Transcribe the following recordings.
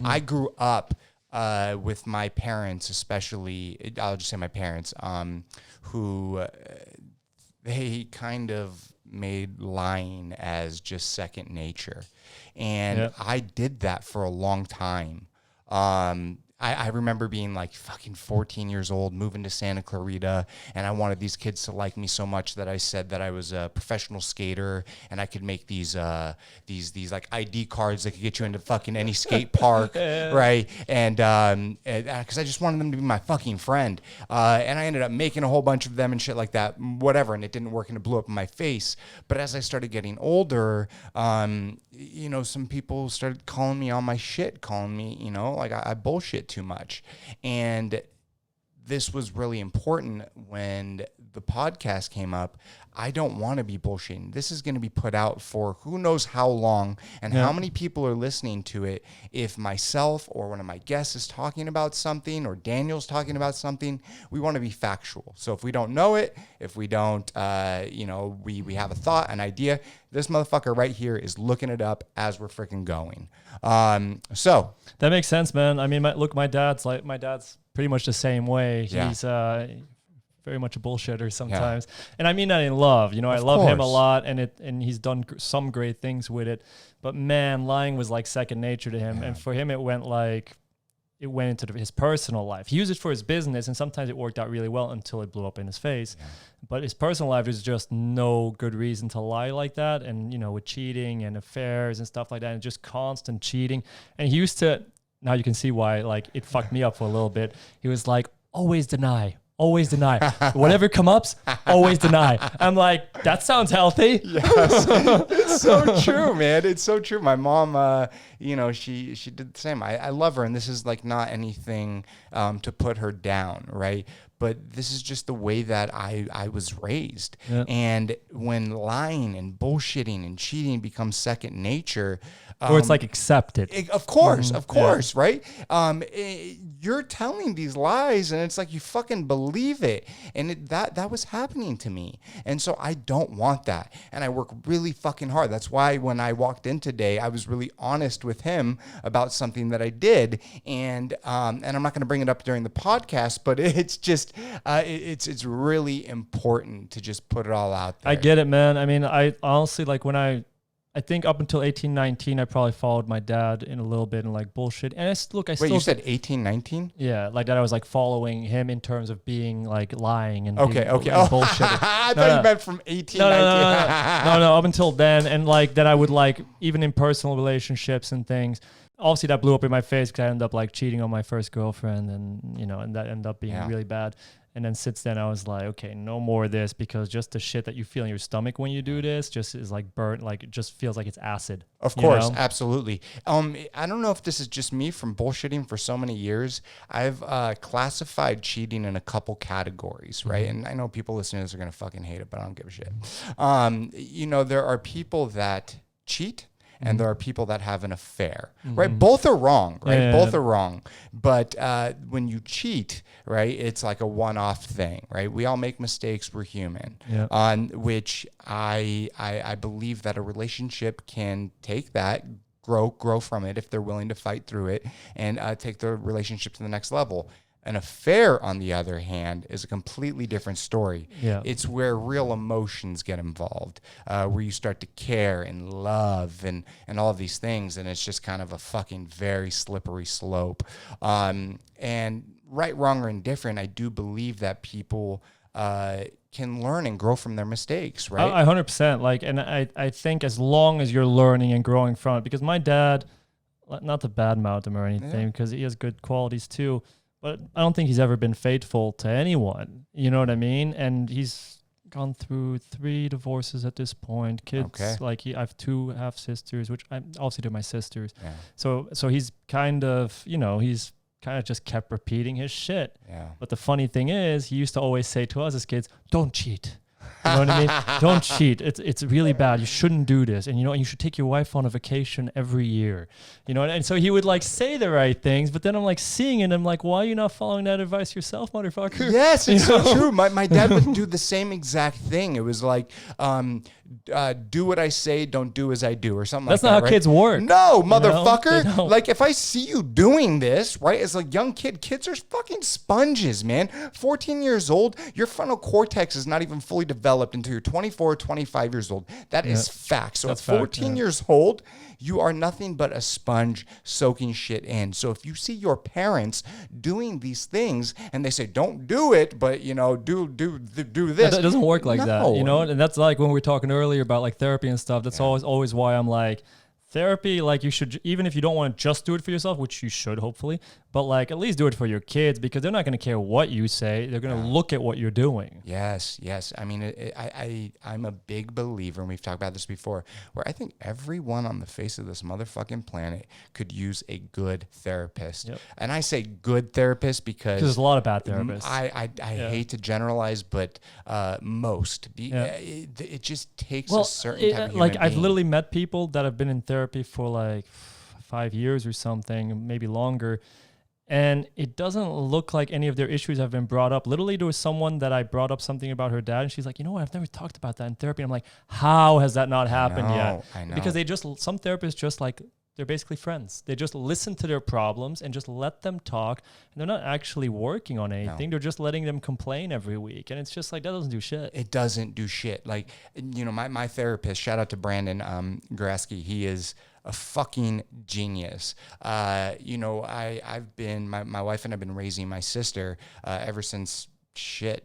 I grew up with my parents, especially, I'll just say my parents, who they kind of made lying as just second nature. And I did that for a long time. I remember being like fucking 14 years old, moving to Santa Clarita, and I wanted these kids to like me so much that I said that I was a professional skater and I could make these like ID cards that could get you into fucking any skate park, right? And because I just wanted them to be my fucking friend, and I ended up making a whole bunch of them and shit like that, whatever, and it didn't work and it blew up in my face. But as I started getting older, you know, some people started calling me on my shit, calling me, you know, like I bullshit too much. And this was really important when the podcast came up. I don't want to be bullshitting. This is going to be put out for who knows how long and how many people are listening to it. If myself or one of my guests is talking about something or Daniel's talking about something, we want to be factual. So if we don't know it, if we don't, you know, we have a thought, an idea, this motherfucker right here is looking it up as we're freaking going. So that makes sense, man. I mean, my dad's pretty much the same way. He's very much a bullshitter sometimes, and I mean that in love. You know, I love him a lot, and he's done some great things with it. But man, lying was like second nature to him, and for him, it went into his personal life. He used it for his business, and sometimes it worked out really well until it blew up in his face. Yeah. But his personal life, there's just no good reason to lie like that. And, you know, with cheating and affairs and stuff like that, and just constant cheating. And he used to, now you can see why, like, it fucked me up for a little bit. He was like, always deny. Always deny. Whatever comes up, always deny. I'm like, that sounds healthy. Yes. It's so true, man. It's so true. My mom, you know, she did the same. I love her, and this is like not anything to put her down, right? But this is just the way that I was raised. Yep. And when lying and bullshitting and cheating becomes second nature, or it's like accepted. Of course, right? You're telling these lies, and it's like you fucking believe it. And that was happening to me. And so I don't want that. And I work really fucking hard. That's why when I walked in today, I was really honest with him about something that I did. And I'm not going to bring it up during the podcast, but it's just, it's really important to just put it all out there. I get it, man. I mean, I honestly, like I think up until 18, 19, I probably followed my dad in a little bit and like bullshit. And Wait, you said 18, 19? Yeah, like that I was like following him in terms of being like lying and okay. And bullshitting. I thought you meant from 18, 19. No, up until then. And like that I would like, even in personal relationships and things, obviously that blew up in my face because I ended up like cheating on my first girlfriend and, you know, and that ended up being really bad. And then since then I was like, okay, no more of this, because just the shit that you feel in your stomach when you do this just is like burnt, like it just feels like it's acid. Of course, absolutely. I don't know if this is just me from bullshitting for so many years. I've classified cheating in a couple categories, right? And I know people listening to this are going to fucking hate it, but I don't give a shit. You know, there are people that cheat, and there are people that have an affair, right? Both are wrong, right? Both are wrong. But when you cheat, right, it's like a one-off thing, right? We all make mistakes. We're human. On which I believe that a relationship can take that, grow from it if they're willing to fight through it, and take the relationship to the next level. An affair, on the other hand, is a completely different story. Yeah. It's where real emotions get involved, where you start to care and love and all of these things, and it's just kind of a fucking very slippery slope. And right, wrong, or indifferent, I do believe that people can learn and grow from their mistakes, right? I 100%. Like, and I think as long as you're learning and growing from it, because my dad, not to badmouth him or anything, because he has good qualities too, but I don't think he's ever been faithful to anyone. You know what I mean? And he's gone through 3 divorces at this point. Kids, like I have 2 half sisters, which obviously they're my sisters. Yeah. So he's kind of, you know, he's kind of just kept repeating his shit. Yeah. But the funny thing is, he used to always say to us as kids, "Don't cheat. You know what I mean? Don't cheat. It's really bad. You shouldn't do this. And you should take your wife on a vacation every year. And so he would like say the right things, but then I'm like seeing it and I'm like, why are you not following that advice yourself, motherfucker? Yes, it's so true. My dad would do the same exact thing. It was like, do what I say, don't do as I do, or something like that. That's not how kids work. No, motherfucker. Like, if I see you doing this, right, as a young kid, kids are fucking sponges, man. 14 years old, your frontal cortex is not even fully developed until you're 24 or 25 years old. That is fact. So at 14 years old, you are nothing but a sponge soaking shit in. So if you see your parents doing these things and they say, don't do it, but, do this. It doesn't work like that, And that's like when we were talking earlier about like therapy and stuff. That's always why I'm like, therapy, like you should, even if you don't want to just do it for yourself, which you should hopefully, but like at least do it for your kids because they're not going to care what you say. They're going to look at what you're doing. Yes. I mean, I'm a big believer, and we've talked about this before, where I think everyone on the face of this motherfucking planet could use a good therapist. Yep. And I say good therapist because there's a lot of bad therapists. I hate to generalize, but most. It just takes a certain type of human I've being. literally met people that have been in therapy for like 5 years or something, maybe longer. And it doesn't look like any of their issues have been brought up. Literally, there was someone that I brought up something about her dad, and she's like, I've never talked about that in therapy. And I'm like, how has that not happened yet? I know. Because some therapists just like, they're basically friends. They just listen to their problems and just let them talk. And they're not actually working on anything. No. They're just letting them complain every week. And it's just like, that doesn't do shit. It doesn't do shit. Like, my therapist, shout out to Brandon Graski. He is a fucking genius. I've been, my wife and I've been raising my sister ever since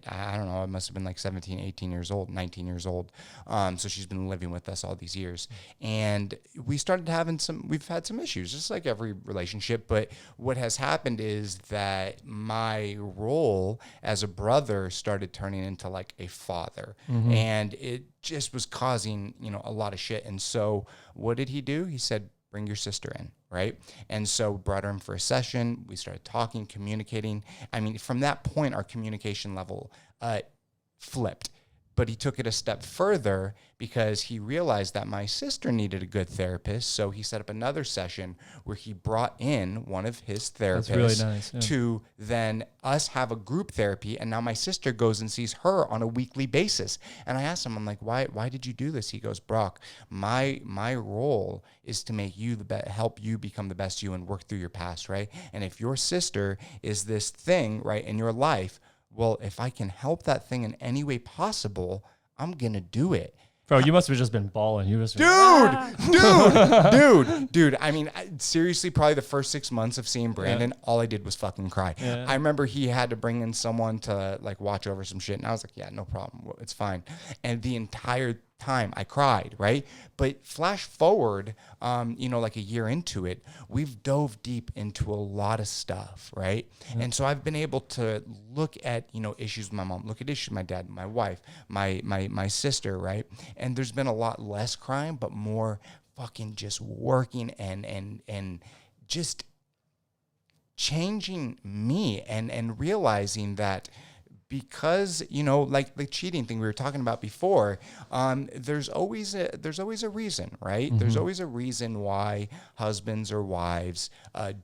I don't know, I must have been like 17, 18 years old, 19 years old. So she's been living with us all these years. And we started having we've had some issues, just like every relationship. But what has happened is that my role as a brother started turning into like a father. Mm-hmm. And it just was causing, a lot of shit. And so what did he do? He said, bring your sister in, right? And so brought her in for a session. We started talking, communicating. I mean, from that point, our communication level flipped. But he took it a step further because he realized that my sister needed a good therapist. So he set up another session where he brought in one of his therapists. That's really nice, to then us have a group therapy. And now my sister goes and sees her on a weekly basis. And I asked him, I'm like, why did you do this? He goes, Brock, my role is to make you help you become the best you and work through your past, right? And if your sister is this thing, right, in your life, well, if I can help that thing in any way possible, I'm going to do it. Bro, you must have just been balling. You must dude. I mean, seriously, probably the first 6 months of seeing Brandon, all I did was fucking cry. Yeah. I remember he had to bring in someone to like watch over some shit. And I was like, yeah, no problem. It's fine. And the entire time I cried, right? But flash forward, like a year into it, we've dove deep into a lot of stuff, right? Mm-hmm. And so I've been able to look at, issues with my mom, look at issues with my dad, my wife, my sister, right? And there's been a lot less crime, but more fucking just working and just changing me and realizing that because, like the cheating thing we were talking about before, there's always a reason, right? Mm-hmm. There's always a reason why husbands or wives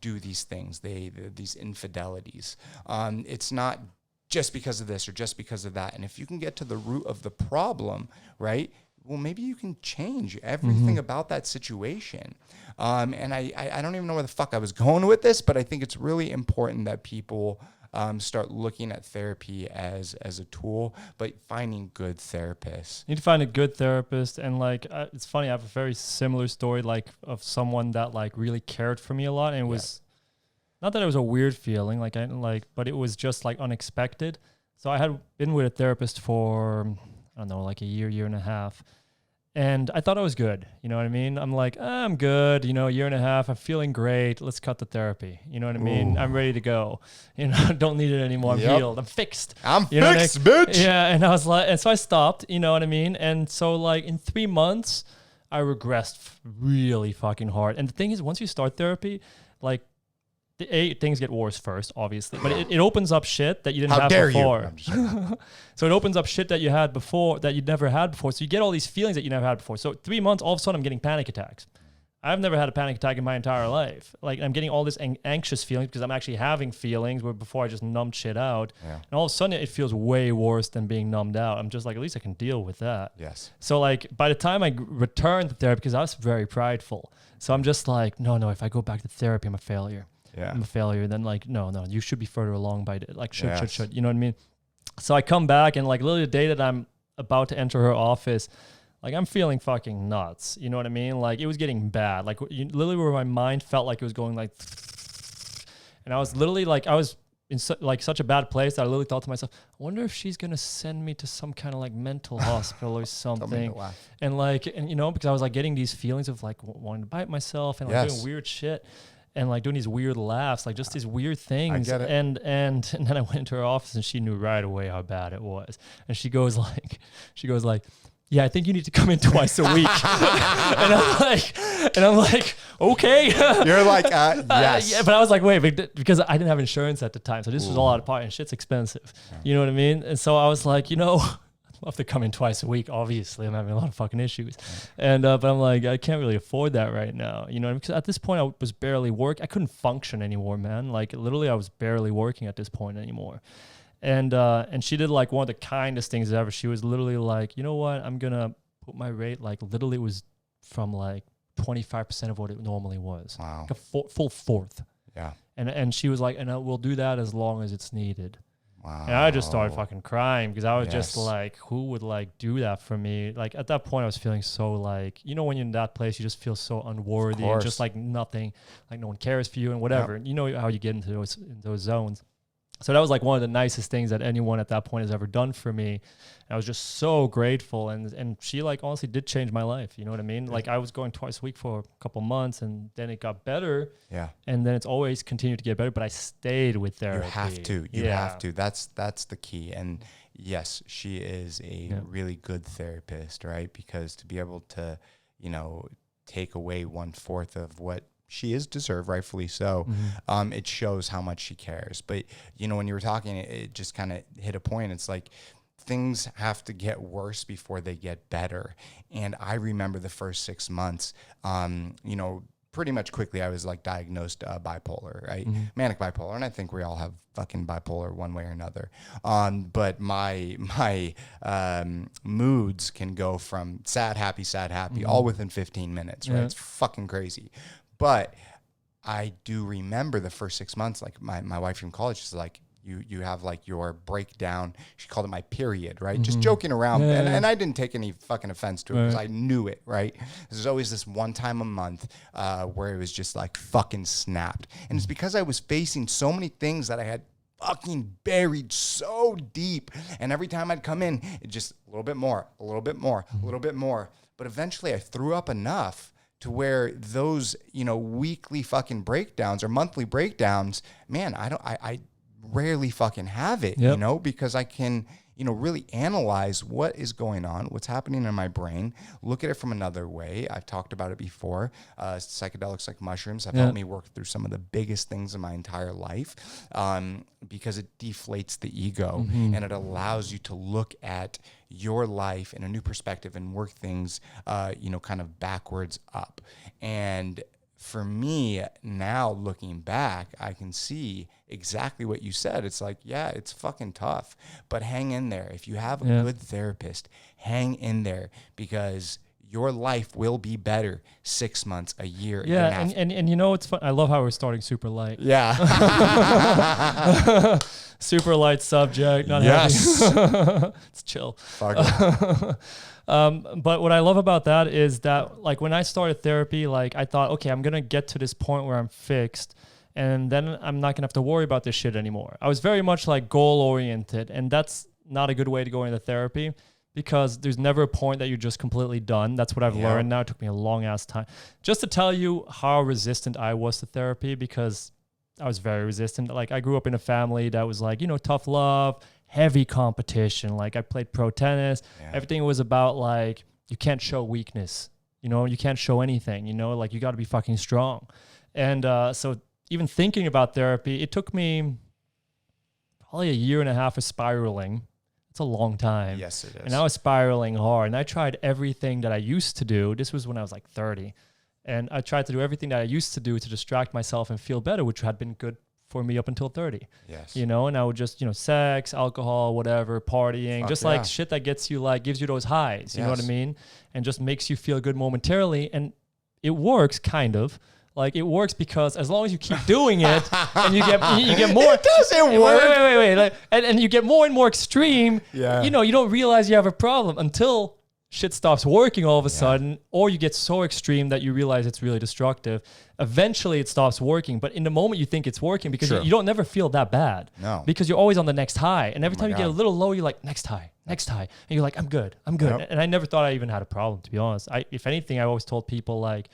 do these things, these infidelities. It's not just because of this or just because of that. And if you can get to the root of the problem, right, well, maybe you can change everything about that situation. And I don't even know where the fuck I was going with this, but I think it's really important that people start looking at therapy as a tool, but finding good therapists. You need to find a good therapist. And like, it's funny, I have a very similar story, like of someone that like really cared for me a lot. And it was not that it was a weird feeling, but it was just like unexpected. So I had been with a therapist for, I don't know, like a year and a half. And I thought I was good. You know what I mean? I'm like, I'm good. A year and a half. I'm feeling great. Let's cut the therapy. You know what I mean? I'm ready to go. Don't need it anymore. I'm healed. I'm fixed. I'm fixed, bitch. Yeah. And I was like, and so I stopped, you know what I mean? And so like in 3 months, I regressed really fucking hard. And the thing is, once you start therapy, like things get worse first, obviously, but it opens up shit that you didn't How have dare before. You? So it opens up shit that you had before that you'd never had before. So you get all these feelings that you never had before. So 3 months, all of a sudden I'm getting panic attacks. I've never had a panic attack in my entire life. Like I'm getting all this anxious feelings because I'm actually having feelings where before I just numbed shit out. Yeah. And all of a sudden it feels way worse than being numbed out. I'm just like, at least I can deal with that. Yes. So like by the time I returned to therapy, because I was very prideful. So I'm just like, no, if I go back to therapy, I'm a failure. Yeah. I'm a failure. Then like, no, you should be further along by like should. You know what I mean? So I come back and like literally the day that I'm about to enter her office, like I'm feeling fucking nuts. You know what I mean? Like it was getting bad. Like literally where my mind felt like it was going like, and I was literally like, I was in such a bad place that I literally thought to myself, I wonder if she's going to send me to some kind of like mental hospital or something. And like, and you know, because I was like getting these feelings of like wanting to bite myself and like doing weird shit and like doing these weird laughs, like just these weird things. I get it. And then I went into her office and she knew right away how bad it was. And she goes like, yeah, I think you need to come in twice a week. and I'm like, okay. You're like, yes. Yeah, but I was like, wait, because I didn't have insurance at the time. So this was all out of pocket and shit's expensive. Yeah. You know what I mean? And so I was like, you know, I'd love to come in twice a week. Obviously, I'm having a lot of fucking issues. And, but I'm like, I can't really afford that right now. You know what I mean? Because at this point I was barely working. I couldn't function anymore, man. Like literally I was barely working at this point anymore. And she did like one of the kindest things ever. She was literally like, you know what? I'm going to put my rate, like literally it was from like 25% of what it normally was. Wow. Like a full fourth. Yeah. And she was like, and we'll do that as long as it's needed. Wow. And I just started fucking crying because I was just like, who would like do that for me? Like at that point I was feeling so like, you know, when you're in that place, you just feel so unworthy and just like nothing, like no one cares for you and whatever. Yep. You know how you get into those zones. So that was like one of the nicest things that anyone at that point has ever done for me. And I was just so grateful. And she like honestly did change my life. You know what I mean? Like I was going twice a week for a couple months and then it got better. Yeah. And then it's always continued to get better, but I stayed with therapy. You have to. That's the key. And yes, she is a really good therapist, right? Because to be able to, you know, take away 1/4 of what she is deserved, rightfully so. Mm-hmm. It shows how much she cares. But, you know, when you were talking, it just kind of hit a point. It's like things have to get worse before they get better. And I remember the first 6 months, you know, pretty much quickly I was like diagnosed bipolar, right? Mm-hmm. Manic bipolar. And I think we all have fucking bipolar one way or another. But my moods can go from sad, happy, mm-hmm. all within 15 minutes, right? It's fucking crazy. But I do remember the first 6 months, like my wife from college is like, you have like your breakdown. She called it my period, right? Mm-hmm. Just joking around. And I didn't take any fucking offense to it because I knew it, right? There's always this one time a month where it was just like fucking snapped. And it's because I was facing so many things that I had fucking buried so deep. And every time I'd come in, it just a little bit more, a little bit more, a little bit more. But eventually I threw up enough to where those, you know, weekly fucking breakdowns or monthly breakdowns, man, I rarely fucking have it, you know, because I can, you know, really analyze what is going on, what's happening in my brain, look at it from another way. I've talked about it before. Psychedelics like mushrooms have helped me work through some of the biggest things in my entire life because it deflates the ego and it allows you to look at your life in a new perspective and work things, you know, kind of backwards up. And for me now looking back, I can see exactly what you said. It's like, yeah, it's fucking tough, but hang in there. If you have a good therapist, hang in there because your life will be better 6 months, a year. Yeah, and you know, it's fun. I love how we're starting super light. Yeah. Super light subject. Not heavy. It's chill. But what I love about that is that, like, when I started therapy, like, I thought, okay, I'm going to get to this point where I'm fixed, and then I'm not going to have to worry about this shit anymore. I was very much, like, goal-oriented, and that's not a good way to go into therapy because there's never a point that you're just completely done. That's what I've learned now. It took me a long-ass time. Just to tell you how resistant I was to therapy, because I was very resistant. Like, I grew up in a family that was, like, you know, tough love, heavy competition. Like, I played pro tennis. Everything was about, like, you can't show weakness. You know, you can't show anything. You know, like, you got to be fucking strong. And so even thinking about therapy, it took me probably a year and a half of spiraling. It's a long time. Yes, it is. And I was spiraling hard, and I tried everything that I used to do. This was when I was like 30. And I tried to do everything that I used to do to distract myself and feel better, which had been good for me up until 30. Yes. You know, and I would just, you know, sex, alcohol, whatever, partying, like shit that gets you, like, gives you those highs, you know what I mean? And just makes you feel good momentarily. And it works, kind of. Like, it works because as long as you keep doing it and you get more. It doesn't work. Wait. Like, and you get more and more extreme, you know, you don't realize you have a problem until shit stops working all of a sudden, or you get so extreme that you realize it's really destructive. Eventually it stops working, but in the moment you think it's working because you don't never feel that bad. No. Because you're always on the next high. And every time you get a little low, you're like, next high. And you're like, I'm good. Yep. And I never thought I even had a problem, to be honest. If anything, I always told people, like,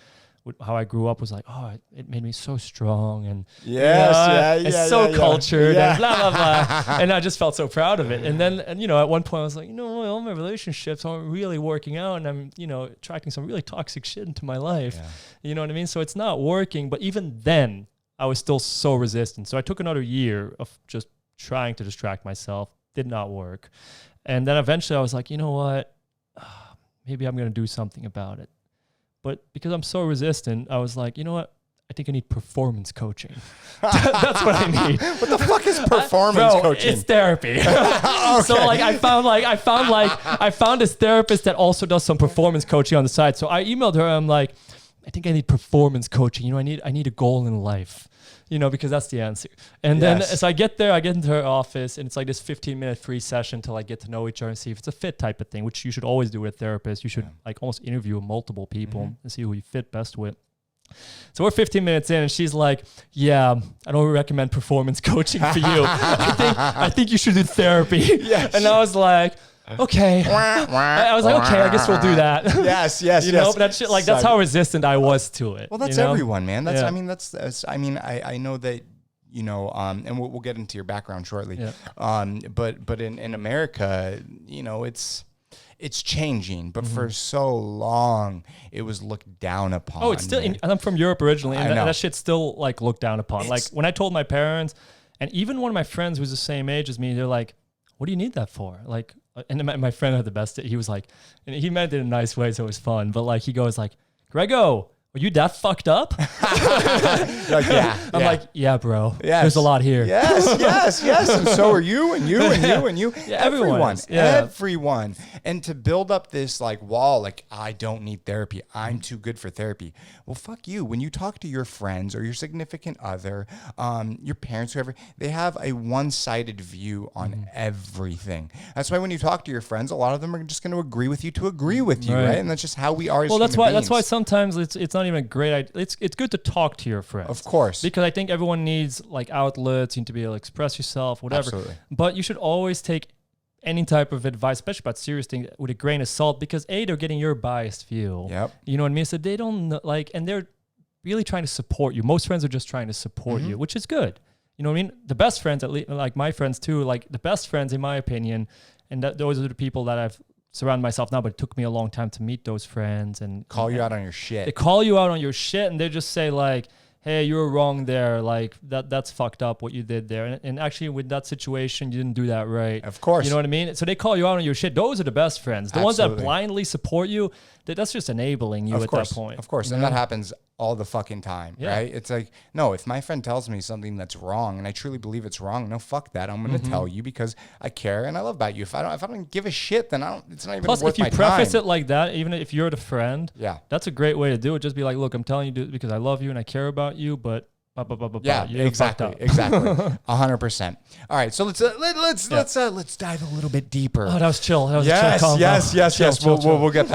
how I grew up was like, oh, it made me so strong and so cultured and blah, blah, blah. And I just felt so proud of it. And then, you know, at one point I was like, you know, all my relationships aren't really working out, and I'm, you know, attracting some really toxic shit into my life. Yeah. You know what I mean? So it's not working. But even then, I was still so resistant. So I took another year of just trying to distract myself. Did not work. And then eventually I was like, you know what? Maybe I'm going to do something about it. But because I'm so resistant, I was like, you know what? I think I need performance coaching. That's what I need. What the fuck is performance coaching? It's therapy. Okay. So like I found this therapist that also does some performance coaching on the side. So I emailed her. I'm like, I think I need performance coaching. You know, I need a goal in life. You know, because that's the answer. And then as I get there, I get into her office, and it's like this 15-minute free session to like get to know each other and see if it's a fit type of thing, which you should always do with a therapist. You should like almost interview multiple people and see who you fit best with. So we're 15 minutes in, and she's like, yeah, I don't recommend performance coaching for you. I think you should do therapy. Yes. And I was like, okay. I was like, okay, I guess we'll do that. Yes. You know, but that shit, like, that's how resistant I was to it. Well, that's everyone, man. That's, I mean, I know that, you know, and we'll get into your background shortly. Yeah. But in America, you know, it's changing, but for so long it was looked down upon. Oh, it's still, I'm from Europe originally, and that shit's still like looked down upon. Like when I told my parents, and even one of my friends who's the same age as me, they're like, what do you need that for? Like, and my friend had the best, he was like, and he meant it in a nice way, so it was fun, but like, he goes like, Grego, are you that fucked up? Like, I'm like, yeah, bro. Yes. There's a lot here. Yes. And so are you, and you, and you, and you. Yeah, everyone. And to build up this like wall, like, I don't need therapy. I'm too good for therapy. Well, fuck you. When you talk to your friends or your significant other, your parents, whoever, they have a one-sided view on everything. That's why when you talk to your friends, a lot of them are just going to agree with you, right? And that's just how we are as human beings. That's why sometimes it's not even a great idea. It's good to talk to your friends. Of course. Because I think everyone needs like outlets. You need to be able to express yourself, whatever. Absolutely. But you should always take any type of advice, especially about serious things, with a grain of salt, because they're getting your biased view. Yep. You know what I mean? So they don't know, like, and they're really trying to support you. Most friends are just trying to support you, which is good. You know what I mean? The best friends, at least, like my friends too, like the best friends in my opinion, and those are the people that I've surrounded myself now, but it took me a long time to meet those friends and call you out on your shit. They call you out on your shit, and they just say like, hey, you were wrong there. Like that's fucked up what you did there. And actually with that situation, you didn't do that right. Of course. You know what I mean? So they call you out on your shit. Those are the best friends. The ones that blindly support you, that's just enabling you at that point. Of course. And that happens all the fucking time, right? It's like, no, if my friend tells me something that's wrong and I truly believe it's wrong, no, fuck that. I'm going to tell you because I care and I love about you. If I don't give a shit, then it's not even worth my time. Plus, if you preface it like that, even if you're the friend, that's a great way to do it. Just be like, look, I'm telling you because I love you and I care about you, but exactly. 100%. All right, so let's dive a little bit deeper. Oh, that was chill. That was yes. We'll get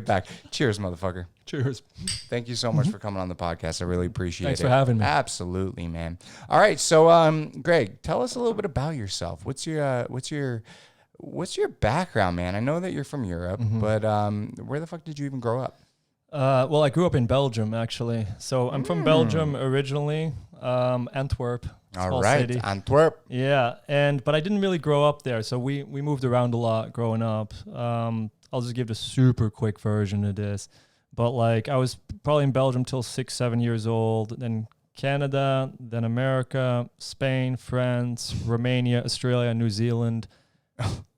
back. Cheers, motherfucker. Cheers. Thank you so much for coming on the podcast. I really appreciate it. Thanks for having me. Absolutely, man. All right, so Greg, tell us a little bit about yourself. What's your background, man? I know that you're from Europe, but where the fuck did you even grow up? Well, I grew up in Belgium, actually. So I'm from Belgium originally, Antwerp. All right, city. Antwerp. Yeah, but I didn't really grow up there. So we moved around a lot growing up. I'll just give the super quick version of this. But like I was probably in Belgium till 6-7 years old, then Canada, then America, Spain, France, Romania, Australia, New Zealand,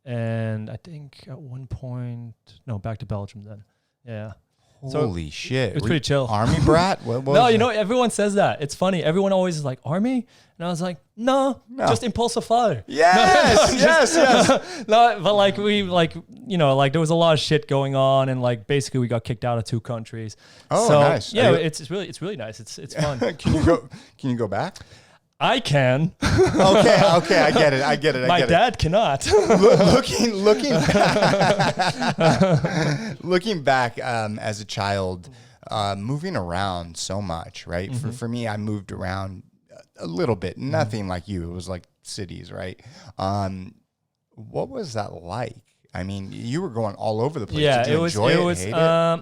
and I think at one point, back to Belgium then. Yeah. Holy shit. It was pretty chill. Army brat? What no, you know, everyone says that. It's funny. Everyone always is like, Army? And I was like, no. Just impulsive father. Yes, yes. No, but like there was a lot of shit going on, and like basically we got kicked out of 2 countries. Oh, so, nice. Yeah, it's really nice. It's fun. Can you go back? I can. Okay, I get it. My dad cannot. Looking back as a child, moving around so much, right? Mm-hmm. For me, I moved around a little bit. Nothing like you. It was like cities, right? What was that like? I mean, you were going all over the place. Yeah, Did you enjoy it? Hate it?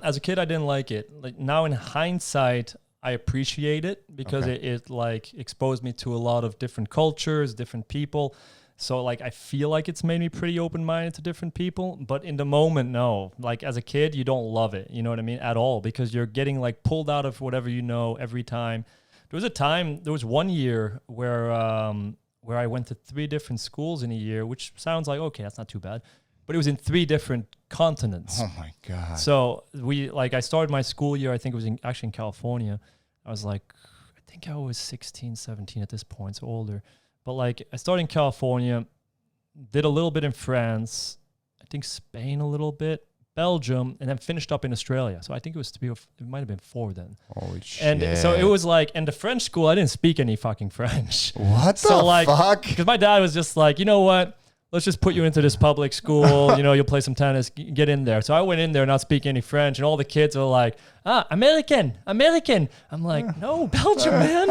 As a kid, I didn't like it. Like now in hindsight, I appreciate it because it like exposed me to a lot of different cultures, different people. So like I feel like it's made me pretty open-minded to different people. But in the moment, no. Like as a kid, you don't love it. You know what I mean? At all, because you're getting like pulled out of whatever you know every time. There was 1 year where I went to 3 different schools in a year, which sounds like, okay, that's not too bad. But it was in 3 different continents. Oh my God. So I started my school year, I think it was actually in California. I was like, I think I was 16, 17 at this point, so older. But like I started in California, did a little bit in France, I think Spain a little bit, Belgium, and then finished up in Australia. So I think it might have been 4 then. Holy shit. And so it was like, and the French school, I didn't speak any fucking French. What the fuck? Because my dad was just like, you know what? Let's just put you into this public school. You know, you'll play some tennis, get in there. So I went in there not speaking any French, and all the kids were like, American. I'm like, no, Belgium, man.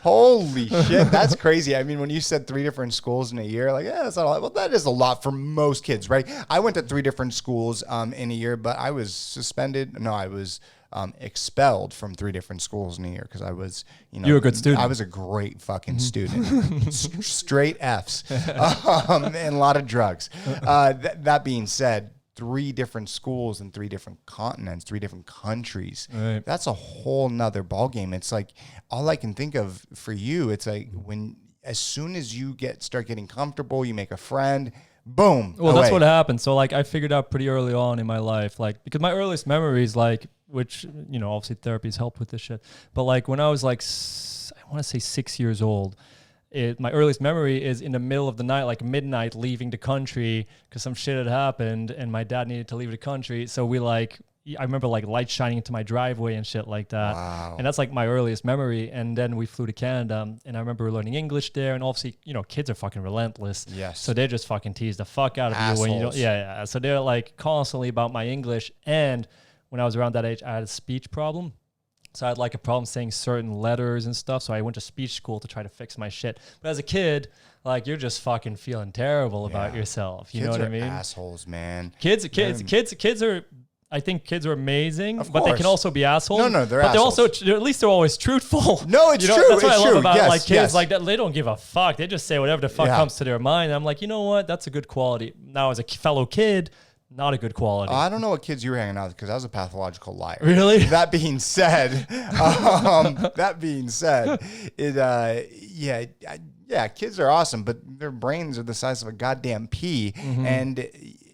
Holy shit, that's crazy. I mean, when you said 3 different schools in a year, like, yeah, that's not a lot. Well, that is a lot for most kids, right? I went to 3 different schools in a year, but I was suspended. No, I was expelled from 3 different schools in a year because I was, you were a good student. I was a great fucking student. Straight Fs and a lot of drugs. That being said, 3 different schools in 3 different continents, 3 different countries. Right. That's a whole nother ballgame. It's like all I can think of for you. It's like as soon as you start getting comfortable, you make a friend. Boom. Well, away. That's what happened. So like I figured out pretty early on in my life, like because my earliest memories, like which obviously therapy's helped with this shit. But like when I was like I want to say 6 years old. My earliest memory is in the middle of the night, like midnight, leaving the country because some shit had happened and my dad needed to leave the country. So I remember like lights shining into my driveway and shit like that. Wow. And that's like my earliest memory. And then we flew to Canada and I remember learning English there. And obviously, kids are fucking relentless. Yes. So they just fucking tease the fuck out of Assholes. you when you don't. Yeah. So they're like constantly about my English. And when I was around that age, I had a speech problem. So I had like a problem saying certain letters and stuff. So I went to speech school to try to fix my shit. But as a kid, like you're just fucking feeling terrible about yourself. You know what I mean? Assholes, man. Kids are. I think kids are amazing, but they course. can also be assholes. No, they're but assholes. At least they're always truthful. No, it's true. That's what I love about like kids. Yes. Like that, they don't give a fuck. They just say whatever the fuck comes to their mind. And I'm like, you know what? That's a good quality. Now, as a fellow kid, not a good quality. I don't know what kids you were hanging out with because I was a pathological liar. Really? That being said, kids are awesome, but their brains are the size of a goddamn pea, and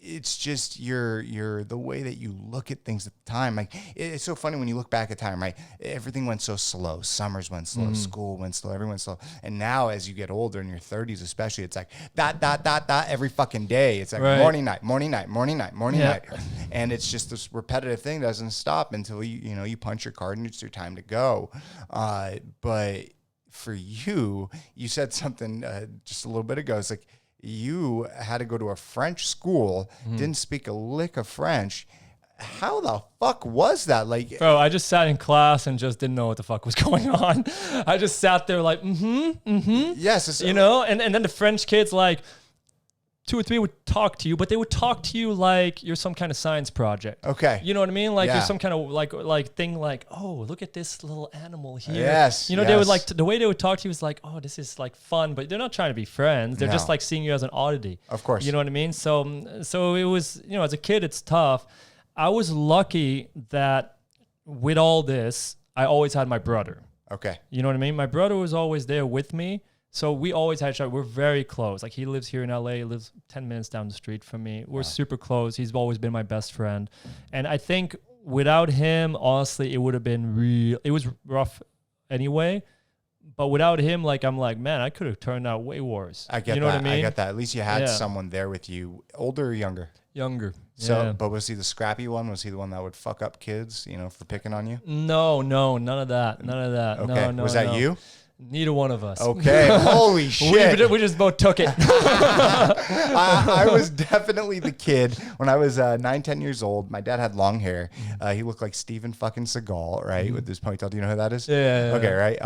it's just the way that you look at things at the time. Like it's so funny when you look back at time, right? Everything went so slow. Summers went slow. School went slow. Everyone went slow. And now, as you get older, in your 30s especially, it's like dot every fucking day. It's like morning, night, and it's just this repetitive thing that doesn't stop until you punch your card and it's your time to go. But for you said something just a little bit ago. It's like, you had to go to a French school, didn't speak a lick of French. How the fuck was that? Like, bro, I just sat in class and just didn't know what the fuck was going on. I just sat there like, Yes. and then the French kids, like 2 or 3 would talk to you, but they would talk to you like you're some kind of science project. Okay. You know what I mean? Like you're some kind of like thing like, oh, look at this little animal here. Yes. They would like, the way they would talk to you was like, oh, this is like fun, but they're not trying to be friends. They're just like seeing you as an oddity. Of course. You know what I mean? So it was, as a kid, it's tough. I was lucky that with all this, I always had my brother. Okay. You know what I mean? My brother was always there with me. So we always had each other. We're very close. Like he lives here in LA, he lives 10 minutes down the street from me. We're super close. He's always been my best friend. And I think without him, honestly, it would have been real. It was rough anyway. But without him, like, I'm like, man, I could have turned out way worse. I get you know that. What I mean? I get that. At least you had someone there with you. Older or younger? Younger. So, but was he the scrappy one? Was he the one that would fuck up kids, for picking on you? No, none of that. Okay. No, was that you? Neither one of us. Okay. Holy shit. We just both took it. I was definitely the kid when I was 9, 10 years old. My dad had long hair. He looked like Steven fucking Seagal, right? With this ponytail. Do you know who that is? Yeah. Okay, right.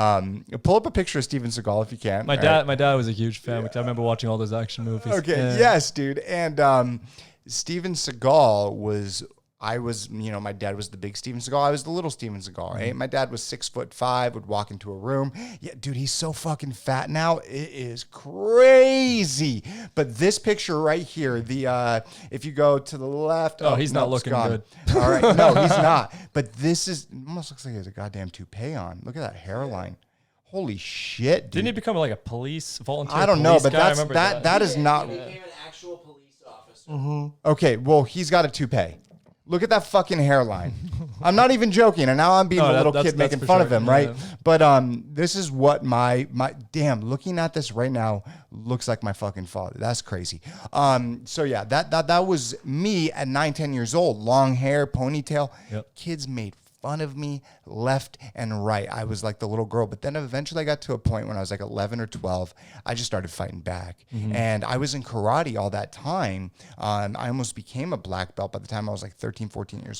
Pull up a picture of Steven Seagal if you can. My dad was a huge fan because I remember watching all those action movies. Okay. Yes, dude. And Steven Seagal was... my dad was the big Steven Seagal. I was the little Steven Seagal, right? My dad was 6'5", would walk into a room. Yeah, dude, he's so fucking fat now. It is crazy. But this picture right here, if you go to the left. He's not looking good. All right. No, he's not. But this almost looks like he has a goddamn toupee on. Look at that hairline. Holy shit, dude. Didn't he become like a volunteer? I don't know, but guy? that is not. He became an actual police officer. Okay, well, he's got a toupee. Look at that fucking hairline. I'm not even joking. And now I'm being a little kid making fun of him, right? But this is what my damn, looking at this right now looks like my fucking father. That's crazy. So yeah, that was me at 9, 10 years old. Long hair, ponytail. Yep. Kids made fun of me left and right. I was like the little girl. But then eventually I got to a point when I was like 11 or 12, I just started fighting back. And I was in karate all that time. I almost became a black belt by the time I was like 13 years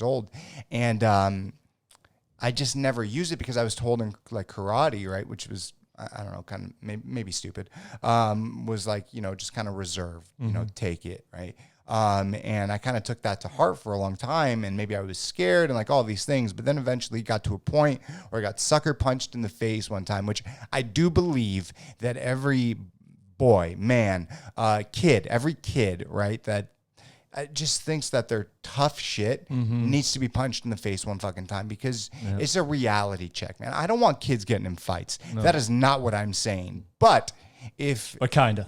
old. And I just never used it because I was told in like karate, right, which was, I don't know, kind of maybe stupid, was like, just kind of reserved, take it, right? And I kind of took that to heart for a long time, and maybe I was scared and like all these things, but then eventually got to a point where I got sucker punched in the face one time, which I do believe that every boy, man, every kid, right, that just thinks that they're tough shit needs to be punched in the face one fucking time because it's a reality check, man. I don't want kids getting in fights. No. That is not what I'm saying. But kind of.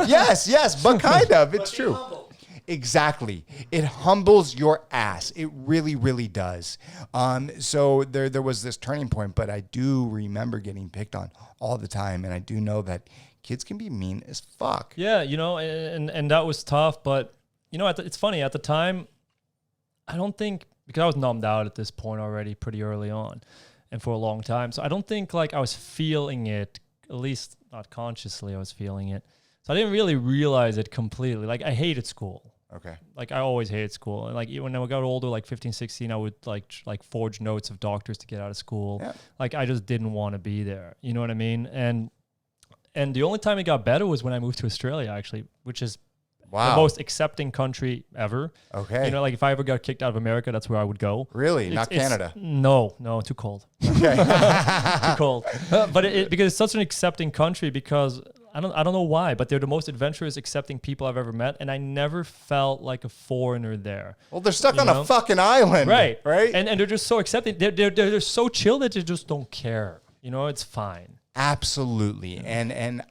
Yes, but kind of. It's true. Exactly. It humbles your ass. It really, really does. So there was this turning point, but I do remember getting picked on all the time. And I do know that kids can be mean as fuck. Yeah, and that was tough. But, it's funny. At the time, I don't think, because I was numbed out at this point already pretty early on and for a long time. So I don't think like I was feeling it, at least not consciously I was feeling it. So I didn't really realize it completely. Like I hated school. Okay. Like I always hated school. And like when I got older, like 15, 16, I would like forge notes of doctors to get out of school. Yeah. Like I just didn't want to be there. You know what I mean? And the only time it got better was when I moved to Australia, actually, which is the most accepting country ever. Okay. Like if I ever got kicked out of America, that's where I would go. Really? Not Canada? No, too cold. Okay. Too cold. But because it's such an accepting country because I don't know why, but they're the most adventurous, accepting people I've ever met, and I never felt like a foreigner there. Well, they're stuck on a fucking island, right? And they're just so accepting. They're so chill that they just don't care. It's fine. Absolutely, and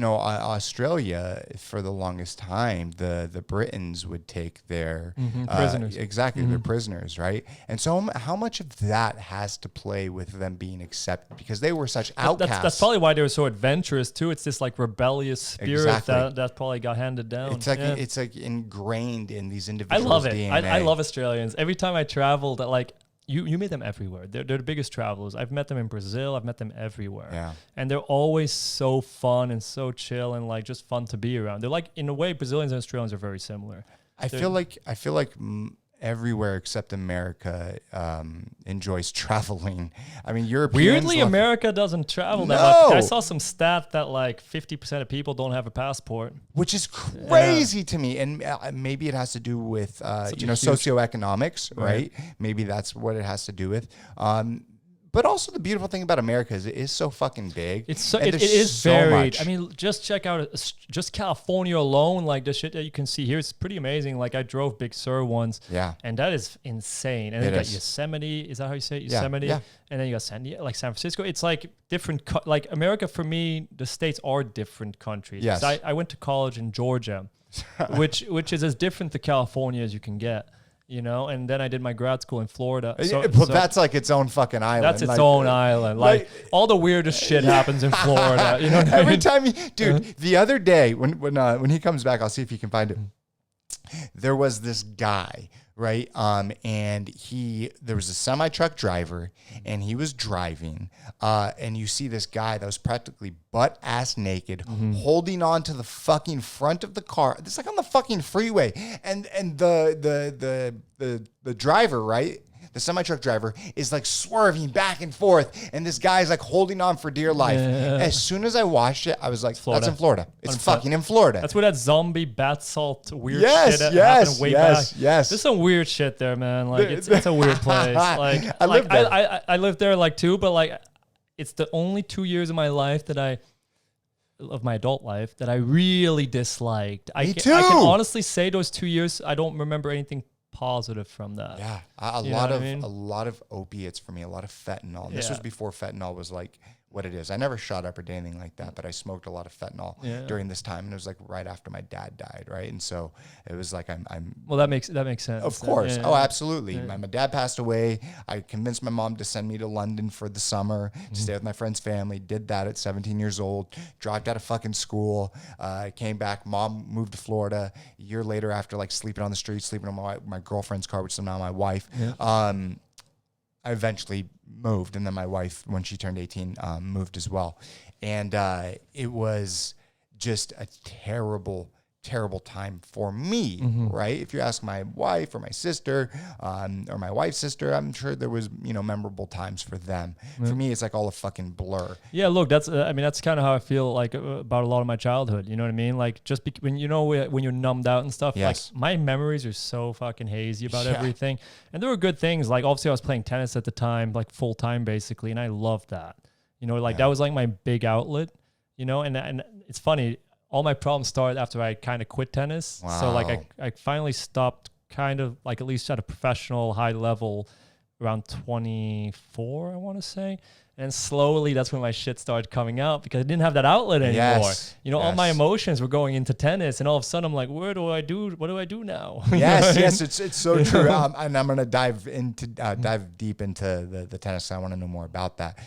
Australia for the longest time, the Britons would take their prisoners. Their prisoners, right? And so how much of that has to play with them being accepted because they were such outcasts? That's probably why they were so adventurous too. It's this like rebellious spirit that probably got handed down. It's like ingrained in these individuals' I love it. DNA. I love Australians. Every time I travel, that like. You meet them everywhere. They're the biggest travelers. I've met them in Brazil. I've met them everywhere. Yeah. And they're always so fun and so chill and like just fun to be around. They're like, in a way, Brazilians and Australians are very similar. I feel like everywhere except America enjoys traveling. I mean, Europeans... Weirdly, America doesn't travel that much. I saw some stat that like 50% of people don't have a passport. Which is crazy to me. And maybe it has to do with, socioeconomics, right? Maybe that's what it has to do with. But also the beautiful thing about America is it is so fucking big. It's so, it is so varied. Much. I mean, just check out just California alone. Like the shit that you can see here, it's pretty amazing. Like I drove Big Sur once, and that is insane. And then you got Yosemite. Is that how you say it? Yosemite? Yeah. And then you got San Francisco. It's like different. Like America for me, the states are different countries. Yes. I went to college in Georgia, which is as different to California as you can get. You know, and then I did my grad school in Florida. So that's like its own fucking island. That's its own island. Like all the weirdest shit happens in Florida. You know what I mean? Every time the other day when he comes back, I'll see if he can find it. There was this guy, right? And there was a semi-truck driver, and he was driving, and you see this guy that was practically butt-ass naked, holding on to the fucking front of the car. It's like on the fucking freeway, and the driver, right? The semi-truck driver is like swerving back and forth, and this guy's like holding on for dear life. Yeah. As soon as I watched it, I was like, that's in Florida. It's fucking in Florida. That's where that zombie bath salt weird shit happened way back. Yes. There's some weird shit there, man. Like it's a weird place. Like I lived there like too, but like it's the only 2 years of my life of my adult life that I really disliked. Me too. I can honestly say those 2 years, I don't remember anything positive from that. Yeah, a lot of opiates for me, a lot of fentanyl. And this was before fentanyl was like what it is. I never shot up or did anything like that, but I smoked a lot of fentanyl during this time, and it was like right after my dad died, right? And so it was like I'm well, that makes sense. Of course. Oh, absolutely. Yeah. My dad passed away. I convinced my mom to send me to London for the summer to stay with my friend's family. Did that at 17 years old. Dropped out of fucking school. Came back. Mom moved to Florida. A year later, after like sleeping on the street, sleeping on my girlfriend's car, which is now my wife. Yeah. I eventually moved, and then my wife, when she turned 18, moved as well. And it was just a terrible time for me, right? If you ask my wife or my sister or my wife's sister, I'm sure there was, memorable times for them. For me, it's like all a fucking blur. Yeah, look, that's kind of how I feel like about a lot of my childhood. You know what I mean? Like just when you're numbed out and stuff, like my memories are so fucking hazy about everything. And there were good things. Like obviously I was playing tennis at the time, like full time basically. And I loved that, that was like my big outlet, and it's funny. All my problems started after I kind of quit tennis. Wow. So like I finally stopped kind of like at least at a professional high level around 24, I want to say. And slowly that's when my shit started coming out because I didn't have that outlet anymore. All my emotions were going into tennis, and all of a sudden I'm like, what do I do now? Yes, it's so true. And I'm going to dive deep into the tennis. I want to know more about that.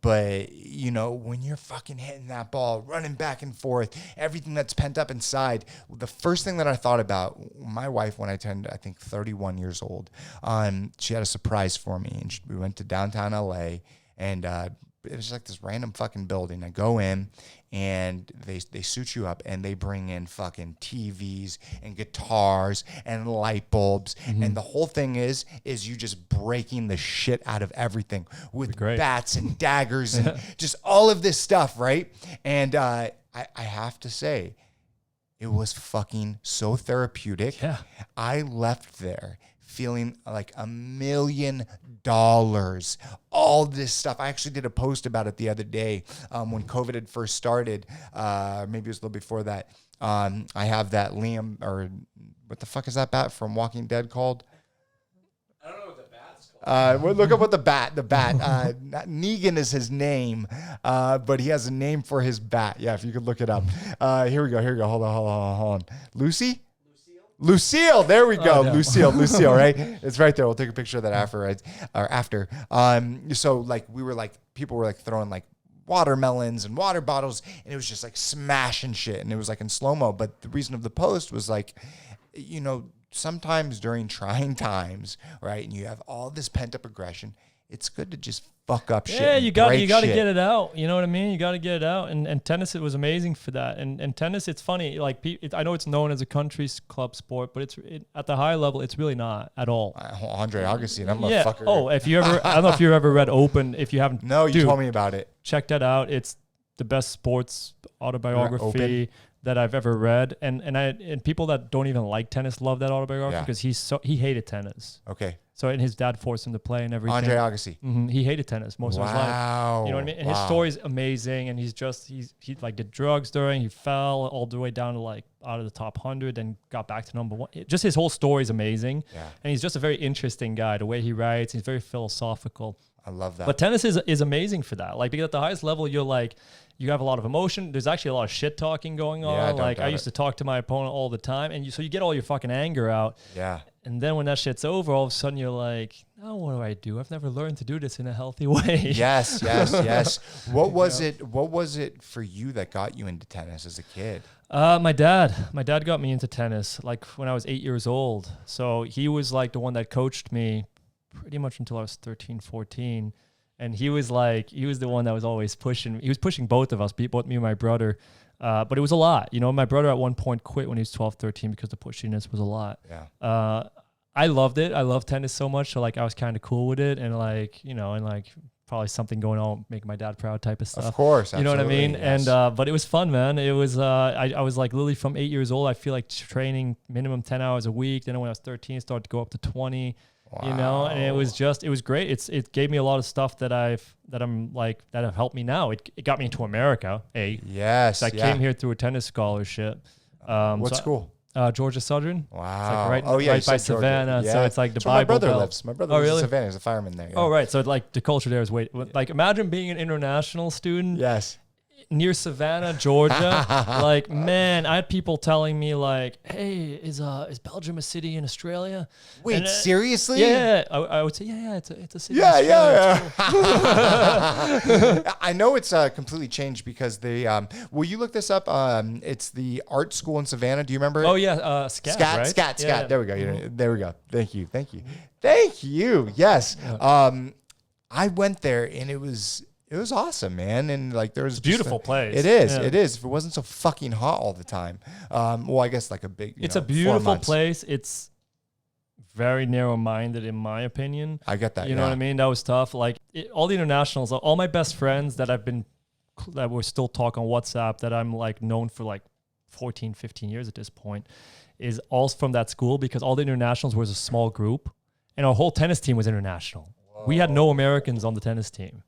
But, when you're fucking hitting that ball, running back and forth, everything that's pent up inside, the first thing that I thought about, my wife, when I turned, I think, 31 years old, she had a surprise for me. And we went to downtown LA, and it was like this random fucking building. I go in, and they suit you up, and they bring in fucking TVs and guitars and light bulbs, and the whole thing is you just breaking the shit out of everything with bats and daggers and just all of this stuff, right? And I have to say, it was fucking so therapeutic. Yeah. I left there feeling like $1 million. All this stuff. I actually did a post about it the other day when COVID had first started. Maybe it was a little before that. I have that Liam, or what the fuck is that bat from Walking Dead called? I don't know what the bat's called. Look up what the bat. Negan is his name, but he has a name for his bat. Yeah, if you could look it up. Here we go. Hold on. Lucy? Lucille, there we go. Oh, no. Lucille, right? It's right there. We'll take a picture of that after. So like people were like throwing like watermelons and water bottles, and it was just like smashing shit, and it was like in slow-mo. But the reason of the post was like, sometimes during trying times, right, and you have all this pent-up aggression, it's good to just fuck up shit. Yeah, you got to get it out. You know what I mean? You got to get it out. And tennis, it was amazing for that. And tennis, it's funny. Like I know it's known as a country club sport, but at the high level, it's really not at all. Andre Agassi, that motherfucker. Oh, if you ever, I don't know if you've ever read Open. If you haven't, no, you told me about it. Check that out. It's the best sports autobiography that I've ever read, and people that don't even like tennis love that autobiography because he hated tennis. Okay. So and his dad forced him to play and everything. Andre Agassi. Mm-hmm. He hated tennis most of his life. You know what I mean? And his story's amazing. And he like did drugs during. He fell all the way down to like out of the top 100 and got back to number 1. Just his whole story is amazing. Yeah. And he's just a very interesting guy. The way he writes, he's very philosophical. I love that. But tennis is amazing for that. Like because at the highest level, you're like you have a lot of emotion. There's actually a lot of shit talking going on. Yeah, like I used to talk to my opponent all the time, and so you get all your fucking anger out. Yeah. And then when that shit's over, all of a sudden you're like, oh, what do I do? I've never learned to do this in a healthy way. Yes. What was it for you that got you into tennis as a kid? My dad got me into tennis like when I was 8 years old. So he was like the one that coached me pretty much until I was 13, 14. And he was the one that was always pushing. He was pushing both of us, both me and my brother. But it was a lot. You know, my brother at one point quit when he was 12, 13 because the pushiness was a lot. Yeah. I loved it. I loved tennis so much. So like I was kind of cool with it and like, you know, and like probably something going on, making my dad proud type of stuff. Of course. You know what I mean? Yes. And, but it was fun, man. It was, I was like literally from 8 years old, I feel like training minimum 10 hours a week. Then when I was 13, it started to go up to 20. Wow. You know, and it was great. It gave me a lot of stuff that have helped me now. It got me into America. Yes. I came here through a tennis scholarship. What school? Georgia Southern. Wow. It's like right by Savannah. Yeah. So it's like the Bible my brother Belt. lives. My brother lives in Savannah. He's a fireman there. Yeah. Oh, right. So like the culture there is like imagine being an international student. Yes. Near Savannah, Georgia. Like, man, I had people telling me like, hey, is Belgium a city in Australia? Wait, and, seriously? Yeah. I would say, it's a city in Australia. Yeah. I know it's completely changed because will you look this up? It's the art school in Savannah. Do you remember it? Oh, yeah. SCAT, right? SCAT. Yeah. There we go. Mm-hmm. There we go. Thank you. Yes. Yeah. I went there and it was awesome, man. And like there was a beautiful place. It is. Yeah. It is. If it wasn't so fucking hot all the time. Well, I guess like a big, it's a beautiful place. It's very narrow-minded in my opinion. I get that. You know what I mean? That was tough. Like all the internationals, all my best friends that we're still talk on WhatsApp that I'm like known for like 14, 15 years at this point is all from that school because all the internationals was a small group and our whole tennis team was international. Whoa. We had no Americans on the tennis team.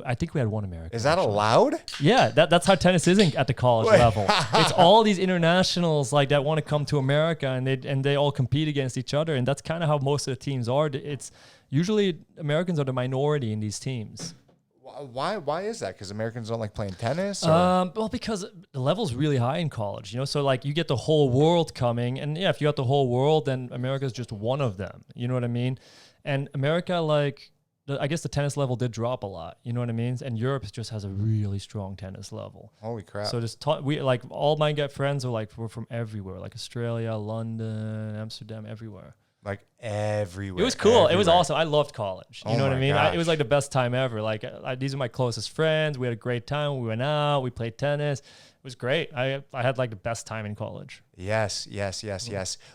I think we had one American. Is that allowed? Yeah, that's how tennis is at the college level. It's all these internationals like that want to come to America, and they all compete against each other, and that's kind of how most of the teams are. It's usually Americans are the minority in these teams. Why is that? Because Americans don't like playing tennis? Well, because the level's really high in college, you know. So like you get the whole world coming, and yeah, if you got the whole world, then America's just one of them. You know what I mean? And America, like. I guess the tennis level did drop a lot. You know what I mean? And Europe just has a really strong tennis level. Holy crap! So just we like all my friends are we're from everywhere, like Australia, London, Amsterdam, everywhere. Like everywhere. It was cool. Everywhere. It was awesome. I loved college. You know what I mean? It was like the best time ever. Like these are my closest friends. We had a great time. We went out. We played tennis. It was great. I had like the best time in college. Yes.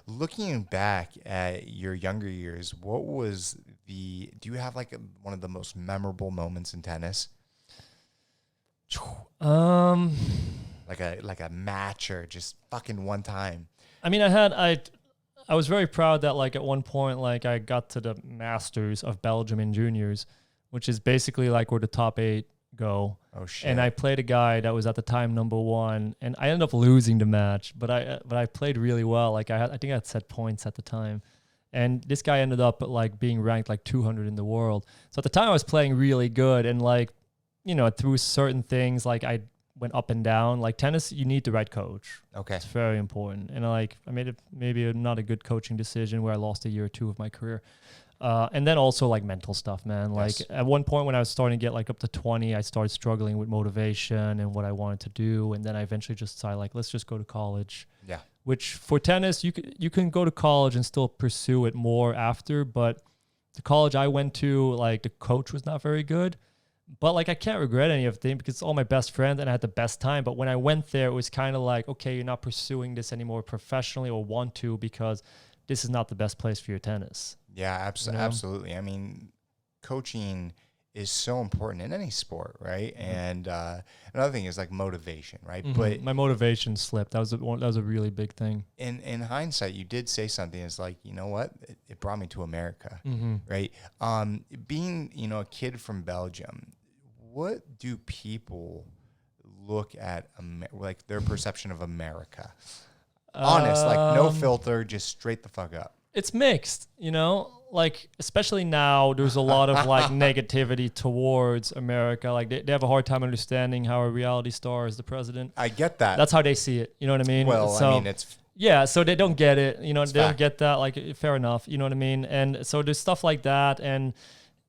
Looking back at your younger years, what was do you have like one of the most memorable moments in tennis? Like a match or just fucking one time. I mean, I was very proud that like at one point like I got to the Masters of Belgium in juniors, which is basically like where the top 8 go. Oh shit! And I played a guy that was at the time number 1, and I ended up losing the match, but I played really well. Like I think I had set points at the time. And this guy ended up like being ranked like 200 in the world. So at the time I was playing really good. And like, you know, through certain things, like I went up and down. Like tennis, you need the right coach. Okay. It's very important. And I made it maybe not a good coaching decision where I lost a year or 2 of my career. And then also like mental stuff, man. Yes. Like at one point when I was starting to get like up to 20, I started struggling with motivation and what I wanted to do. And then I eventually just decided like, let's just go to college. Yeah. Which for tennis, you can go to college and still pursue it more after. But the college I went to, like the coach was not very good. But like I can't regret any of them because it's all my best friends and I had the best time. But when I went there, it was kind of like, okay, you're not pursuing this anymore professionally or want to because this is not the best place for your tennis. Yeah, absolutely. I mean, coaching is so important in any sport, right? And another thing is like motivation, right? But my motivation slipped. That was a really big thing. In hindsight, you did say something. It's like, you know what? It brought me to America, right? Being, you know, a kid from Belgium, what do people look at like their perception of America? Honest, like no filter, just straight the fuck up. It's mixed, you know, like especially now there's a lot of like negativity towards America. Like they have a hard time understanding how a reality star is the president. I get that. That's how they see it. You know what I mean? Well, so, I mean, it's... Yeah, so they don't get it. You know, they don't fact. get that. Like, fair enough. You know what I mean? And so there's stuff like that. And,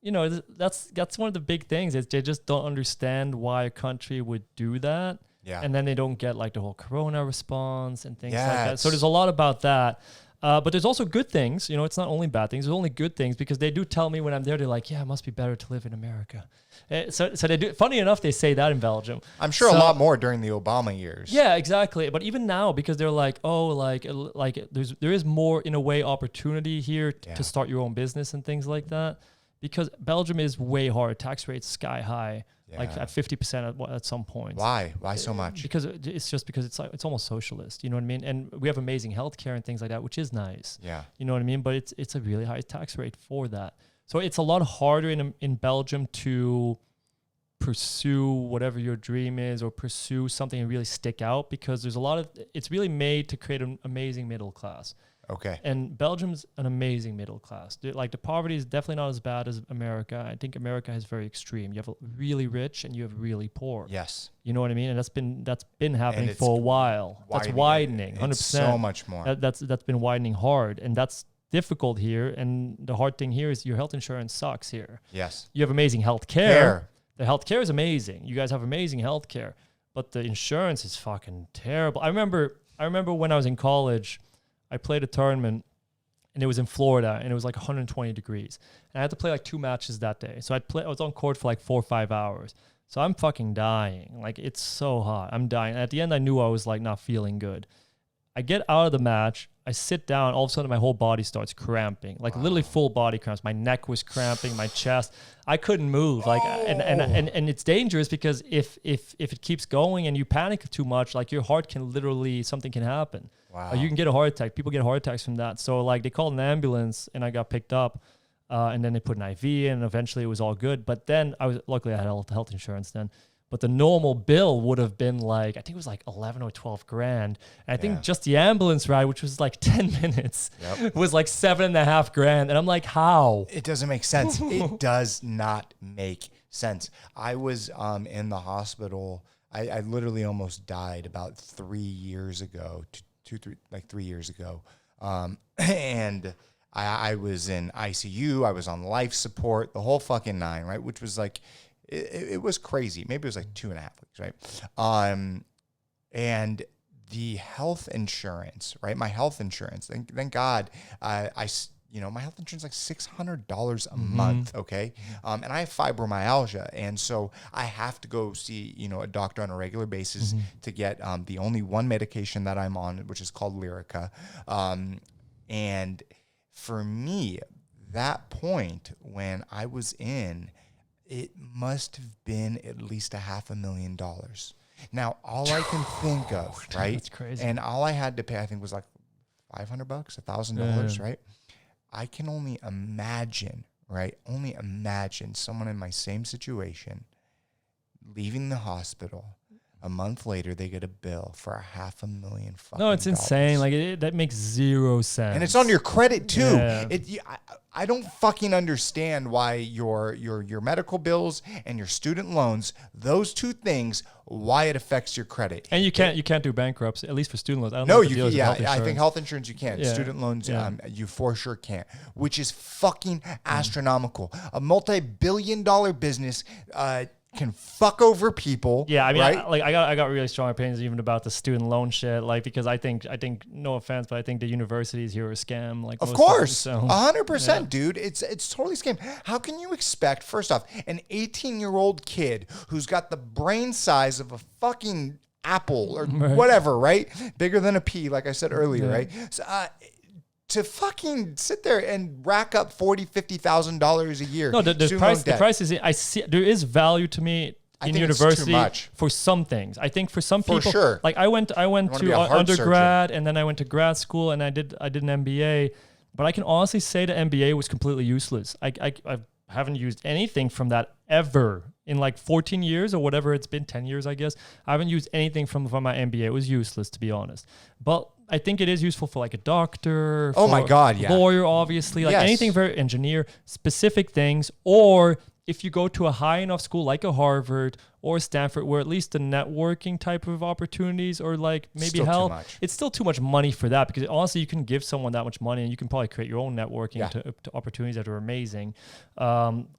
you know, that's one of the big things is they just don't understand why a country would do that. Yeah. And then they don't get like the whole Corona response and things like that. So there's a lot about that. But there's also good things. You know, it's not only bad things. There's only good things because they do tell me when I'm there, they're like, yeah, it must be better to live in America. So they do. Funny enough, they say that in Belgium. I'm sure a lot more during the Obama years. Yeah, exactly. But even now, because they're like, oh, like there is more in a way opportunity here to start your own business and things like that. Because Belgium is way hard. Tax rates sky high. Like at 50% at some point. Why? Why so much? Because it's almost socialist. You know what I mean? And we have amazing healthcare and things like that, which is nice. Yeah. You know what I mean? But it's a really high tax rate for that. So it's a lot harder in Belgium to pursue whatever your dream is or pursue something and really stick out because there's a lot of it's really made to create an amazing middle class. Okay. And Belgium's an amazing middle class. Like the poverty is definitely not as bad as America. I think America is very extreme. You have really rich and you have really poor. Yes. You know what I mean? And that's been happening for a while. That's widening. 100%. So much more. That's been widening hard, and that's difficult here. And the hard thing here is your health insurance sucks here. Yes. You have amazing health care. The health care is amazing. You guys have amazing health care, but the insurance is fucking terrible. I remember when I was in college, I played a tournament and it was in Florida and it was like 120 degrees. And I had to play like 2 matches that day. So I was on court for like 4 or 5 hours. So I'm fucking dying. Like it's so hot. I'm dying. And at the end, I knew I was like not feeling good. I get out of the match. I sit down. All of a sudden, my whole body starts cramping, like literally full body cramps. My neck was cramping, my chest. I couldn't move. Like, and it's dangerous because if it keeps going and you panic too much, like your heart can literally, something can happen. Wow. You can get a heart attack. People get heart attacks from that. So like they called an ambulance and I got picked up, and then they put an IV in and eventually it was all good. But then luckily I had health insurance then. But the normal bill would have been like, I think it was like 11 or 12 grand. And I think just the ambulance ride, which was like 10 minutes, was like $7.5 grand. And I'm like, how? It doesn't make sense. It does not make sense. I was in the hospital. I literally almost died about 3 years ago, 3 years ago. And I was in ICU. I was on life support, the whole fucking nine, right? Which was like, it was crazy. Maybe it was like 2.5 weeks, right? And the health insurance, right? My health insurance, thank God, my health insurance is like $600 a month, okay? And I have fibromyalgia, and so I have to go see, a doctor on a regular basis to get the only one medication that I'm on, which is called Lyrica. And for me, that point when I was in, it must have been at least $500,000. Now, all I can think of, right? That's crazy. And all I had to pay, I think, was like $500, $1,000, right? I can only imagine, right? Only imagine someone in my same situation leaving the hospital. A month later, they get a bill for $500,000 fucking No, it's insane. Like that makes zero sense. And it's on your credit too. Yeah. I don't fucking understand why your medical bills and your student loans, those two things, why it affects your credit. And you can't do bankruptcy, at least for student loans. I don't know know. You can, I think health insurance you can. Yeah. Student loans, you for sure can't. Which is fucking astronomical. A multi-billion-dollar business. Can fuck over people. Yeah, I mean, right? I got really strong opinions even about the student loan shit. Like because I think no offense, but I think the universities here are a scam. Like of course, 100%, dude. It's totally a scam. How can you expect, first off, an 18-year-old kid who's got the brain size of a fucking apple or whatever, right? Bigger than a pea, like I said earlier, right? So, to fucking sit there and rack up $40,000-$50,000 a year. No, the price is. I see there is value to me in university for some things. I think for some people, sure. like I went to undergrad and then I went to grad school and I did an MBA, but I can honestly say the MBA was completely useless. I haven't used anything from that ever in like 14 years or whatever it's been, 10 years, I guess. I haven't used anything from my MBA. It was useless, to be honest. But I think it is useful for like a doctor. Oh my God, yeah. Lawyer, obviously, like anything very engineer, specific things. Or if you go to a high enough school like a Harvard or Stanford, where at least the networking type of opportunities or like maybe help, it's still too much money for that, because honestly, you can give someone that much money and you can probably create your own networking to opportunities that are amazing.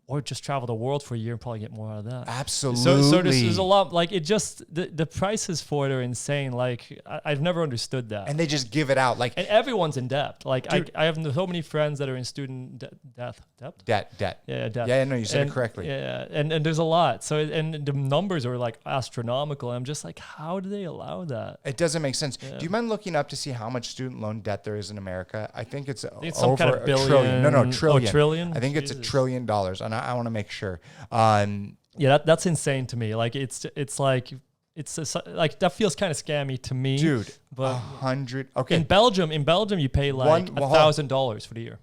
Or just travel the world for a year and probably get more out of that. Absolutely. So there's a lot, like it just, the prices for it are insane. Like I've never understood that. And they just give it out. Like, and everyone's in debt. Like I have so many friends that are in student debt. Debt. Yeah, debt. Yeah, no, you said it correctly. Yeah, and there's a lot. So, and the numbers are like astronomical. I'm just like, how do they allow that? It doesn't make sense. Yeah. Do you mind looking up to see how much student loan debt there is in America? I think it's over some kind of billion. Trillion. No, trillion. Oh, trillion? I think it's $1 trillion, and I want to make sure. Yeah, that's insane to me. Like it's like that feels kind of scammy to me, dude. But 100. Okay. In Belgium, you pay like $1,000 for the year.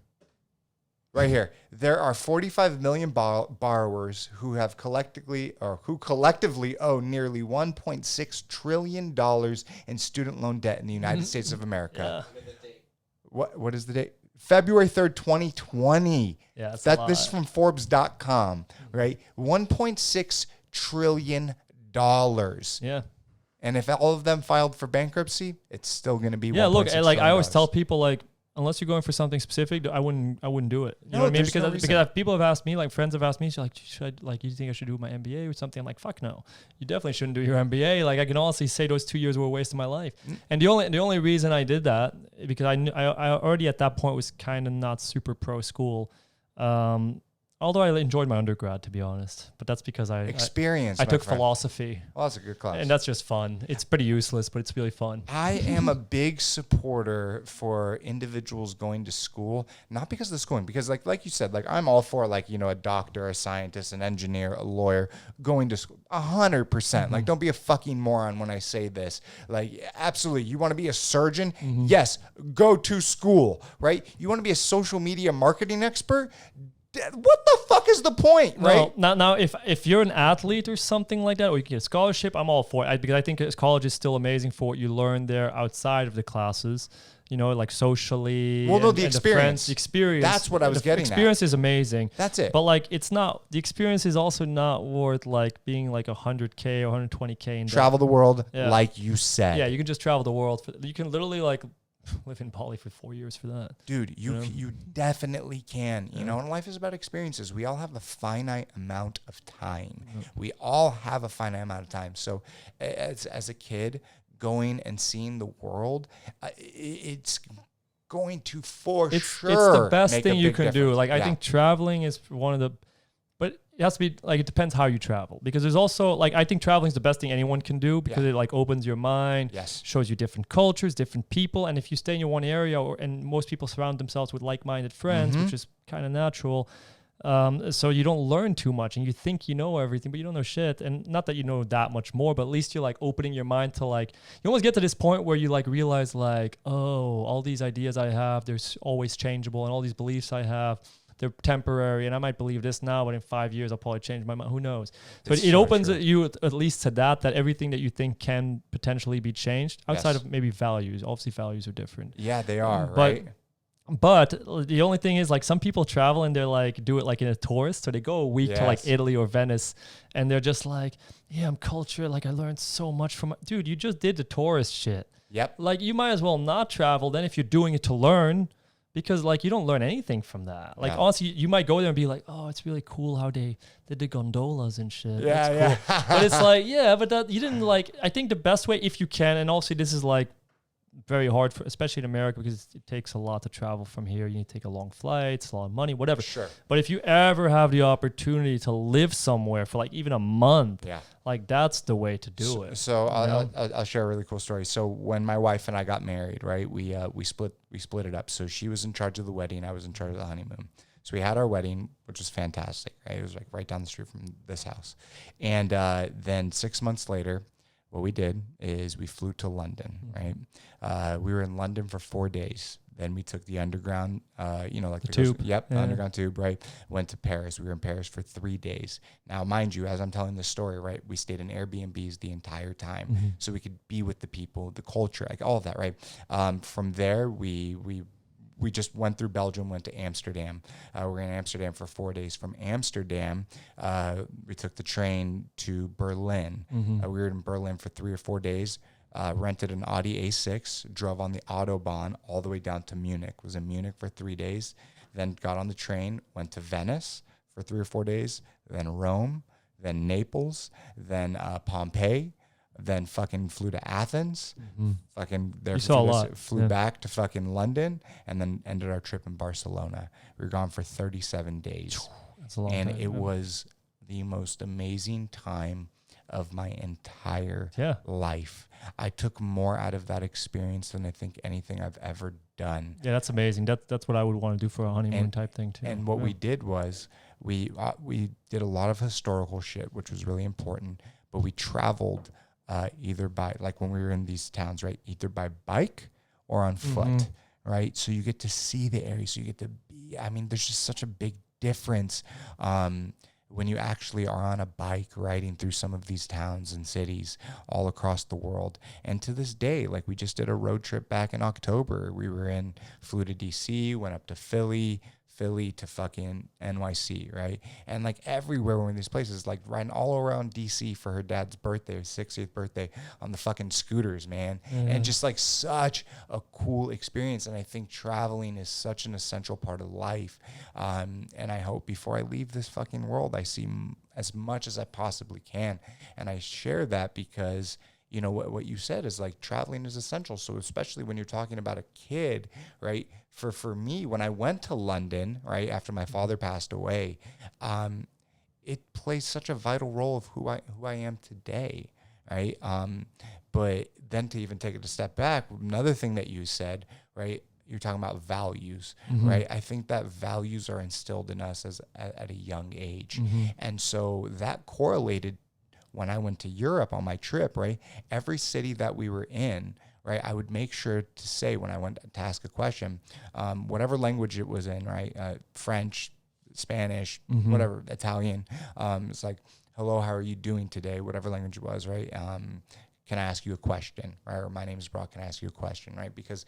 Right here, there are 45 million borrowers who collectively owe nearly $1.6 trillion in student loan debt in the United States of America. Yeah. What is the date? February 3rd, 2020. Yeah, this is from Forbes.com, right? $1.6 trillion. Yeah. And if all of them filed for bankruptcy, it's still going to be look, like I always tell people, like, unless you're going for something specific, I wouldn't do it. You know what I mean? Because people have asked me, like friends have asked me, so like, you think I should do my MBA or something? I'm like, fuck no. You definitely shouldn't do your MBA. Like I can honestly say those 2 years were a waste of my life. And the only reason I did that, because I already at that point was kind of not super pro school. Although I enjoyed my undergrad, to be honest, but that's because I took philosophy. Well, that's a good class. And that's just fun. It's pretty useless, but it's really fun. I am a big supporter for individuals going to school, not because of the schooling, because like you said, like I'm all for a doctor, a scientist, an engineer, a lawyer going to school, 100%. Like, don't be a fucking moron when I say this. Like, absolutely. You want to be a surgeon? Yes, go to school, right? You want to be a social media marketing expert? What the fuck is the point, right? Now, if you're an athlete or something like that, or you can get a scholarship, I'm all for it. Because I think college is still amazing for what you learn there outside of the classes. Like socially. Well, no, the experience. The experience. That's what I was getting at. The experience is amazing. That's it. But like, it's not. The experience is also not worth like being like $100K or $120K in travel the world, like you said. Yeah, you can just travel the world. You can literally like live in Bali for 4 years for that. Dude, you definitely can. You know, and life is about experiences. We all have a finite amount of time. We all have a finite amount of time. So as a kid, going and seeing the world, it's going to sure. It's the best thing you can do. Like, I think traveling is one of the, but it has to be like, it depends how you travel, because there's also like, I think traveling is the best thing anyone can do, because it like opens your mind, shows you different cultures, different people. And if you stay in your one area, and most people surround themselves with like-minded friends, which is kind of natural. So you don't learn too much, and you think you know everything, but you don't know shit. And not that you know that much more, but at least you're like opening your mind to like, you almost get to this point where you like realize like, oh, all these ideas I have, they're always changeable, and all these beliefs I have, they're temporary, and I might believe this now, but in 5 years I'll probably change my mind. Who knows? But it opens you at least to that everything that you think can potentially be changed outside of maybe values. Obviously, values are different. Yeah, they are, right? But the only thing is, like, some people travel and they're like, do it like in a tourist. So they go a week to like Italy or Venice, and they're just like, yeah, I'm cultured. Like, I learned so much from dude, you just did the tourist shit. Yep. Like, you might as well not travel then if you're doing it to learn, because like, you don't learn anything from that. Like, honestly, you might go there and be like, oh, it's really cool how they did the gondolas and shit. Yeah, that's cool. But it's like, but that you didn't like, I think the best way, if you can, and also this is like very hard, especially in America, because it takes a lot to travel from here. You need to take a long flight, it's a lot of money, whatever. Sure. But if you ever have the opportunity to live somewhere for like even a month, like that's the way to do it. So I'll share a really cool story. So when my wife and I got married, right, we split it up. So she was in charge of the wedding, I was in charge of the honeymoon. So we had our wedding, which was fantastic, right? It was like right down the street from this house. And then 6 months later, what we did is we flew to London, right? We were in London for 4 days. Then we took the underground, like the tube. Underground tube, right? Went to Paris. We were in Paris for 3 days. Now, mind you, as I'm telling this story, right, we stayed in Airbnbs the entire time, so we could be with the people, the culture, like all of that, right? From there, we just went through Belgium, went to Amsterdam. We were in Amsterdam for 4 days. From Amsterdam, we took the train to Berlin. We were in Berlin for 3 or 4 days, rented an Audi A6, drove on the Autobahn all the way down to Munich, was in Munich for 3 days, then got on the train, went to Venice for 3 or 4 days, then Rome, then Naples, then Pompeii, then fucking flew to Athens, fucking there flew back to fucking London, and then ended our trip in Barcelona. We were gone for 37 days. That's a long time. And it was the most amazing time of my entire life. I took more out of that experience than I think anything I've ever done. Yeah, that's amazing. That's what I would want to do for a honeymoon type thing too. And what we did was we did a lot of historical shit, which was really important, but we traveled either by, like when we were in these towns, right, either by bike or on foot, right? So you get to see the area, so you get to be, I mean, there's just such a big difference when you actually are on a bike riding through some of these towns and cities all across the world. And to this day, like we just did a road trip back in October. Flew to DC, went up to Philly to fucking NYC, right? And like everywhere we're in these places, like riding all around DC for her dad's birthday, his 60th birthday, on the fucking scooters, man. And just like such a cool experience. And I think traveling is such an essential part of life. And I hope before I leave this fucking world, I see as much as I possibly can. And I share that because, you know, what you said is like traveling is essential. So especially when you're talking about a kid, right? For me, when I went to London, right, after my father passed away, it plays such a vital role of who I am today, right? But then to even take it a step back, another thing that you said, right, you're talking about values, right? I think that values are instilled in us at a young age. And so that correlated when I went to Europe on my trip, right? Every city that we were in, right, I would make sure to say when I went to ask a question, whatever language it was in, right, French, Spanish, whatever, Italian, it's like, hello, how are you doing today? Whatever language it was, right? Can I ask you a question, right? Or my name is Brock, can I ask you a question, right? Because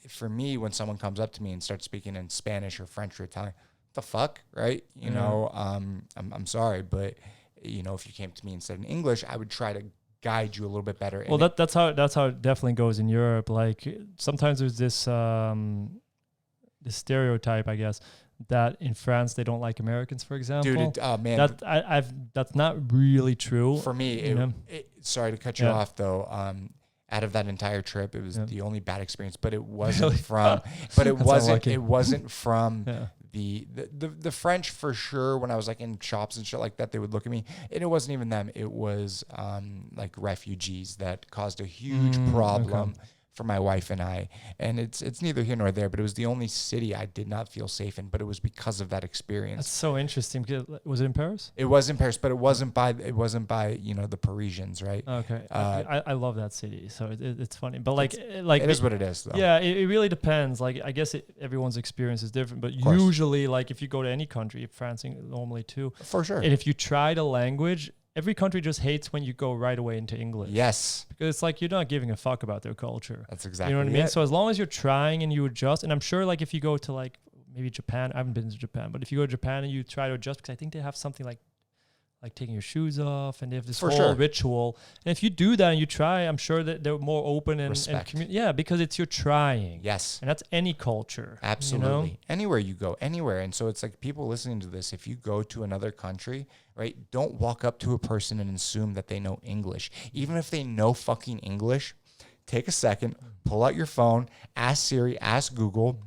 for me, when someone comes up to me and starts speaking in Spanish or French or Italian, what the fuck, right? You know, I'm sorry, but you know, if you came to me and said in English, I would try to guide you a little bit better. Well, that's how it definitely goes in Europe. Like sometimes there's this this stereotype, I guess, that in France they don't like Americans, for example. Dude, oh man, that's not really true for me. Sorry to cut you off, though. Out of that entire trip, it was the only bad experience, but it wasn't from. But it wasn't. It wasn't from. The French for sure. When I was like in shops and shit like that, they would look at me, and it wasn't even them. It was like refugees that caused a huge problem for my wife and I. And it's neither here nor there, but it was the only city I did not feel safe in. But it was because of that experience. That's so interesting. Was it in Paris? It was in Paris, but it wasn't by you know, the Parisians, right? Okay. I love that city, so it's funny. But like it is what it is, though. Yeah, it really depends. Like I guess everyone's experience is different, but usually, like if you go to any country, France normally too, for sure. And if you try the language, every country just hates when you go right away into English. Yes. Because it's like you're not giving a fuck about their culture. That's exactly, you know what I mean? So as long as you're trying and you adjust, and I'm sure like if you go to like maybe Japan, I haven't been to Japan, but if you go to Japan and you try to adjust, because I think they have something like taking your shoes off, and they have this whole ritual. And if you do that and you try, I'm sure that they're more open and because it's you're trying. Yes. And that's any culture. Absolutely. You know? Anywhere you go, anywhere. And so it's like people listening to this, if you go to another country, right, don't walk up to a person and assume that they know English. Even if they know fucking English, take a second, pull out your phone, ask Siri, ask Google,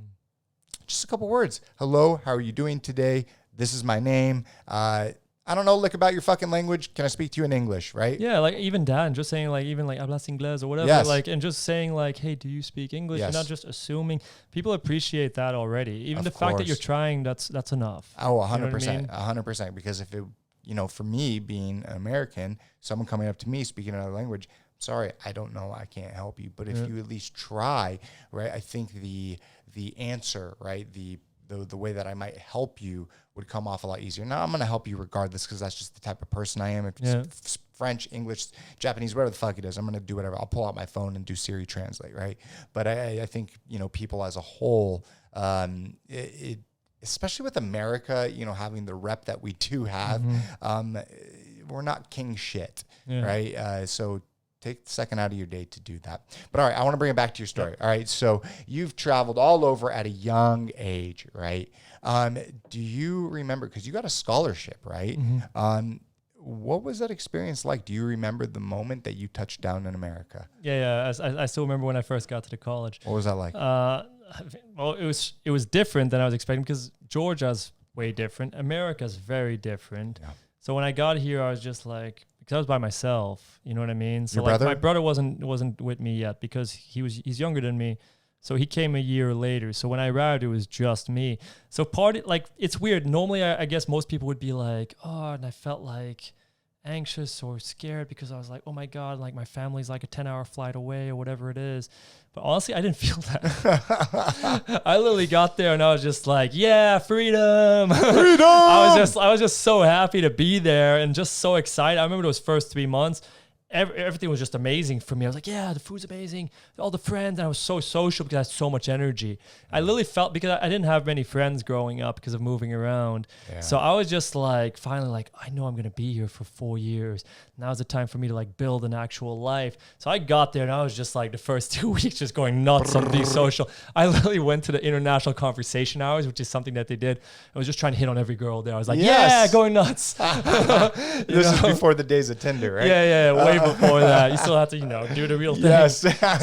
just a couple words. Hello, how are you doing today? This is my name. I don't know, look about your fucking language. Can I speak to you in English, right? Yeah, like even Dan, just saying like, even like, hablas inglés or whatever, Yes. like, and just saying like, hey, do you speak English? Yes. You're not just assuming. People appreciate that already. Even Of the fact that course. you're trying, that's enough. Oh, 100%, You know what I mean? 100%. Because if it, you know, for me being an American, someone coming up to me speaking another language, sorry, I don't know, I can't help you. But if you at least try, right, I think the answer, right, the way that I might help you would come off a lot easier. Now, I'm going to help you regardless because that's just the type of person I am. If it's French, English, Japanese, whatever the fuck it is, I'm going to do whatever. I'll pull out my phone and do Siri Translate, right? But I think, you know, people as a whole, especially with America, you know, having the rep that we do have, we're not king shit, right? So take a second out of your day to do that. But all right, I want to bring it back to your story. All right, so you've traveled all over at a young age, right? Do you remember, because you got a scholarship, right? What was that experience like? Do you remember the moment that you touched down in America? Yeah. I still remember when I first got to the college. What was that like? Well, it was different than I was expecting because Georgia's way different. America's very different. Yeah. So when I got here, I was just like, because I was by myself, you know what I mean? So Your like brother? my brother wasn't with me yet because he's younger than me. So he came a year later. So when I arrived, it was just me. So it's weird. Normally, I guess most people would be like, oh, and I felt like anxious or scared because I was like, oh my God, like my family's like a 10-hour flight away or whatever it is. But honestly, I didn't feel that. I literally got there and I was just like, yeah, freedom. Freedom. I was just so happy to be there and just so excited. I remember those first 3 months. Everything was just amazing for me. I was like, yeah, the food's amazing. All the friends. And I was so social because I had so much energy. I literally felt, because I didn't have many friends growing up because of moving around. Yeah. So I was just like, finally, like, I know I'm going to be here for 4 years. Now's the time for me to like build an actual life. So I got there and I was just like the first 2 weeks just going nuts on being social. I literally went to the international conversation hours, which is something that they did. I was just trying to hit on every girl there. I was like, yeah, going nuts. This is before the days of Tinder, right? Yeah, way before that. You still have to, do the real thing. Yes.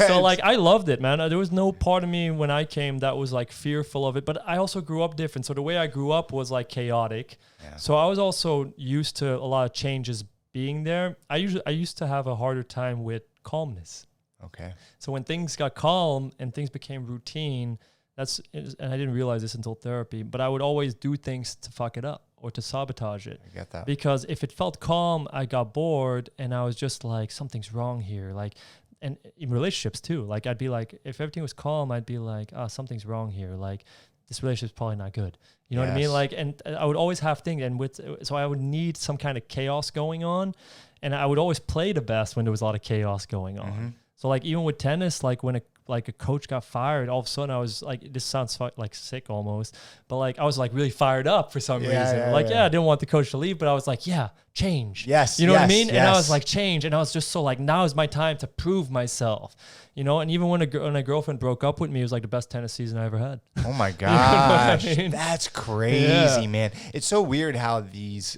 So like, I loved it, man. There was no part of me when I came that was like fearful of it, but I also grew up different. So the way I grew up was like chaotic. Yeah. So I was also used to a lot of changes being there. I used to have a harder time with calmness. Okay. So when things got calm and things became routine, and I didn't realize this until therapy, but I would always do things to fuck it up or to sabotage it. I get that. Because if it felt calm, I got bored and I was just like, something's wrong here. Like, and in relationships too, like I'd be like, if everything was calm, I'd be like, something's wrong here. Like, this relationship's probably not good. You know what I mean? Like, and I would always have things, so I would need some kind of chaos going on, and I would always play the best when there was a lot of chaos going on. Mm-hmm. So like, even with tennis, like when a coach got fired, all of a sudden I was like, this sounds like sick almost, but like I was like really fired up for some reason. I didn't want the coach to leave, but I was like, change. Yes. You know what I mean? Yes. And I was like, change. And I was just so like, now is my time to prove myself, and even when a girlfriend broke up with me, it was like the best tennis season I ever had. Oh my gosh. I mean? That's crazy, man. It's so weird how these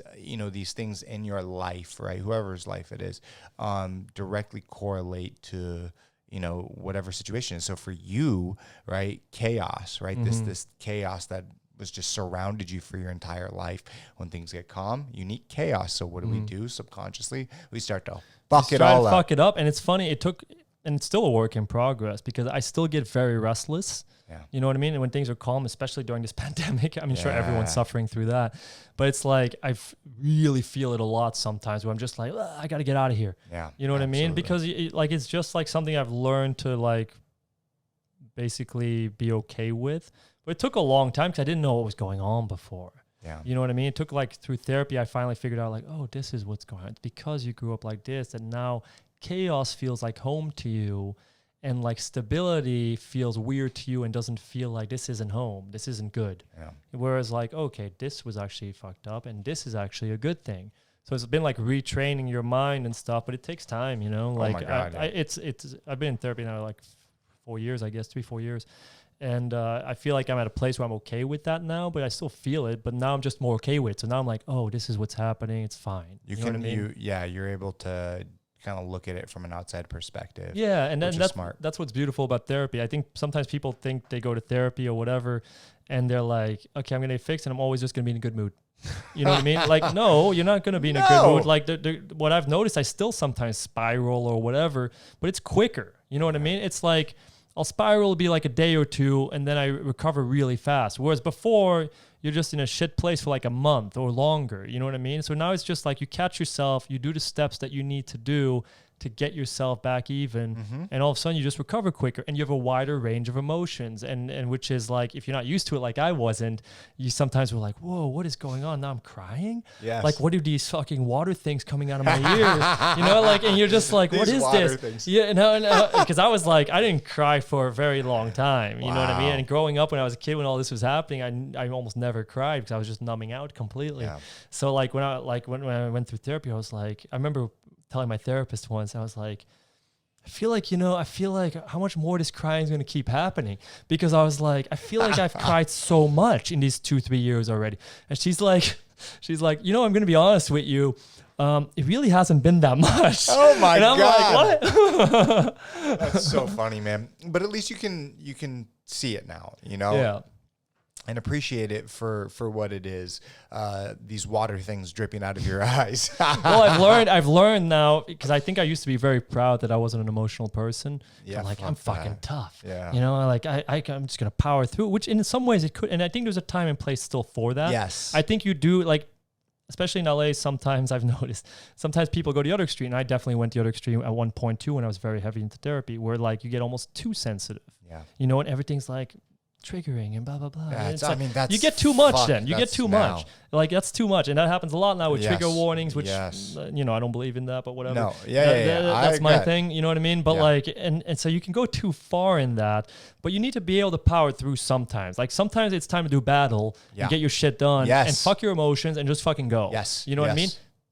things in your life, right? Whoever's life it is, directly correlate to, whatever situation is. So for you, right, chaos, right? Mm-hmm. This chaos that was just surrounded you for your entire life. When things get calm, you need chaos. So what do we do subconsciously? We start to fuck it all up. Fuck it up. And it's funny, and it's still a work in progress because I still get very restless. Yeah. You know what I mean? And when things are calm, especially during this pandemic, I mean, sure, everyone's suffering through that, but it's like, I really feel it a lot sometimes where I'm just like, I got to get out of here. Yeah. You know what I mean? Because it's just like something I've learned to like basically be okay with, but it took a long time because I didn't know what was going on before. Yeah. You know what I mean? It took like through therapy, I finally figured out like, oh, this is what's going on. It's because you grew up like this, and now chaos feels like home to you. And like stability feels weird to you and doesn't feel like this isn't home. This isn't good. Yeah. Whereas like, okay, this was actually fucked up and this is actually a good thing. So it's been like retraining your mind and stuff, but it takes time, Like, oh my God, I've been in therapy now like 4 years, I guess, 3-4 years. And I feel like I'm at a place where I'm okay with that now, but I still feel it. But now I'm just more okay with it. So now I'm like, oh, this is what's happening. It's fine. You're able to kind of look at it from an outside perspective. Yeah, and then smart. That's what's beautiful about therapy. I think sometimes people think they go to therapy or whatever, and they're like, okay, I'm going to get fixed, and I'm always just going to be in a good mood. You know what I mean? Like, no, you're not going to be in a good mood. Like, what I've noticed, I still sometimes spiral or whatever, but it's quicker. You know what I mean? It's like, I'll spiral, be like a day or two, and then I recover really fast. Whereas before, you're just in a shit place for like a month or longer. You know what I mean? So now it's just like you catch yourself, you do the steps that you need to do to get yourself back even, and all of a sudden you just recover quicker, and you have a wider range of emotions, and which is like, if you're not used to it like I wasn't, you sometimes were like, whoa, what is going on? Now I'm crying? Yes. Like, what are these fucking water things coming out of my ears? You know, like, and you're just like, what is this? Things. Yeah, because I was like, I didn't cry for a very long time, you know what I mean? And growing up when I was a kid, when all this was happening, I almost never cried because I was just numbing out completely. Yeah. So like when I went through therapy, I was like, I remember telling my therapist once, I was like, I feel like how much more this crying is going to keep happening, because I was like, I feel like I've cried so much in these 2-3 years already. And she's like, I'm going to be honest with you. It really hasn't been that much. Oh my God. God. Like, what? That's so funny, man. But at least you can see it now, you know? Yeah. And appreciate it for what it is. These water things dripping out of your eyes. Well, I've learned now, because I think I used to be very proud that I wasn't an emotional person. Yeah, like, I'm fucking tough. Yeah. You know, like I'm just gonna power through, which in some ways it could. And I think there's a time and place still for that. Yes. I think you do, like, especially in LA, sometimes I've noticed, sometimes people go to the other extreme. And I definitely went to the other extreme at one point too, when I was very heavy into therapy, where like you get almost too sensitive. Yeah. You know, and everything's like triggering and blah blah blah. Yeah, it's like, that's, you get too much then. You get too much. Like, that's too much, and that happens a lot now with trigger warnings, which you know, I don't believe in that, but whatever. No, that's my thing. You know what I mean? But like, and so you can go too far in that, but you need to be able to power through sometimes. Like, sometimes it's time to do battle and get your shit done and fuck your emotions and just fucking go. Yes, you know what I mean?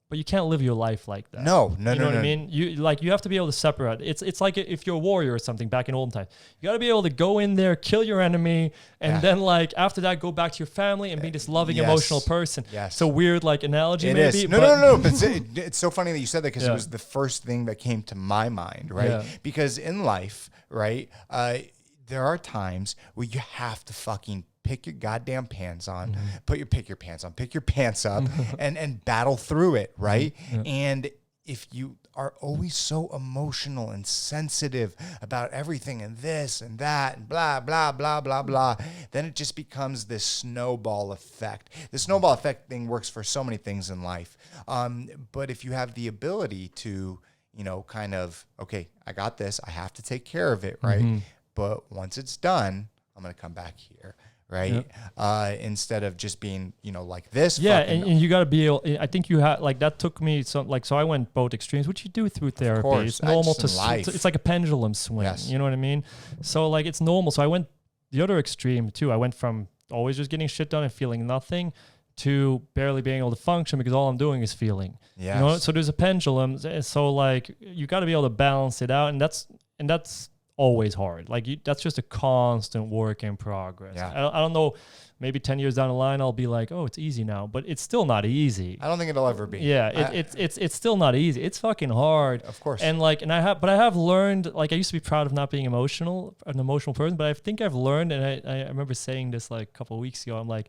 But you can't live your life like that. No. You know what I mean? You have to be able to separate. It's like if you're a warrior or something back in olden times. You got to be able to go in there, kill your enemy, and then like after that, go back to your family and be this loving, emotional person. Yes. It's a weird like analogy, maybe. No. But it's so funny that you said that, because it was the first thing that came to my mind, right? Yeah. Because in life, right, there are times where you have to fucking pick your goddamn pants on, pick your pants up and battle through it, right? Yeah. And if you are always so emotional and sensitive about everything and this and that and blah, blah, blah, blah, blah, then it just becomes this snowball effect. The snowball effect thing works for so many things in life. But if you have the ability to, you know, kind of, okay, I got this, I have to take care of it, right? But once it's done, I'm going to come back here. Right. Yep. Instead of just being, you know, like this. Yeah. And you got to be able, I think you have, like, that took me so I went both extremes, which you do through therapy. Of course, it's normal to life. It's like a pendulum swing. Yes. You know what I mean? So like, it's normal. So I went the other extreme too. I went from always just getting shit done and feeling nothing to barely being able to function because all I'm doing is feeling. Yes. You know? So there's a pendulum. So like, you got to be able to balance it out. And that's always hard. Like, that's just a constant work in progress. Yeah. I don't know, maybe 10 years down the line I'll be like, oh, it's easy now, but it's still not easy. I don't think it'll ever be. Yeah, it's still not easy. It's fucking hard. Of course. And like, I have learned, like, I used to be proud of not being an emotional person, but I think I've learned, and I remember saying this like a couple of weeks ago, I'm like,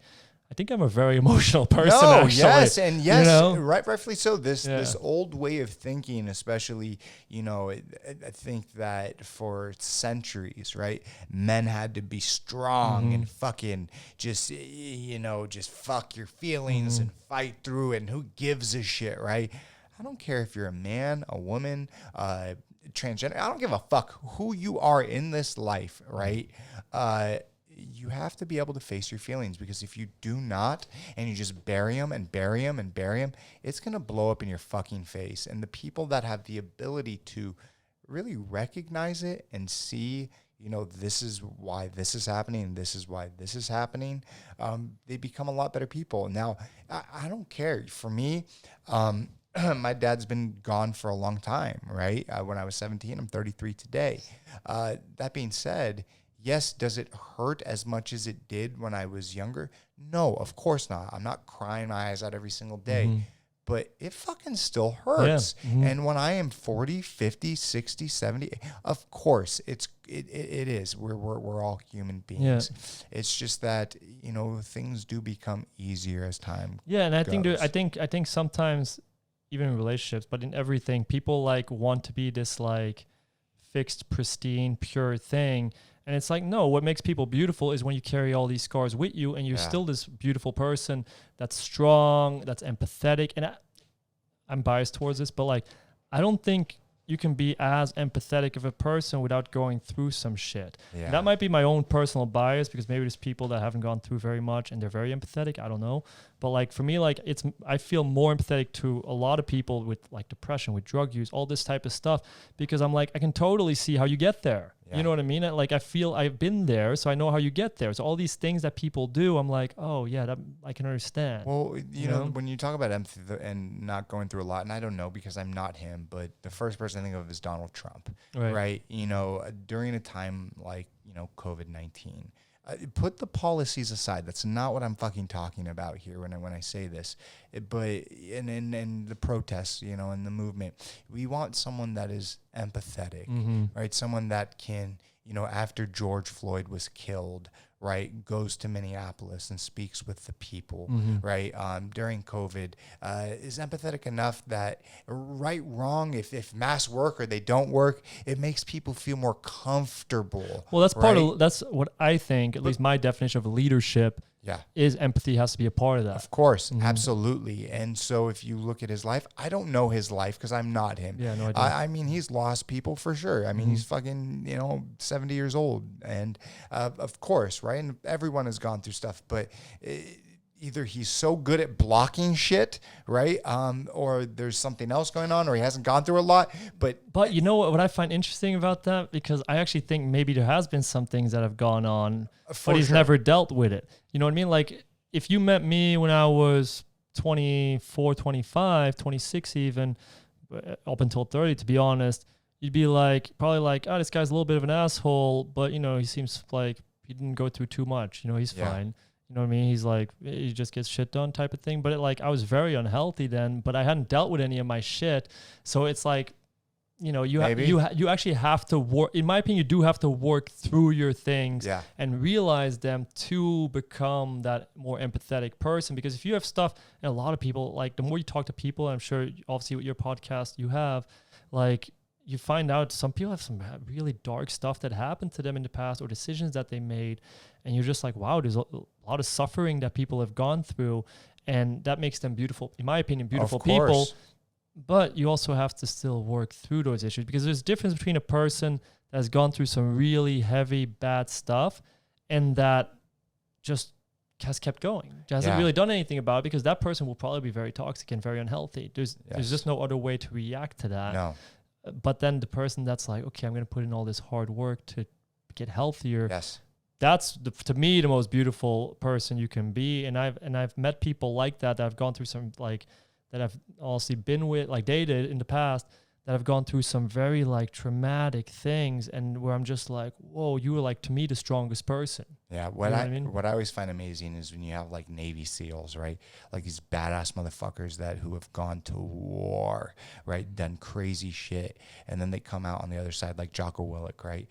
I think I'm a very emotional person. No, actually. Yes, and yes, you know? Rightfully so. This old way of thinking, especially, you know, I think that for centuries, right, men had to be strong and fucking just, you know, just fuck your feelings and fight through it, and who gives a shit, right? I don't care if you're a man, a woman, transgender. I don't give a fuck who you are in this life, right? You have to be able to face your feelings, because if you do not, and you just bury them and bury them and bury them, it's going to blow up in your fucking face. And the people that have the ability to really recognize it and see, you know, this is why this is happening and this is why this is happening, they become a lot better people. Now, I don't care. For me, my dad's been gone for a long time, right? When I was 17, I'm 33 today. That being said, yes, does it hurt as much as it did when I was younger? No, of course not. I'm not crying my eyes out every single day. but it fucking still hurts. Yeah. Mm-hmm. And when I am 40, 50, 60, 70, of course it is. We're all human beings. Yeah. It's just that, you know, things do become easier as time Yeah, and I goes. think sometimes even in relationships, but in everything, people like want to be this like fixed, pristine, pure thing. And it's like, no, what makes people beautiful is when you carry all these scars with you and you're still this beautiful person that's strong, that's empathetic. And I'm biased towards this, but like, I don't think you can be as empathetic of a person without going through some shit. Yeah. That might be my own personal bias because maybe there's people that haven't gone through very much and they're very empathetic. I don't know. But like for me, like I feel more empathetic to a lot of people with like depression, with drug use, all this type of stuff, because I'm like, I can totally see how you get there. Yeah. You know what I mean? Like I feel I've been there, so I know how you get there. So all these things that people do, I'm like, oh yeah, that I can understand. Well, you know, when you talk about empathy and not going through a lot, and I don't know because I'm not him, but the first person I think of is Donald Trump, right? You know, during a time like, you know, COVID-19, put the policies aside. That's not what I'm fucking talking about here when I say this. But in the protests, you know, in the movement, we want someone that is empathetic, right? Someone that can, you know, after George Floyd was killed, right, goes to Minneapolis and speaks with the people, right, during COVID, is empathetic enough that right, wrong, if masks work or they don't work, it makes people feel more comfortable. Well, that's part of, that's what I think, at least my definition of leadership is empathy has to be a part of that. Of course, absolutely. And so if you look at his life, I don't know his life because I'm not him. Yeah, no idea. I mean, he's lost people for sure. I mean, he's fucking, you know, 70 years old. And of course, right? And everyone has gone through stuff, but either he's so good at blocking shit, right? Or there's something else going on, or he hasn't gone through a lot. But you know what I find interesting about that? Because I actually think maybe there has been some things that have gone on, but he's never dealt with it. You know what I mean? Like if you met me when I was 24, 25, 26 even, up until 30, to be honest, you'd be like, probably like, oh, this guy's a little bit of an asshole, but you know, he seems like he didn't go through too much. You know, he's fine. You know what I mean? He's like, he just gets shit done type of thing. But like, I was very unhealthy then, but I hadn't dealt with any of my shit. So it's like, you know, you actually have to work. In my opinion, you do have to work through your things and realize them to become that more empathetic person. Because if you have stuff, and a lot of people, like the more you talk to people, I'm sure obviously with your podcast you have, like you find out some people have some really dark stuff that happened to them in the past or decisions that they made. And you're just like, wow, there's a lot of suffering that people have gone through. And that makes them beautiful, in my opinion, beautiful people. But you also have to still work through those issues because there's a difference between a person that has gone through some really heavy, bad stuff and that just has kept going. Hasn't really done anything about it because that person will probably be very toxic and very unhealthy. There's just no other way to react to that. No. But then the person that's like, okay, I'm going to put in all this hard work to get healthier. Yes. That's to me the most beautiful person you can be. And I've met people like that have gone through some like that I've honestly been with, like dated in the past, that have gone through some very like traumatic things, and where I'm just like, whoa, you were like to me the strongest person. Yeah, what I always find amazing is when you have like Navy SEALs, right? Like these badass motherfuckers who have gone to war, right? Done crazy shit, and then they come out on the other side, like Jocko Willink, right?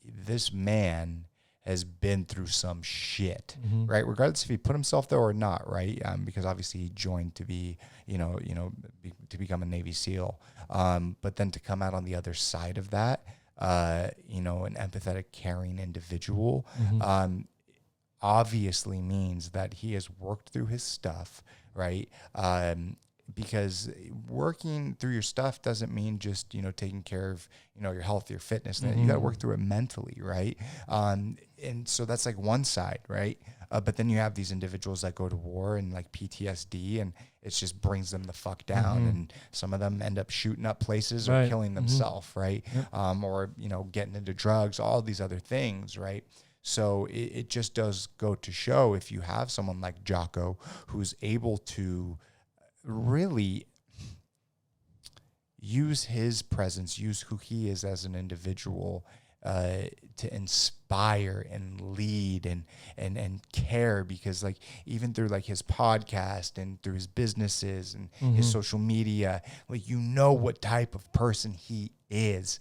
This man has been through some shit, right? Regardless if he put himself there or not, right? Because obviously he joined to be, to become a Navy SEAL. But then to come out on the other side of that, an empathetic, caring individual, obviously means that he has worked through his stuff, right? Because working through your stuff doesn't mean just, taking care of, your health, your fitness. You got to work through it mentally, right? And so that's like one side, right? But then you have these individuals that go to war and like PTSD, and it just brings them the fuck down. And some of them end up shooting up places or killing themselves, right? Yep. Or, getting into drugs, all these other things, right? So it just does go to show, if you have someone like Jocko who's able to really use his presence, use who he is as an individual, to inspire and lead and care, because like even through like his podcast and through his businesses and his social media, like what type of person he is.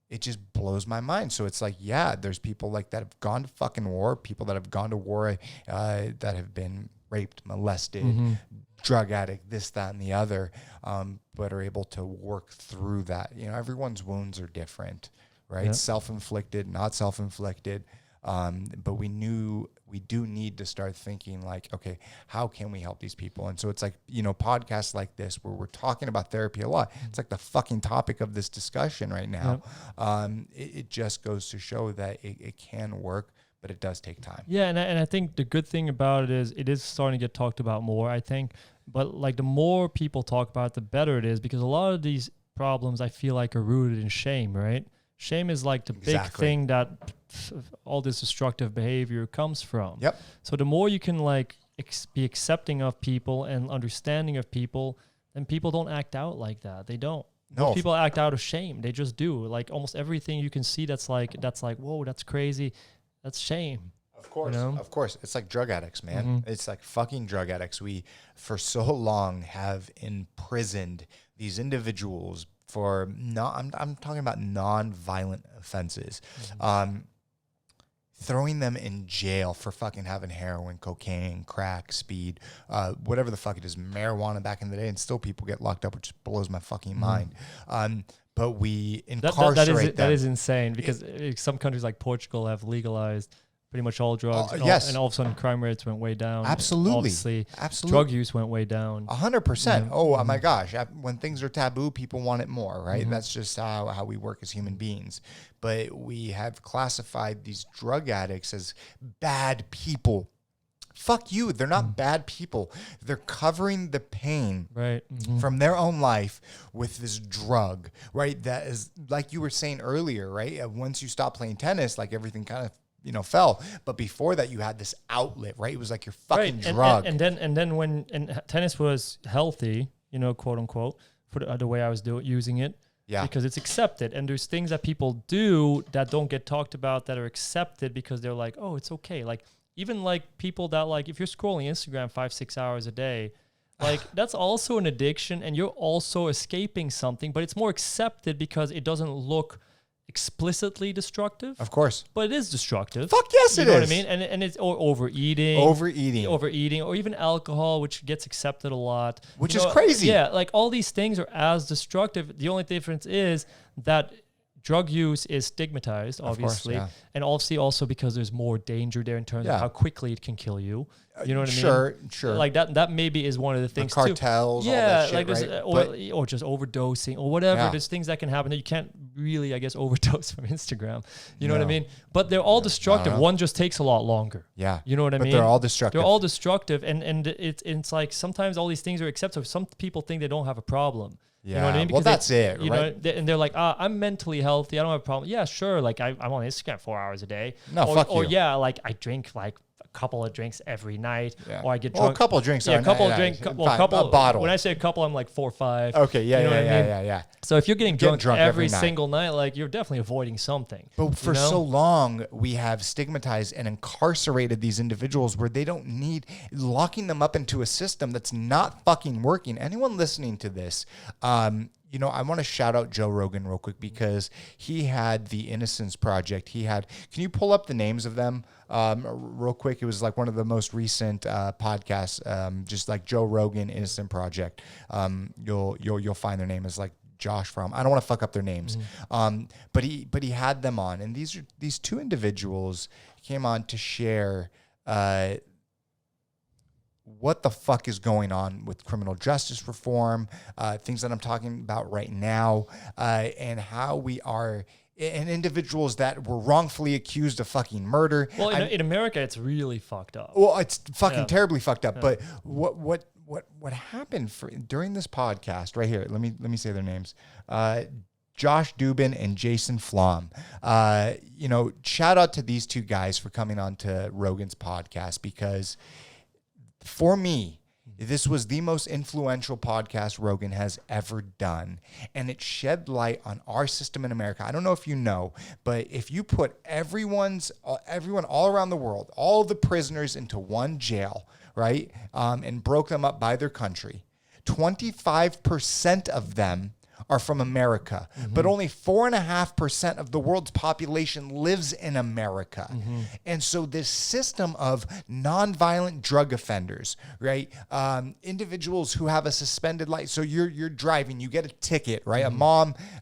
It just blows my mind. So it's like, yeah, there's people like that have gone to fucking war, people that have gone to war that have been raped, molested, drug addict, this, that, and the other, but are able to work through that. Everyone's wounds are different, right? Yep. Self-inflicted, not self-inflicted. But we do need to start thinking like, okay, how can we help these people? And so it's like, podcasts like this where we're talking about therapy a lot. It's like the fucking topic of this discussion right now. Yep. It just goes to show that it can work, but it does take time. Yeah, and I think the good thing about it is starting to get talked about more, I think. But like the more people talk about it, the better it is, because a lot of these problems I feel like are rooted in shame, right? Shame is like the big thing that all this destructive behavior comes from. Yep. So the more you can like be accepting of people and understanding of people, then people don't act out like that. They don't. No. Most people act out of shame. They just do. Like almost everything you can see that's like, whoa, that's crazy. That's shame. Of course, of course. It's like drug addicts, man. It's like fucking drug addicts. We, for so long, have imprisoned these individuals for I'm talking about non-violent offenses. Throwing them in jail for fucking having heroin, cocaine, crack, speed, whatever the fuck it is, marijuana back in the day, and still people get locked up, which blows my fucking mind. But we incarcerate them. That is insane, because some countries like Portugal have legalized pretty much all drugs. And all of a sudden crime rates went way down. Absolutely. Obviously, drug use went way down. 100%. Oh my gosh. When things are taboo, people want it more, right? That's just how we work as human beings. But we have classified these drug addicts as bad people. Fuck you. They're not bad people. They're covering the pain from their own life with this drug, right? That is, like you were saying earlier, right? Once you stop playing tennis, like everything kind of fell. But before that, you had this outlet, right? It was like your fucking drug. And then when tennis was healthy, quote unquote, for the way I was using it, because it's accepted. And there's things that people do that don't get talked about that are accepted because they're like, oh, it's okay. Like even like people that like, if you're scrolling Instagram 5-6 hours a day, like that's also an addiction, and you're also escaping something, but it's more accepted because it doesn't look explicitly destructive, of course, but it is destructive. Fuck yes, it is. You know what I mean? And it's overeating, or even alcohol, which gets accepted a lot, which is crazy. Yeah, like all these things are as destructive. The only difference is that drug use is stigmatized, obviously, and obviously also because there's more danger there in terms of how quickly it can kill you. You know what I mean? Sure. Like that maybe is one of the things the cartels, too. all that shit, like right? or just overdosing or whatever. Yeah. There's things that can happen that you can't really, I guess, overdose from Instagram. You know what I mean? But they're all destructive. One just takes a lot longer. Yeah. You know what I mean? But they're all destructive. They're all destructive, and it's like sometimes all these things are acceptable. Some people think they don't have a problem. Yeah. You know what I mean? Because that's it, right? And they're like, I'm mentally healthy. I don't have a problem. Yeah, sure. Like I'm on Instagram 4 hours a day. No, fuck you. Or yeah, like I drink like a couple of drinks every night, or I get drunk. Well, a couple of drinks. Yeah, a couple of drinks. Well, a couple. A bottle. When I say a couple, I'm like 4 or 5. Okay, yeah. So if you're getting drunk every single night, like you're definitely avoiding something. But for so long, we have stigmatized and incarcerated these individuals where they don't need locking them up into a system that's not fucking working. Anyone listening to this, I want to shout out Joe Rogan real quick, because he had the Innocence Project. Can you pull up the names of them real quick? It was like one of the most recent podcasts, just like Joe Rogan Innocent Project. You'll find their name is like Josh from. I don't want to fuck up their names, but he had them on, and these two individuals came on to share what the fuck is going on with criminal justice reform, things that I'm talking about right now, and how we are, and individuals that were wrongfully accused of fucking murder. Well, in America, it's really fucked up. Well, it's fucking terribly fucked up. Yeah. But what happened during this podcast right here? Let me say their names. Josh Dubin and Jason Flom. Shout out to these two guys for coming on to Rogan's podcast, because for me, This was the most influential podcast Rogan has ever done. And it shed light on our system in America. I don't know if you know, but if you put everyone all around the world, all the prisoners into one jail, right, and broke them up by their country, 25% of them are from America, but only 4.5% of the world's population lives in America. And so this system of nonviolent drug offenders, right? Individuals who have a suspended license. So you're driving, you get a ticket, right?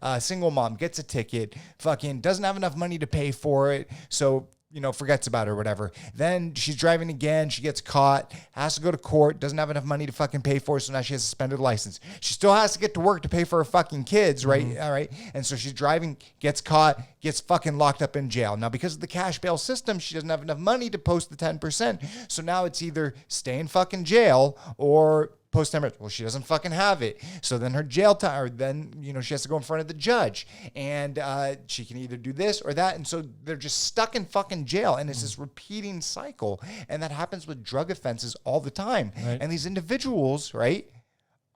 A single mom gets a ticket, fucking doesn't have enough money to pay for it. So forgets about it or whatever. Then she's driving again. She gets caught, has to go to court, doesn't have enough money to fucking pay for it. So now she has a suspended license. She still has to get to work to pay for her fucking kids, right? All right. And so she's driving, gets caught, gets fucking locked up in jail. Now, because of the cash bail system, she doesn't have enough money to post the 10%. So now it's either stay in fucking jail or post 10%. Well, she doesn't fucking have it. So then her jail time, or then, she has to go in front of the judge, and she can either do this or that. And so they're just stuck in fucking jail. And it's this repeating cycle. And that happens with drug offenses all the time. Right. And these individuals, right,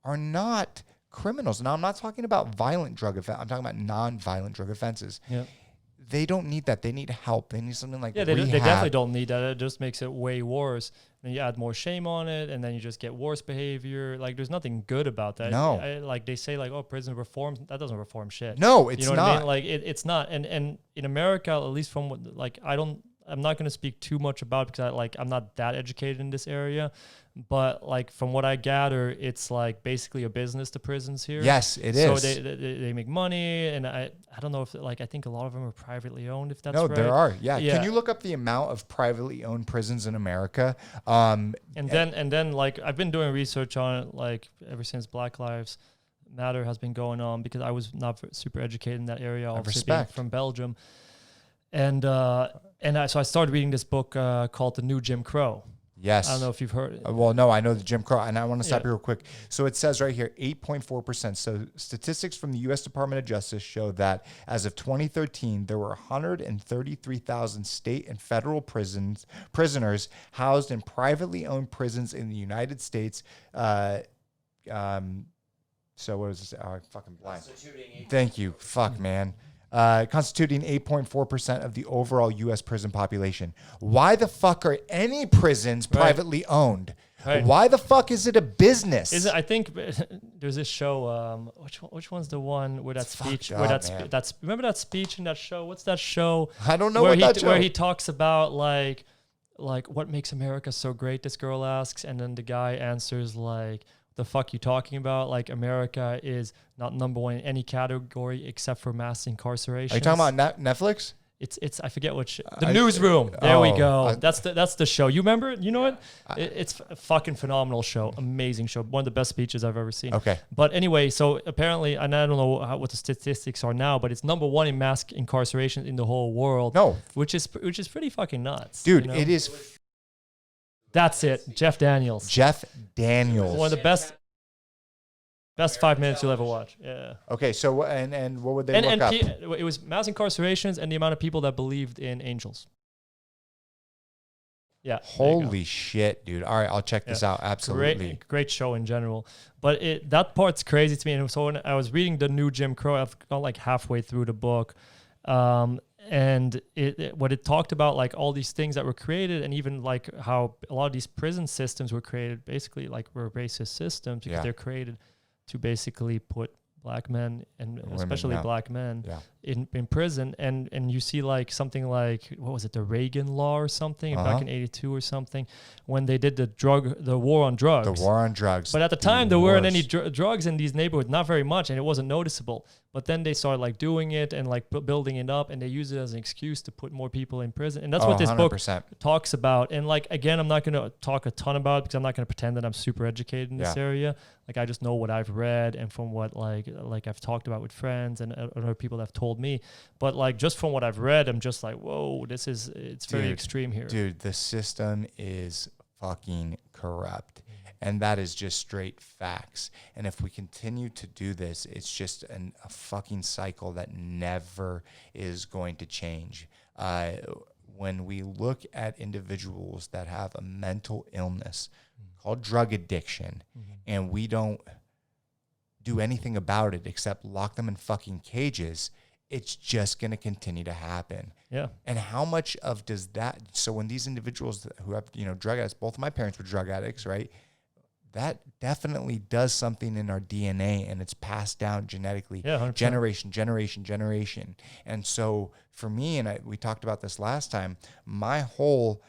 are not criminals. Now, I'm not talking about violent drug offenses. I'm talking about non-violent drug offenses. Yep. They don't need that. They need help. They need something like rehab. They definitely don't need that. It just makes it way worse. And you add more shame on it, and then you just get worse behavior. Like, there's nothing good about that. No. Like, they say, like, oh, prison reforms. That doesn't reform shit. No, it's not. What I mean? Like, it's not. And in America, at least from what, like, I'm not going to speak too much about it because I'm not that educated in this area. But like from what I gather, it's like basically a business, the prisons here. Yes, it is. So they make money, and I don't know if I think a lot of them are privately owned. If that's right. No, there are. Yeah. Can you look up the amount of privately owned prisons in America? Then like I've been doing research on it like ever since Black Lives Matter has been going on, because I was not super educated in that area. Obviously being from Belgium, so I started reading this book called The New Jim Crow. Yes. I don't know if you've heard it. Well, no, I know the Jim Crow, and I want to stop you real quick. So it says right here, 8.4%. So statistics from the U.S. Department of Justice show that as of 2013, there were 133,000 state and federal prisoners housed in privately owned prisons in the United States. So what is this? Oh, I'm fucking blind. Thank you. Fuck, man. Constituting 8.4% of the overall U.S. prison population. Why the fuck are any prisons privately owned? Right. Why the fuck is it a business? I think there's this show. Which one's the one where that speech? Remember that speech in that show? What's that show? I don't know where he talks about like what makes America so great. This girl asks, and then the guy answers like, the fuck you talking about? Like, America is not number one in any category except for mass incarceration. Are you talking about Netflix? It's I forget which. The Newsroom. There we go. That's the show. You remember it? You know it? It's a fucking phenomenal show. Amazing show. One of the best speeches I've ever seen. Okay. But anyway, so apparently, and I don't know what the statistics are now, but it's number one in mass incarceration in the whole world. No. Which is pretty fucking nuts. Dude, it is. That's it. Jeff Daniels. One of the best 5 minutes you'll ever watch. Yeah. Okay, so and what would they look up? It was mass incarcerations and the amount of people that believed in angels. Yeah. Holy shit, dude. All right, I'll check this out. Absolutely. Great show in general. But that part's crazy to me. And so when I was reading The New Jim Crow, I've got like halfway through the book. And what it talked about, like all these things that were created, and even like how a lot of these prison systems were created, basically like were racist systems because they're created to basically put black men and women, especially black men in prison. And you see like something like, what was it, the Reagan law or something back in 82 or something, when they did the war on drugs. The war on drugs. But at the time, there weren't any drugs in these neighborhoods, not very much, and it wasn't noticeable. But then they started like doing it and like building it up, and they use it as an excuse to put more people in prison. And that's what this 100%. Book talks about. And like, again, I'm not going to talk a ton about it because I'm not going to pretend that I'm super educated in this area. Like, I just know what I've read and from what like I've talked about with friends and other people that have told me. But like, just from what I've read, I'm just like, whoa, it's very extreme here. Dude, the system is fucking corrupt. And that is just straight facts. And if we continue to do this, it's just a fucking cycle that never is going to change. when we look at individuals that have a mental illness called drug addiction, and we don't do anything about it except lock them in fucking cages, it's just going to continue to happen. Yeah. And how much of does that, so when these individuals who have, drug addicts, both of my parents were drug addicts, right? That definitely does something in our DNA, and it's passed down genetically, generation. And so for me, and we talked about this last time, my whole,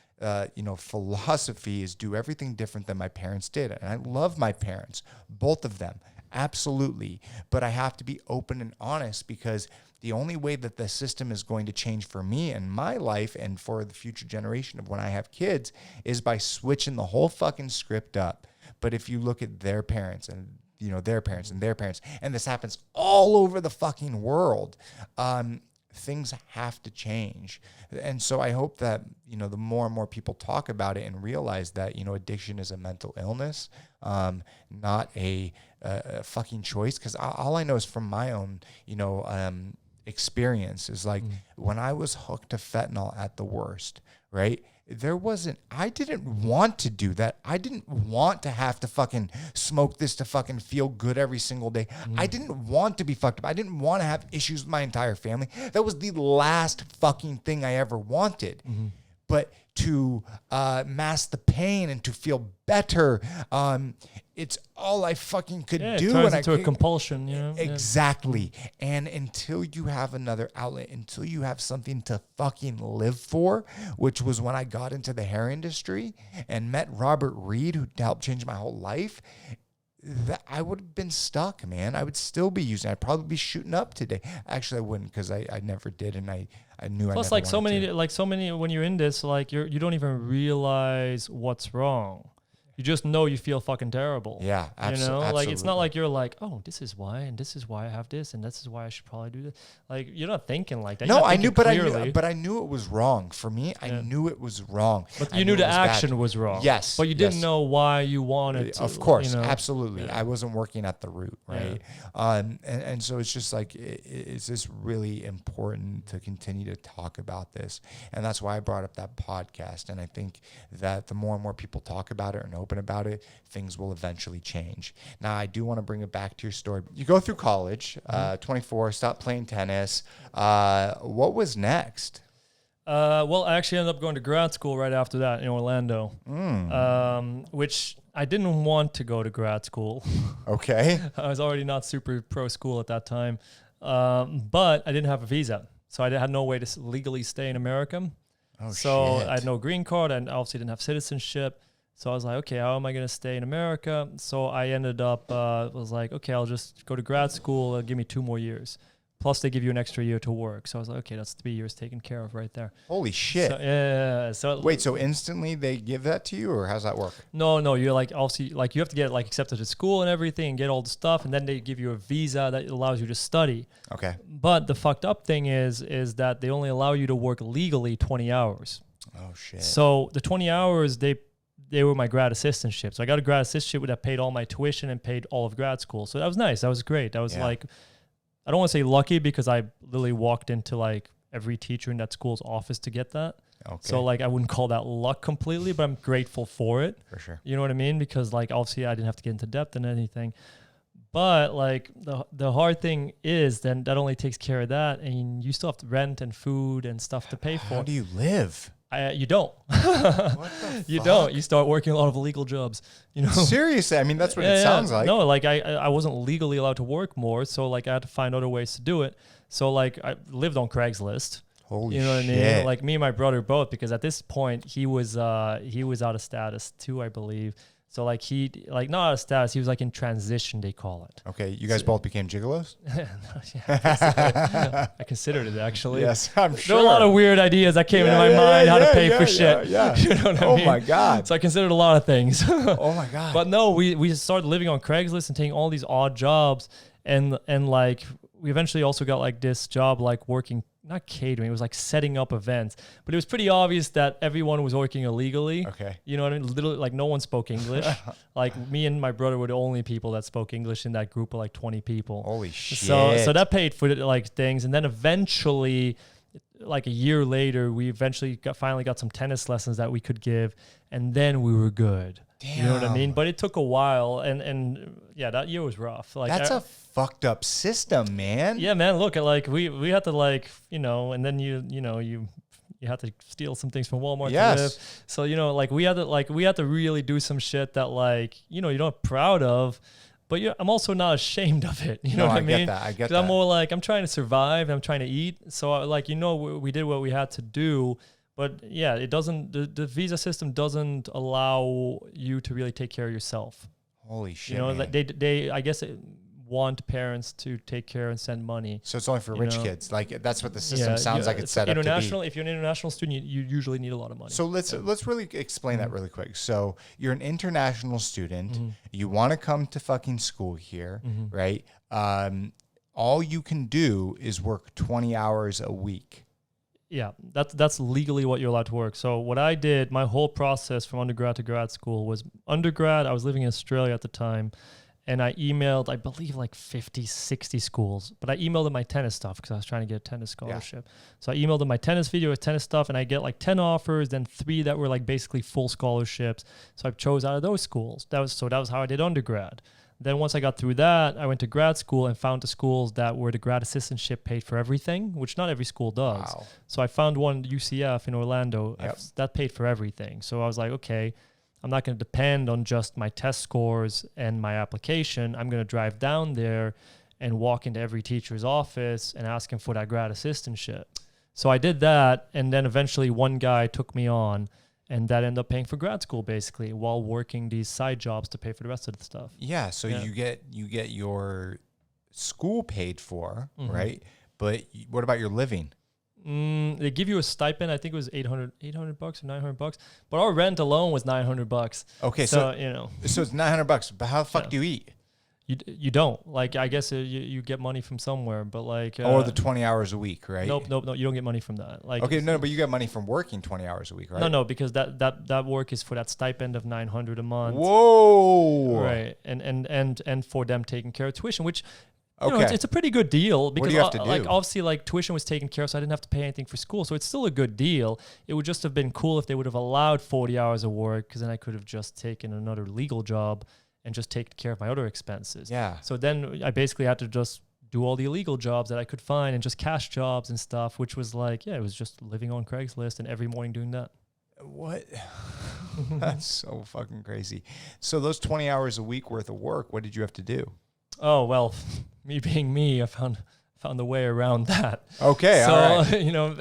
philosophy is do everything different than my parents did. And I love my parents, both of them, absolutely. But I have to be open and honest, because the only way that the system is going to change for me and my life and for the future generation of when I have kids is by switching the whole fucking script up. But if you look at their parents and, their parents and their parents, and this happens all over the fucking world, things have to change. And so I hope that, the more and more people talk about it and realize that, addiction is a mental illness, not a fucking choice. Because all I know is from my own, experience is like when I was hooked to fentanyl at the worst, right? I didn't want to do that. I didn't want to have to fucking smoke this to fucking feel good every single day. I didn't want to be fucked up. I didn't want to have issues with my entire family. That was the last fucking thing I ever wanted. But to mask the pain and to feel better, it's all I fucking could do. It turns into a compulsion, Exactly. And until you have another outlet, until you have something to fucking live for, which was when I got into the hair industry and met Robert Reed, who helped change my whole life, that I would have been stuck, man. I would still be using it. I'd probably be shooting up today. Actually, I wouldn't, because I never did, and I knew Plus, I never so many, when you're in this, you don't even realize what's wrong. You just know you feel fucking terrible. Yeah, absolutely. Like, it's not like you're like, oh, this is why, and this is why I have this, and this is why I should probably do this. Like, you're not thinking like that. No, I knew, but I knew it was wrong. For me, I knew it was wrong. But you knew the action was wrong. Yes. But you didn't know why you wanted to. Of course, absolutely. Yeah. I wasn't working at the root, right? Yeah. And so it's just like, it's just really important to continue to talk about this. And that's why I brought up that podcast. And I think that the more and more people talk about it and open about it, things will eventually change. Now, I do want to bring it back to your story. You go through college, 24, stop playing tennis. What was next? Well, I actually ended up going to grad school right after that in Orlando, which I didn't want to go to grad school. Okay. I was already not super pro school at that time, but I didn't have a visa. So I had no way to legally stay in America. So I had no green card, and obviously didn't have citizenship. So I was like, okay, how am I going to stay in America? So I ended up, was like, okay, I'll just go to grad school. It'll give me 2 more years. Plus they give you an extra year to work. So I was like, okay, that's 3 years taken care of right there. Holy shit. So, yeah. So wait, so instantly they give that to you, or how's that work? No, you're like, obviously, like you have to get like accepted to school and everything and get all the stuff. And then they give you a visa that allows you to study. Okay. But the fucked up thing is that they only allow you to work legally 20 hours. Oh shit. So the 20 hours, they were my grad assistantship. So I got a grad assistantship that paid all my tuition and paid all of grad school. So that was nice. That was great. That was like, I don't want to say lucky, because I literally walked into like every teacher in that school's office to get that. Okay. So like, I wouldn't call that luck completely, but I'm grateful for it. For sure. You know what I mean? Because like, obviously I didn't have to get into depth and anything. But like the hard thing is then that only takes care of that. And you still have to rent and food and stuff to pay for. How do you live? You don't. What the You fuck? don't. You start working a lot of illegal jobs. You know. Seriously, I mean that's what it sounds like. No, like I wasn't legally allowed to work more, so like I had to find other ways to do it. So like I lived on Craigslist. Holy shit. You know what I mean? Like me and my brother both, because at this point he was out of status too, I believe. So like he not out of status, he was like in transition, they call it. Okay, you guys both became gigolos? I considered it actually. Yes, I'm sure. There were a lot of weird ideas that came into my mind, how to pay for shit. Yeah. You know what I mean? Oh my God. So I considered a lot of things. Oh my God. But no, we started living on Craigslist and taking all these odd jobs, and like we eventually also got like this job like working, not catering, it was like setting up events. But it was pretty obvious that everyone was working illegally. Okay. You know what I mean? Literally, like no one spoke English. Like me and my brother were the only people that spoke English in that group of like 20 people. Holy shit. So that paid for like things. And then eventually like a year later, we eventually finally got some tennis lessons that we could give, and then we were good. Damn. You know what I mean? But it took a while, and yeah, that year was rough. Like that's a fucked up system, man. Yeah, man. Look, like we had to like, you know, and then you had to steal some things from Walmart to live. So, you know, like we had to really do some shit that, like, you know, you're not proud of, but I'm also not ashamed of it. You know what I mean? I get that. I'm more like, I'm trying to survive. I'm trying to eat. So like, you know, we did what we had to do. But yeah, it doesn't, the visa system doesn't allow you to really take care of yourself. Holy shit. You know, man. they I guess want parents to take care and send money. So it's only for rich kids. Like that's what the system sounds like it's set up to be. If you're an international student, you usually need a lot of money. So let's really explain that really quick. So you're an international student. You want to come to fucking school here, right? All you can do is work 20 hours a week. Yeah, that's legally what you're allowed to work. So what I did, my whole process from undergrad to grad school was undergrad. I was living in Australia at the time, and I emailed, I believe, like 50, 60 schools. But I emailed them my tennis stuff because I was trying to get a tennis scholarship. Yeah. So I emailed them my tennis video with tennis stuff, and I get like 10 offers, then 3 that were like basically full scholarships. So I chose out of those schools. That was how I did undergrad. Then once I got through that, I went to grad school and found the schools that were the grad assistantship paid for everything, which not every school does. Wow. So I found one, UCF in Orlando, that paid for everything. So I was like, okay, I'm not going to depend on just my test scores and my application. I'm going to drive down there and walk into every teacher's office and ask him for that grad assistantship. So I did that, and then eventually one guy took me on, and that ended up paying for grad school basically while working these side jobs to pay for the rest of the stuff. Yeah, so you get your school paid for, right? But what about your living? They give you a stipend. I think it was $800 or $900, but our rent alone was $900. Okay, so you know, so it's $900. But how the fuck do you eat? You don't, like, I guess you get money from somewhere, but like or the 20 hours a week, right? Nope, you don't get money from that. Like, okay, no, but you get money from working 20 hours a week, right? No, because that work is for that stipend of $900 a month. Whoa, right, and for them taking care of tuition, which. You okay, know, it's a pretty good deal because what do you have to do? Like obviously like tuition was taken care of, so I didn't have to pay anything for school. So it's still a good deal. It would just have been cool if they would have allowed 40 hours of work, because then I could have just taken another legal job and just taken care of my other expenses. Yeah. So then I basically had to just do all the illegal jobs that I could find and just cash jobs and stuff, which was like, yeah, it was just living on Craigslist and every morning doing that. What? That's so fucking crazy. So those 20 hours a week worth of work, what did you have to do? Oh, well, me being me, I found a way around that. Okay, so, all right. You know,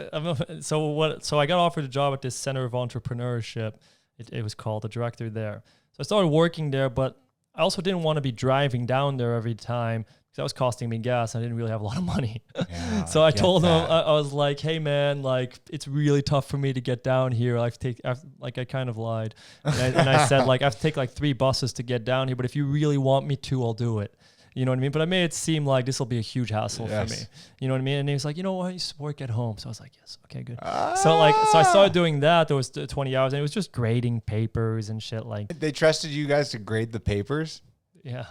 so I got offered a job at this Center of Entrepreneurship. It was called, the director there. So I started working there, but I also didn't want to be driving down there every time because that was costing me gas. I didn't really have a lot of money. Yeah, so I told him, I was like, hey man, like it's really tough for me to get down here. I kind of lied. And I said, like, I have to take like 3 buses to get down here, but if you really want me to, I'll do it. You know what I mean? But I made it seem like this will be a huge hassle for me. You know what I mean? And he was like, you know what? I used to work at home. So I was like, yes, okay, good. So I started doing that. There was 20 hours, and it was just grading papers and shit. Like, they trusted you guys to grade the papers? Yeah.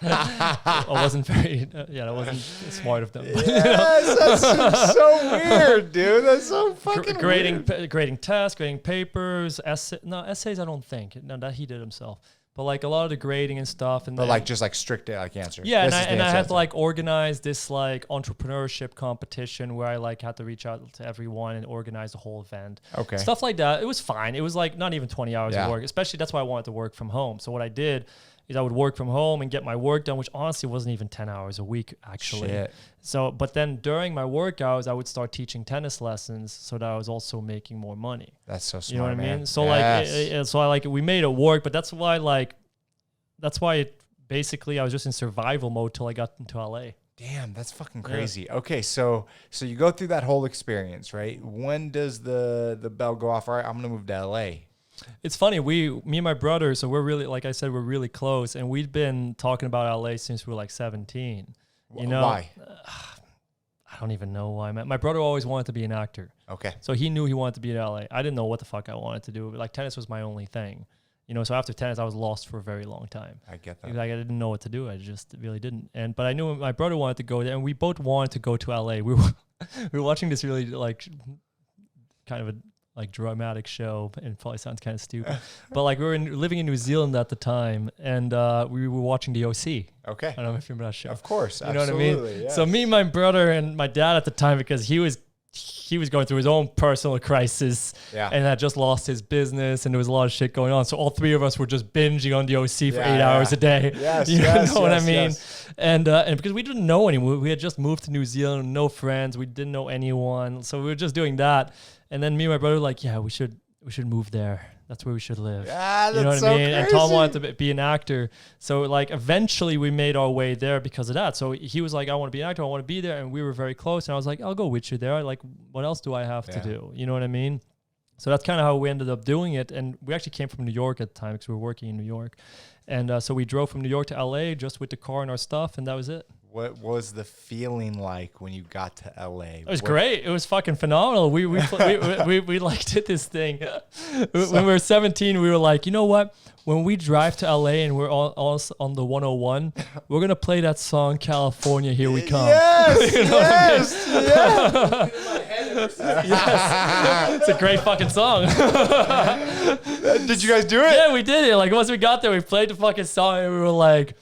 I wasn't very, that wasn't smart of them. Yes, that's so weird, dude. That's so fucking weird. Grading tests, grading papers, essays, I don't think. No, that he did himself. But like a lot of the grading and stuff, and but like just like strict like answers. Yeah, and I had to like organize this like entrepreneurship competition where I like had to reach out to everyone and organize the whole event. Okay, stuff like that. It was fine. It was like not even 20 hours of work. Especially that's why I wanted to work from home. So what I did is I would work from home and get my work done, which honestly wasn't even 10 hours a week actually. Shit. So, but then during my work hours, I would start teaching tennis lessons so that I was also making more money. That's so smart, you know what man. I mean? So we made it work, but that's why basically I was just in survival mode till I got into LA. Damn, that's fucking crazy. Yeah. Okay, so you go through that whole experience, right? When does the bell go off? All right, I'm gonna move to LA. It's funny, me and my brother, so we're really, like I said, we're really close, and we've been talking about LA since we were like 17. You know why? I don't even know why. My brother always wanted to be an actor. Okay. So he knew he wanted to be in LA. I didn't know what the fuck I wanted to do. But like tennis was my only thing. You know, so after tennis, I was lost for a very long time. I get that. Like I didn't know what to do. I just really didn't. But I knew my brother wanted to go there, and we both wanted to go to LA. we were watching this really like kind of a like dramatic show, and it probably sounds kind of stupid, but like we were living in New Zealand at the time, and we were watching the OC. Okay. I don't know if you remember that show. Of course, you know what I mean? Yes. So me, my brother, and my dad at the time, because he was going through his own personal crisis, and had just lost his business, and there was a lot of shit going on. So all three of us were just binging on the OC for 8 hours a day. Yes, you know what I mean? And because we didn't know anyone, we had just moved to New Zealand, no friends, we didn't know anyone, so we were just doing that. And then me and my brother were like, yeah, we should move there. That's where we should live. Yeah, that's you know what so I mean? crazy. And Tom wanted to be an actor. So like eventually we made our way there because of that. So he was like, I want to be an actor. I want to be there. And we were very close. And I was like, I'll go with you there. Like, what else do I have to do? You know what I mean? So that's kind of how we ended up doing it. And we actually came from New York at the time because we were working in New York. And so we drove from New York to LA just with the car and our stuff. And that was it. What was the feeling like when you got to LA? It was great. It was fucking phenomenal. We like did this thing. When we were 17, we were like, you know what? When we drive to LA and we're all on the 101, we're gonna play that song "California, Here We Come." Yes, you know yes, yes. It's a great fucking song. Did you guys do it? Yeah, we did it. Like once we got there, we played the fucking song and we were like,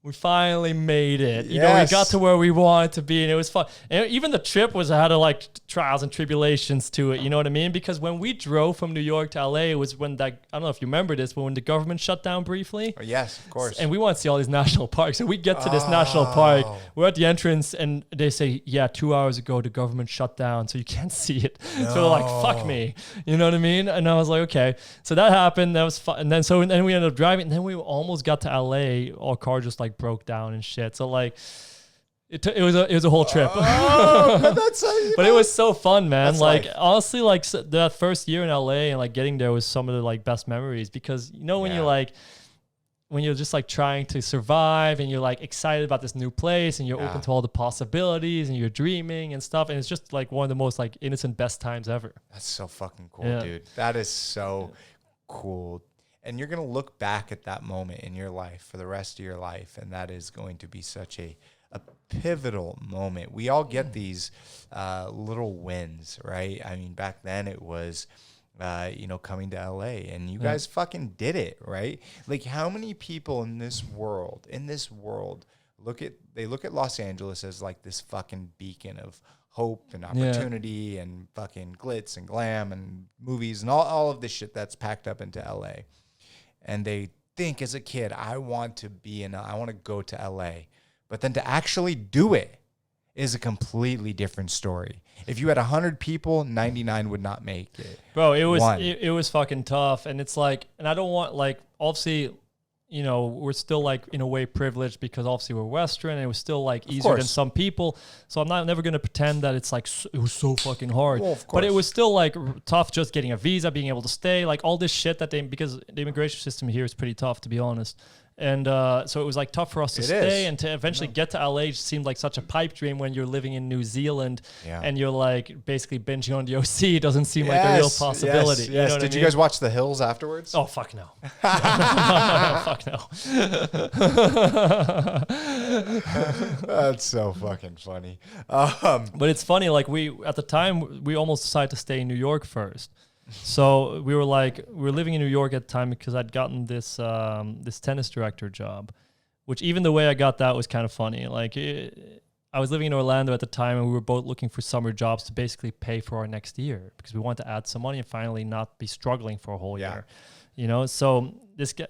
we finally made it. You know, we got to where we wanted to be, and it was fun. And even the trip had like trials and tribulations to it. You know what I mean? Because when we drove from New York to LA, it was when I don't know if you remember this, but when the government shut down briefly. Oh, yes, of course. And we want to see all these national parks. So we get to this national park. We're at the entrance, and they say, yeah, 2 hours ago, the government shut down, so you can't see it. No. So we're like, fuck me. You know what I mean? And I was like, okay. So that happened. That was fun. And then we ended up driving, and then we almost got to LA. Our car just like broke down and shit. So like it was a whole trip. But it was so fun, man. That's like life. Honestly, like that first year in LA and like getting there was some of the like best memories, because you know when you're just like trying to survive and you're like excited about this new place and you're open to all the possibilities and you're dreaming and stuff, and it's just like one of the most like innocent best times ever. That's so fucking cool, dude. That is so cool. And you're going to look back at that moment in your life for the rest of your life, and that is going to be such a pivotal moment. We all get these little wins, right? I mean, back then it was, coming to LA, and you guys fucking did it, right? Like, how many people in this world look at Los Angeles as like this fucking beacon of hope and opportunity and fucking glitz and glam and movies and all of this shit that's packed up into LA. And they think as a kid, I want to go to LA. But then to actually do it is a completely different story. If you had 100 people, 99 would not make it. Bro, it was fucking tough. And it's like, and I don't want, like, obviously, you know, we're still like in a way privileged because obviously we're Western, and it was still like easier than some people. So I'm never going to pretend that it's like, it was so fucking hard. Well, of course. But it was still like tough just getting a visa, being able to stay, like all this shit because the immigration system here is pretty tough, to be honest. And so it was like tough for us to stay and to eventually get to LA just seemed like such a pipe dream when you're living in New Zealand and you're like basically binging on the OC. It doesn't seem like a real possibility. Yes. You know Did you guys watch The Hills afterwards? Oh, fuck no. No, fuck no. That's so fucking funny. But it's funny, like at the time, we almost decided to stay in New York first. So we were living in New York at the time because I'd gotten this tennis director job, which even the way I got that was kind of funny. Like I was living in Orlando at the time, and we were both looking for summer jobs to basically pay for our next year because we wanted to add some money and finally not be struggling for a whole year. You know, so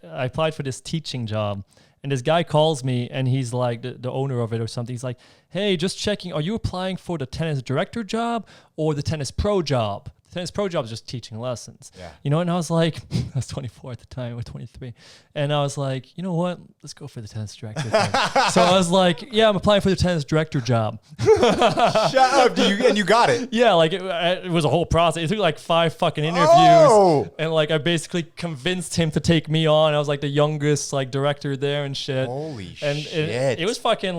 I applied for this teaching job, and this guy calls me, and he's like the owner of it or something. He's like, "Hey, just checking, are you applying for the tennis director job or the tennis pro job?" Tennis pro job is just teaching lessons, you know? And I was like, I was 24 at the time, or 23. And I was like, you know what? Let's go for the tennis director thing. So I was like, yeah, I'm applying for the tennis director job. Shut up. And you got it? Yeah, like it was a whole process. It took like 5 fucking interviews. And like I basically convinced him to take me on. I was like the youngest like director there and shit. Holy and shit. It was fucking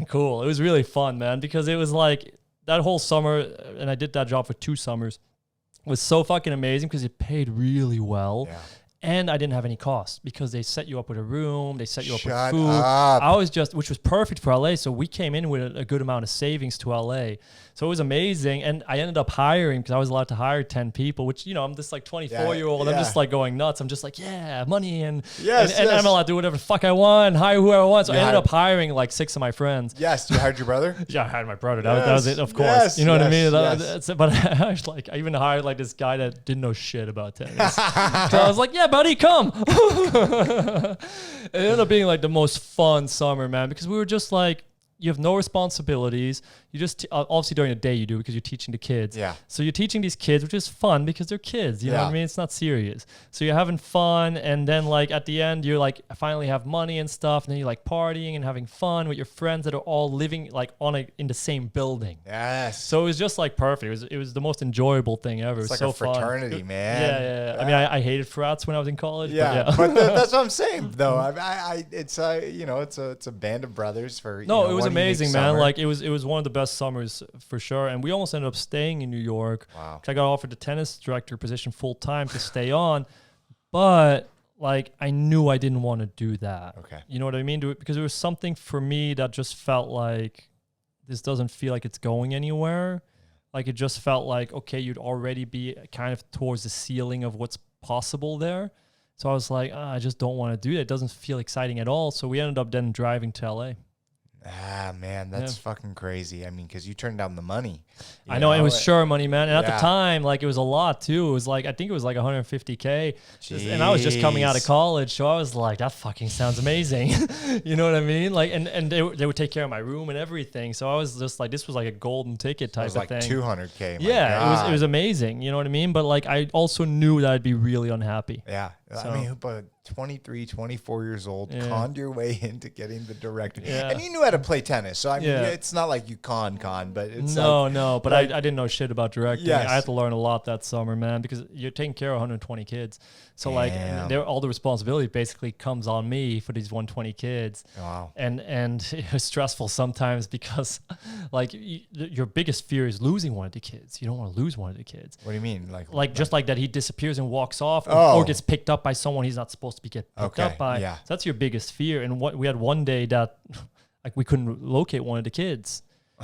cool. It was really fun, man, because it was like, that whole summer, and I did that job for 2 summers, was so fucking amazing because it paid really well. Yeah. And I didn't have any cost because they set you up with a room, they set you up with Shut food. up. I was just, which was perfect for LA. So we came in with a good amount of savings to LA. So it was amazing. And I ended up hiring, because I was allowed to hire 10 people, which, you know, I'm this like 24-year-old. I'm just like going nuts. I'm just like, yeah, money. And I'm allowed to do whatever the fuck I want, hire whoever I want. So I ended up hiring like 6 of my friends. Yes. You hired your brother? Yeah, I hired my brother. That was it, of course. You know what I mean? But I was like, I even hired like this guy that didn't know shit about tennis. So I was like, yeah, buddy, come. It ended up being like the most fun summer, man, because we were just like, you have no responsibilities. You just, obviously during the day you do, because you're teaching the kids. Yeah. So you're teaching these kids, which is fun because they're kids. You know what I mean? It's not serious. So you're having fun. And then like at the end, you're like, I finally have money and stuff. And then you're like partying and having fun with your friends that are all living like in the same building. Yes. So it was just like perfect. It was the most enjoyable thing ever. It's It was like so a fraternity, fun. man. Yeah. I mean, I hated frats when I was in college. Yeah. But that's what I'm saying, though. It's a band of brothers for. No, it was amazing, man. Like it was one of the best summers for sure. And we almost ended up staying in New York. Wow. I got offered the tennis director position full time to stay on, but like I knew I didn't want to do that. Okay. You know what I mean? Because there was something for me that just felt like this doesn't feel like it's going anywhere. Like it just felt like, okay, you'd already be kind of towards the ceiling of what's possible there. So I was like, I just don't want to do that. It doesn't feel exciting at all. So we ended up then driving to LA. Ah, man, that's fucking crazy. I mean, because you turned down the money. I know, it was sure money, man. And at the time, like, it was a lot, too. It was like, I think it was like $150K. And I was just coming out of college. So I was like, that fucking sounds amazing. You know what I mean? Like, and they would take care of my room and everything. So I was just like, this was like a golden ticket type of thing. It was like $200K. Yeah, it was amazing. You know what I mean? But like, I also knew that I'd be really unhappy. Yeah. So. I mean, but 23, 24 years old, conned your way into getting the director. Yeah. And you knew how to play tennis. So, I mean, it's not like you con, but it's No. But I didn't know shit about directing. Yes. I had to learn a lot that summer, man, because you're taking care of 120 kids. So, like, all the responsibility basically comes on me for these 120 kids. Wow. And it was stressful sometimes because, like, your biggest fear is losing one of the kids. You don't want to lose one of the kids. What do you mean? Like just like that he disappears and walks off or gets picked up by someone he's not supposed to be picked up by. Yeah. So that's your biggest fear. And we had one day that like we couldn't locate one of the kids.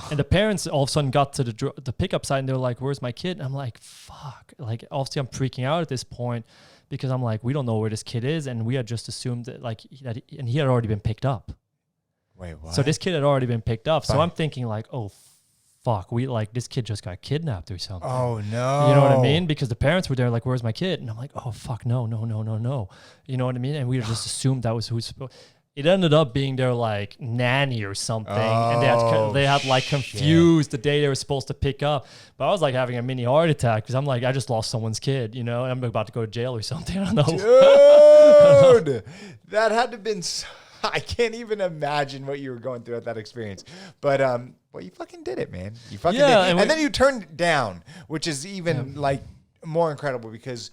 And the parents all of a sudden got to the pickup side and they're like, where's my kid? And I'm like, fuck. Like, obviously I'm freaking out at this point because I'm like, we don't know where this kid is. And we had just assumed that and he had already been picked up. Wait, what? So this kid had already been picked up. So I'm thinking like, oh, fuck, this kid just got kidnapped or something. Oh, no. You know what I mean? Because the parents were there like, where's my kid? And I'm like, oh, fuck, no. You know what I mean? And we just assumed that was who's supposed. It ended up being their like nanny or something. And they had like confused the day they were supposed to pick up. But I was like having a mini heart attack because I'm like, I just lost someone's kid, you know, and I'm about to go to jail or something. I don't know. Dude, that had to have been I can't even imagine what you were going through at that experience. But well, you fucking did it, man. You fucking did. And then you turned it down, which is even like more incredible because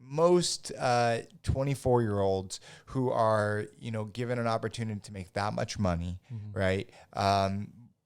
most 24-year-olds who are, you know, given an opportunity to make that much money, right,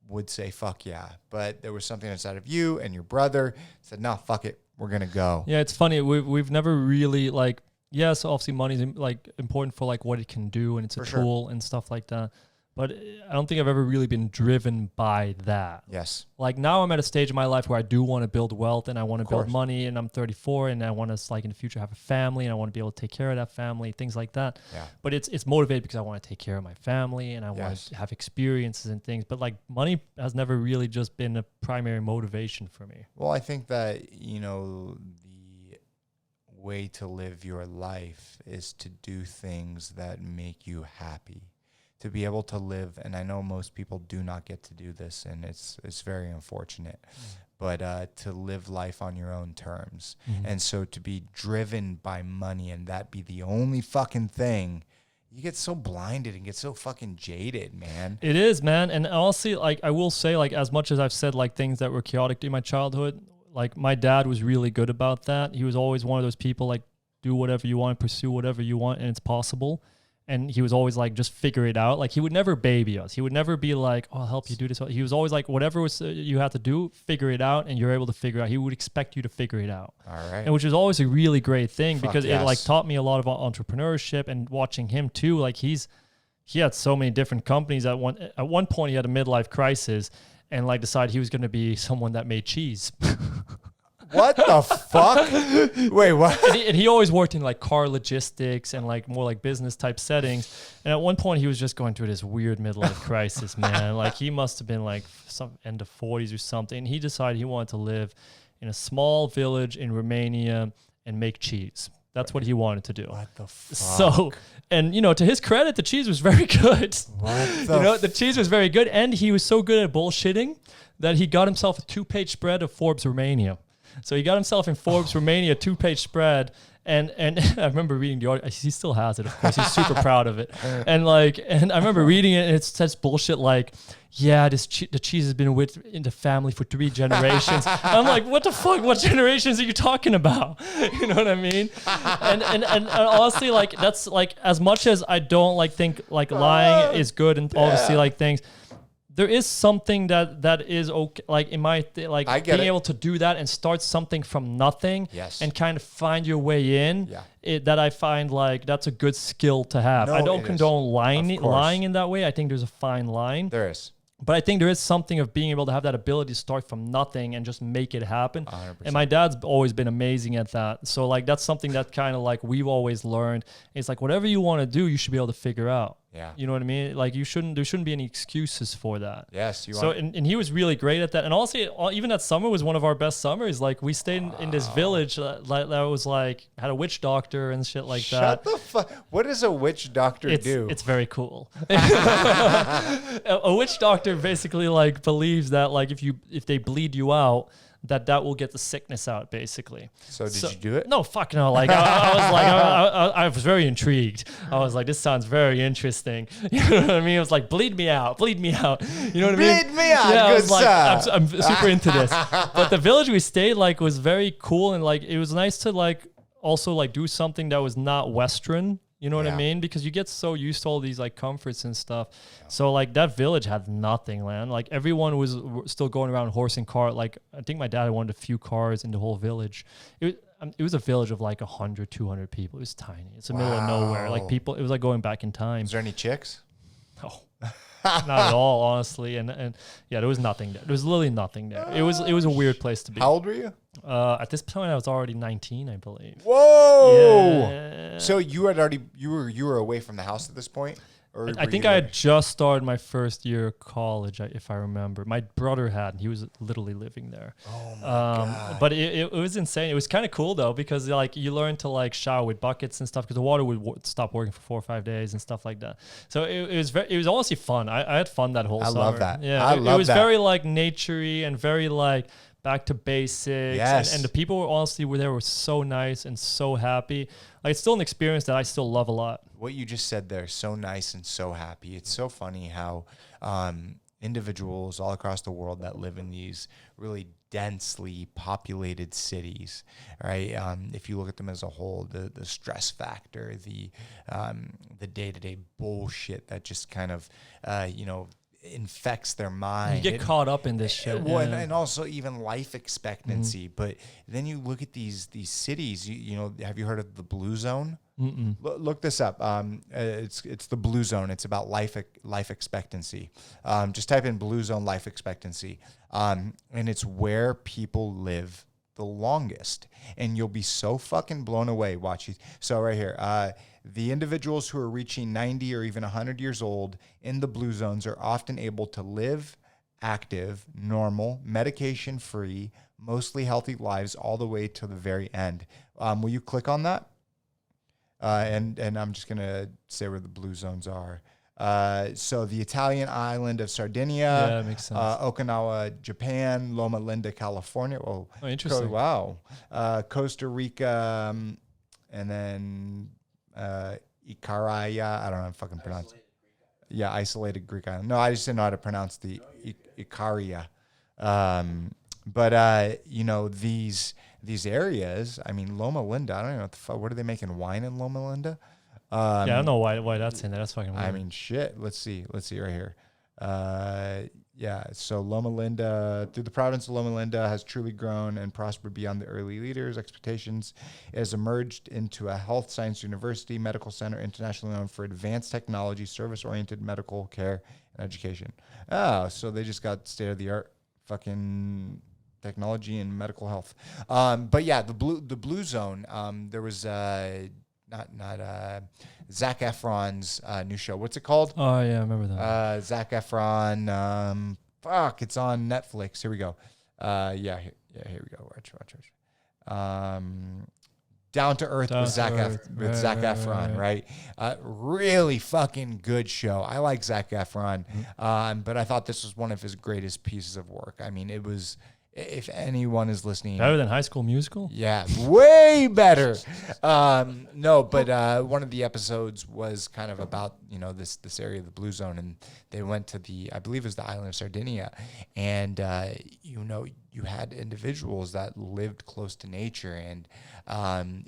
would say, fuck yeah. But there was something inside of you and your brother said, no, fuck it. We're going to go. Yeah, it's funny. We've never really like, yes, obviously money is like important for like what it can do and it's a tool and stuff like that. But I don't think I've ever really been driven by that. Yes. Like now I'm at a stage in my life where I do want to build wealth and I want to build money and I'm 34 and I want to like in the future have a family and I want to be able to take care of that family, things like that. Yeah. But it's motivated because I want to take care of my family and I want to have experiences and things. But like money has never really just been a primary motivation for me. Well, I think that, you know, the way to live your life is to do things that make you happy. To be able to live, and I know most people do not get to do this, and it's very unfortunate, but to live life on your own terms. And so to be driven by money and that be the only fucking thing, you get so blinded and get so fucking jaded, man. It is, man. And honestly, like I will say, like as much as I've said like things that were chaotic in my childhood, like my dad was really good about that. He was always one of those people like, do whatever you want, pursue whatever you want, and it's possible. And he was always like, just figure it out. Like he would never baby us. He would never be like, oh, I'll help you do this. He was always like, whatever was you have to do, figure it out, and you're able to figure it out. He would expect you to figure it out. All right. And which is always a really great thing because it like taught me a lot about entrepreneurship and watching him too. Like he had so many different companies. At one point he had a midlife crisis and like decided he was going to be someone that made cheese. What the fuck? Wait, what? And he always worked in like car logistics and like more like business type settings. And at one point he was just going through this weird midlife crisis, man. Like he must have been like some end of 40s or something. And he decided he wanted to live in a small village in Romania and make cheese. That's what he wanted to do. What the fuck? So, and you know, to his credit, the cheese was very good. What the cheese was very good. And he was so good at bullshitting that he got himself a 2-page spread of Forbes Romania. So he got himself in Forbes Romania 2-page spread, and I remember reading the article. He still has it, of course. He's super proud of it. And I remember reading it, and it says bullshit like, "Yeah, the cheese has been in the family for 3 generations." I'm like, what the fuck? What generations are you talking about? You know what I mean? And honestly, like that's like as much as I don't like think like lying is good and obviously like things. There is something that is okay, like in my being able to do that and start something from nothing, and kind of find your way in. That I find like that's a good skill to have. I don't condone lying in that way. I think there's a fine line. There is. But I think there is something of being able to have that ability to start from nothing and just make it happen. 100%. And my dad's always been amazing at that. So like that's something that kind of like we've always learned. It's like whatever you want to do, you should be able to figure out. Yeah. You know what I mean? Like there shouldn't be any excuses for that. Yes. And he was really great at that. And also even that summer was one of our best summers. Like we stayed in this village that was like had a witch doctor and shit like that. Shut the fuck. What does a witch doctor do? It's very cool. A witch doctor basically like believes that like if they bleed you out, that will get the sickness out, basically. So did you do it? No, fuck no. Like I was like, I was very intrigued. I was like, this sounds very interesting. You know what I mean? It was like, bleed me out. You know what I mean? Bleed me out. Yeah, good I was like, sir. I'm super into this. But the village we stayed like was very cool and like it was nice to like also like do something that was not Western. You know what I mean? Because you get so used to all these like comforts and stuff. Yeah. So like that village had nothing, man. Like everyone was still going around horse and cart. Like I think my dad had one of the few cars in the whole village. It was a village of like 100, 200 people. It was tiny. It's the middle of nowhere. Like people, it was like going back in time. Is there any chicks? No. Not at all, honestly. And yeah, there was nothing there. There was literally nothing there. It was a weird place to be. How old were you? At this point, I was already 19, I believe. Whoa! Yeah. So you were away from the house at this point? Or I think I had just started my first year of college, if I remember. My brother had. He was literally living there. Oh my God. But it was insane. It was kind of cool though because like you learn to like shower with buckets and stuff because the water would stop working for 4 or 5 days and stuff like that. So it was honestly fun. I had fun that whole summer. I love that. Yeah, it was very like naturey and very like back to basics. Yes. And the people were so nice and so happy. Like it's still an experience that I still love a lot. What you just said there, so nice and so happy. It's so funny how individuals all across the world that live in these really densely populated cities, right? If you look at them as a whole, the stress factor, the day-to-day bullshit that just kind of, infects their mind. You get caught up in this shit. Well, and also even life expectancy. Mm-hmm. But then you look at these cities. You know, have you heard of the Blue Zone? Look this up. It's the Blue Zone. It's about life expectancy. Just type in Blue Zone life expectancy, and it's where people live the longest. And you'll be so fucking blown away. Watch it. So right here. The individuals who are reaching 90 or even 100 years old in the blue zones are often able to live active, normal, medication-free, mostly healthy lives all the way to the very end. Will you click on that? And I'm just going to say where the blue zones are. So the Italian island of Sardinia, yeah, makes sense. Okinawa, Japan, Loma Linda, California. Oh, interesting. Wow. Costa Rica, and then... Icaria, I don't know how to fucking pronounce it. Yeah, isolated Greek island. No, I just didn't know how to pronounce the Icaria. But these areas, I mean, Loma Linda, I don't know what are they making wine in Loma Linda? I don't know why that's in there. That's fucking weird. I mean, shit. Let's see right here. So Loma Linda, through the province of Loma Linda, has truly grown and prospered beyond the early leaders' expectations. It has emerged into a health science university, medical center, internationally known for advanced technology, service-oriented medical care, and education. Oh, so they just got state-of-the-art fucking technology and medical health. But yeah, the Blue Zone. There was not Zac Efron's new show. What's it called? Oh yeah, I remember that. Zac Efron. It's on Netflix. Here we go. Here we go. Watch. Down to Earth with Zac Efron, right? Really fucking good show. I like Zac Efron, but I thought this was one of his greatest pieces of work. I mean, it was. If anyone is listening, better than High School Musical? Yeah, way better. No, but one of the episodes was kind of about this area of the Blue Zone, and they went to I believe it was the island of Sardinia, and you had individuals that lived close to nature, and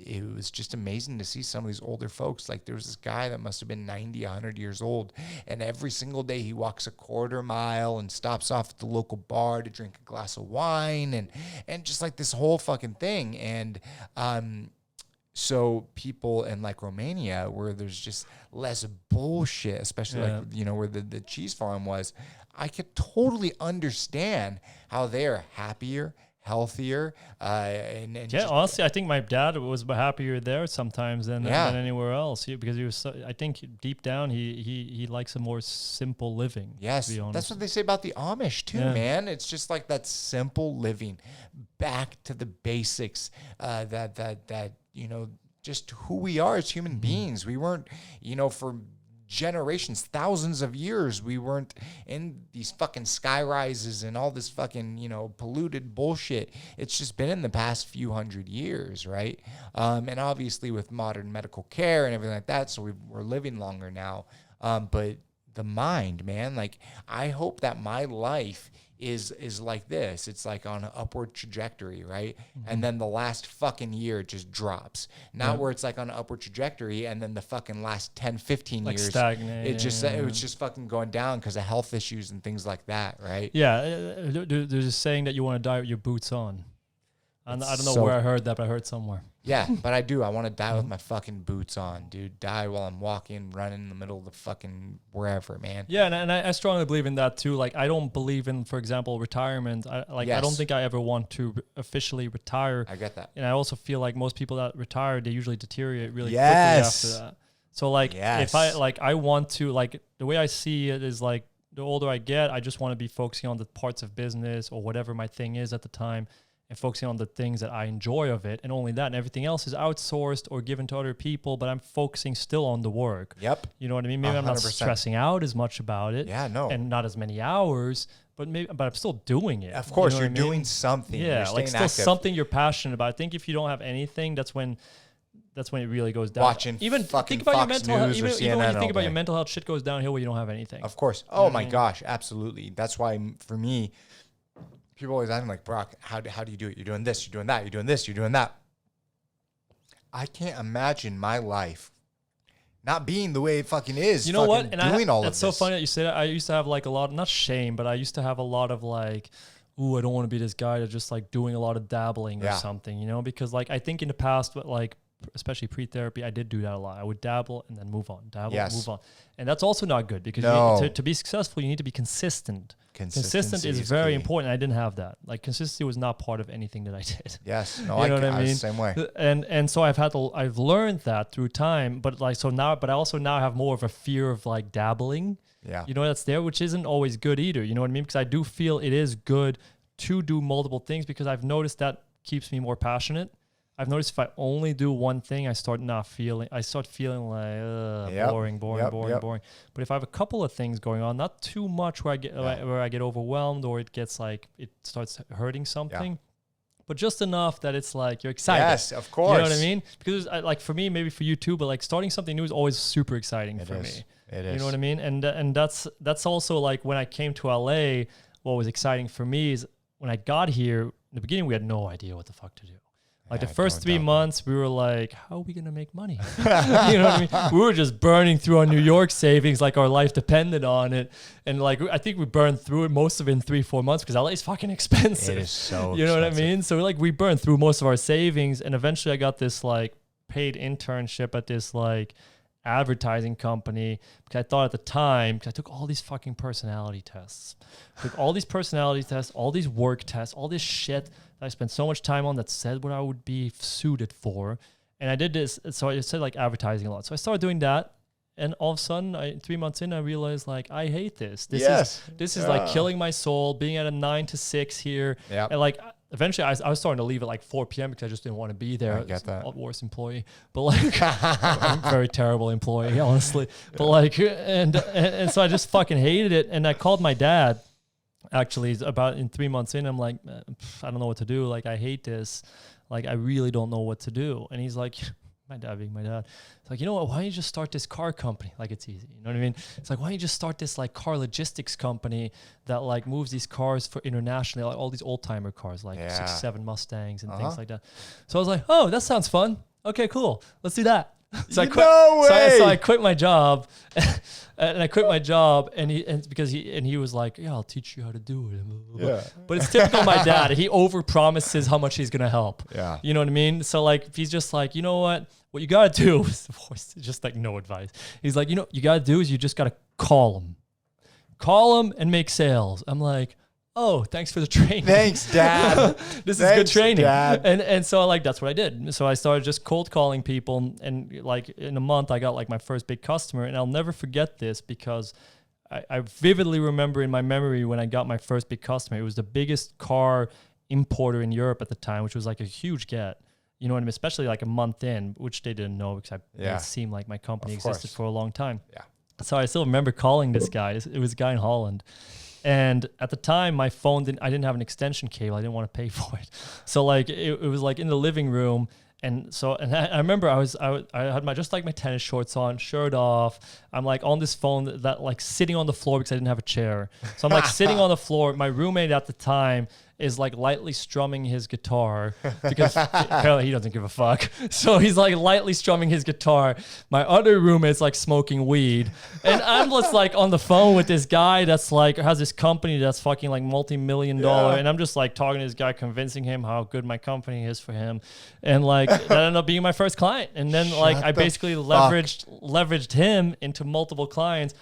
it was just amazing to see some of these older folks. Like there was this guy that must have been 90, 100 years old, and every single day he walks a quarter mile and stops off at the local bar to drink a glass of wine, and just like this whole fucking thing. And so people in like Romania, where there's just less bullshit, especially where the cheese farm was, I could totally understand how they're happier, healthier, and honestly, I think my dad was happier there sometimes than anywhere else. Because he was, I think deep down he likes a more simple living. Yes, to be honest. That's what they say about the Amish too, man. It's just like that simple living, back to the basics. That just who we are as human beings. We weren't, for generations, thousands of years, we weren't in these fucking sky rises and all this fucking, polluted bullshit. It's just been in the past few hundred years, right? And obviously with modern medical care and everything like that, so we're living longer now. But the mind, man, like I hope that my life is like this. It's like on an upward trajectory, right? Mm-hmm. And then the last fucking year just drops. Not where it's like on an upward trajectory and then the fucking last 10, 15 like years, stagnate. It was just fucking going down because of health issues and things like that, right? Yeah, there's a saying that you want to die with your boots on. I don't know where I heard that, but I heard somewhere. Yeah, but I do. I want to die with my fucking boots on, dude. Die while I'm walking, running in the middle of the fucking wherever, man. Yeah, and I strongly believe in that too. Like, I don't believe in, for example, retirement. I don't think I ever want to officially retire. I get that. And I also feel like most people that retire, they usually deteriorate really quickly after that. So, like, if I want to, like, the way I see it is, like, the older I get, I just want to be focusing on the parts of business or whatever my thing is at the time, and focusing on the things that I enjoy of it, and only that, and everything else is outsourced or given to other people, but I'm focusing still on the work. Yep. You know what I mean? Maybe 100%. I'm not stressing out as much about it. Yeah, no. And not as many hours, but I'm still doing it. Of course, you're doing something. Yeah, like still active. Something you're passionate about. I think if you don't have anything, that's when it really goes down. Watching even fucking think about Fox your mental News health. or CNN Even when you think about day. your mental health, shit goes downhill when you don't have anything. Of course. Oh my gosh, absolutely. That's why for me, people always ask me, like, Brock, how do you do it? You're doing this, you're doing that, you're doing this, you're doing that. I can't imagine my life not being the way it fucking is. You know what? And doing all of this. That's so funny that you say that. I used to have like a lot, not shame, but I used to have a lot of like, ooh, I don't want to be this guy that's just like doing a lot of dabbling or something, because like I think in the past, like especially pre-therapy, I did do that a lot. I would dabble and then move on, move on. And that's also not good because to be successful, you need to be consistent. Consistent is very important. I didn't have that. Like consistency was not part of anything that I did. Yes. No, you know what I mean? The same way. And so I've learned that through time, but I also now have more of a fear of like dabbling. Yeah. That's there, which isn't always good either. You know what I mean? Because I do feel it is good to do multiple things because I've noticed that keeps me more passionate. I've noticed if I only do one thing, I start feeling like boring. But if I have a couple of things going on, not too much where I get overwhelmed or it gets like it starts hurting something, but just enough that it's like you're excited. Yes, of course. You know what I mean? Because like for me, maybe for you too, but like starting something new is always super exciting for me. It is. You know what I mean? And that's also like when I came to LA, what was exciting for me is when I got here. In the beginning, we had no idea what the fuck to do. Like the first 3 months, we were like, how are we going to make money? You know what I mean? We were just burning through our New York savings like our life depended on it. And like, I think we burned through it, most of it in 3-4 months because LA is fucking expensive. It is so You know expensive. what I mean? So like we burned through most of our savings. And eventually I got this like paid internship at this like advertising company because I thought at the time, because I took all these fucking personality tests. All these work tests, all this shit I spent so much time on that said what I would be suited for. And I did this. So I said like advertising a lot. So I started doing that. And all of a sudden, 3 months in, I realized like, I hate this. This is like killing my soul, being at a 9 to 6 here. Yep. And like, eventually I was starting to leave at like 4 p.m. because I just didn't want to be there. I get that. Worst employee, but like, I'm a very terrible employee, honestly. But like, and so I just fucking hated it. And I called my dad. Actually, about in 3 months in, I'm like, I don't know what to do. Like, I hate this. Like, I really don't know what to do. And he's like, my dad being my dad, it's like, you know what? Why don't you just start this car company? Like, it's easy. You know what I mean? It's like, why don't you just start this like car logistics company that like moves these cars for internationally, like all these old timer cars, like 67 Mustangs and things like that. So I was like, oh, that sounds fun. Okay, cool. Let's do that. So I quit. So I quit my job, and I quit my job, and he was like, "Yeah, I'll teach you how to do it." Yeah. But it's typical my dad. He overpromises how much he's gonna help. Yeah. You know what I mean? So like, he's just like, you know what you gotta do? His voice is just like no advice. He's like, you gotta do is you just gotta call him and make sales. I'm like, oh, thanks for the training. Thanks, Dad. This is good training. Dad. And so like that's what I did. So I started just cold calling people, and like in a month I got like my first big customer. And I'll never forget this because I vividly remember in my memory when I got my first big customer. It was the biggest car importer in Europe at the time, which was like a huge get. You know what I mean? Especially like a month in, which they didn't know because it seemed like my company existed for a long time. Yeah. So I still remember calling this guy. It was a guy in Holland. And at the time, my phone I didn't have an extension cable. I didn't want to pay for it. So like it was like in the living room. And I remember I had my just like my tennis shorts on, shirt off. I'm like on this phone that like sitting on the floor because I didn't have a chair. So I'm like sitting on the floor. My roommate at the time is like lightly strumming his guitar because apparently he doesn't give a fuck. So he's like lightly strumming his guitar. My other roommate's like smoking weed. And I'm just like on the phone with this guy that's like has this company that's fucking like multi-million dollar. And I'm just like talking to this guy, convincing him how good my company is for him. And like that ended up being my first client. And then like I basically leveraged him into multiple clients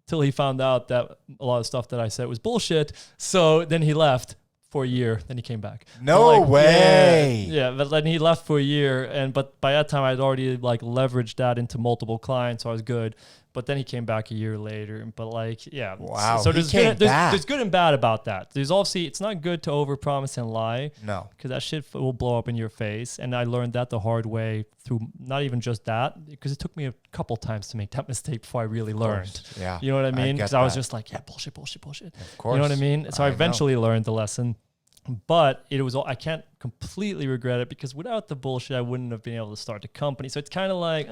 till he found out that a lot of stuff that I said was bullshit. So then he left for a year, then he came back. No way. Yeah, but then he left for a year, but by that time I'd already like leveraged that into multiple clients, so I was good. But then he came back a year later. But like, yeah. Wow. So there's good and bad about that. There's obviously, it's not good to overpromise and lie. No. Because that shit will blow up in your face. And I learned that the hard way through not even just that, because it took me a couple times to make that mistake before I really learned. Yeah. You know what I mean? Because I was just like, yeah, bullshit. Of course. You know what I mean? So I eventually learned the lesson. But I can't completely regret it because without the bullshit, I wouldn't have been able to start the company. So it's kind of like,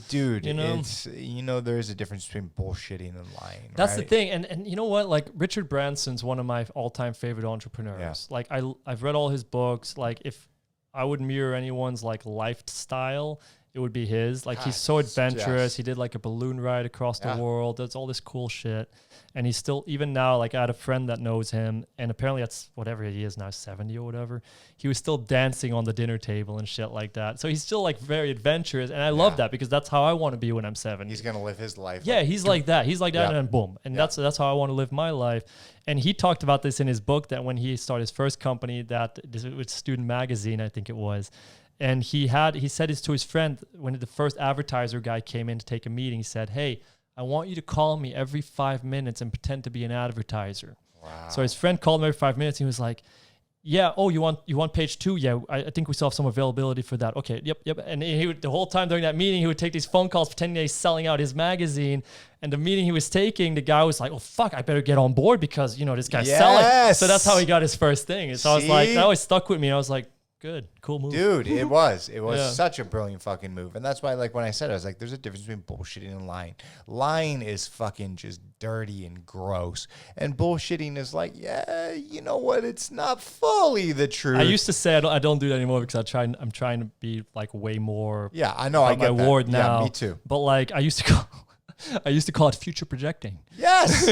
dude, there's a difference between bullshitting and lying. That's the thing. And you know what? Like Richard Branson's one of my all-time favorite entrepreneurs. Yeah. Like I've read all his books. Like if I would mirror anyone's like lifestyle, it would be his. Like he's so adventurous. Yes. He did like a balloon ride across the world. That's all this cool shit. And he's still, even now, like I had a friend that knows him, and apparently that's whatever he is now, 70 or whatever. He was still dancing on the dinner table and shit like that. So he's still like very adventurous. And I love that because that's how I want to be when I'm 70. He's going to live his life. Yeah, he's like that. He's like that and then boom. And that's how I want to live my life. And he talked about this in his book that when he started his first company, that this was Student Magazine, I think it was. And he said this to his friend when the first advertiser guy came in to take a meeting. He said, "Hey, I want you to call me every 5 minutes and pretend to be an advertiser." Wow. So his friend called him every 5 minutes. And he was like, "Yeah, oh, you want page 2? Yeah, I think we still have some availability for that. Okay, yep." And he would, the whole time during that meeting, he would take these phone calls pretending he's selling out his magazine. And the meeting he was taking, the guy was like, "Oh fuck, I better get on board because this guy's selling." So that's how he got his first thing. And so I was like, that always stuck with me. And I was like, good, cool move. Dude, it was such a brilliant fucking move. And that's why, like, when I said it, I was like, there's a difference between bullshitting and lying. Lying is fucking just dirty and gross. And bullshitting is like, yeah, you know what? It's not fully the truth. I used to say I don't do that anymore because I'm trying to be like way more. Yeah, I know. I get my word now. Yeah, me too. But like I used to call it future projecting. Yes,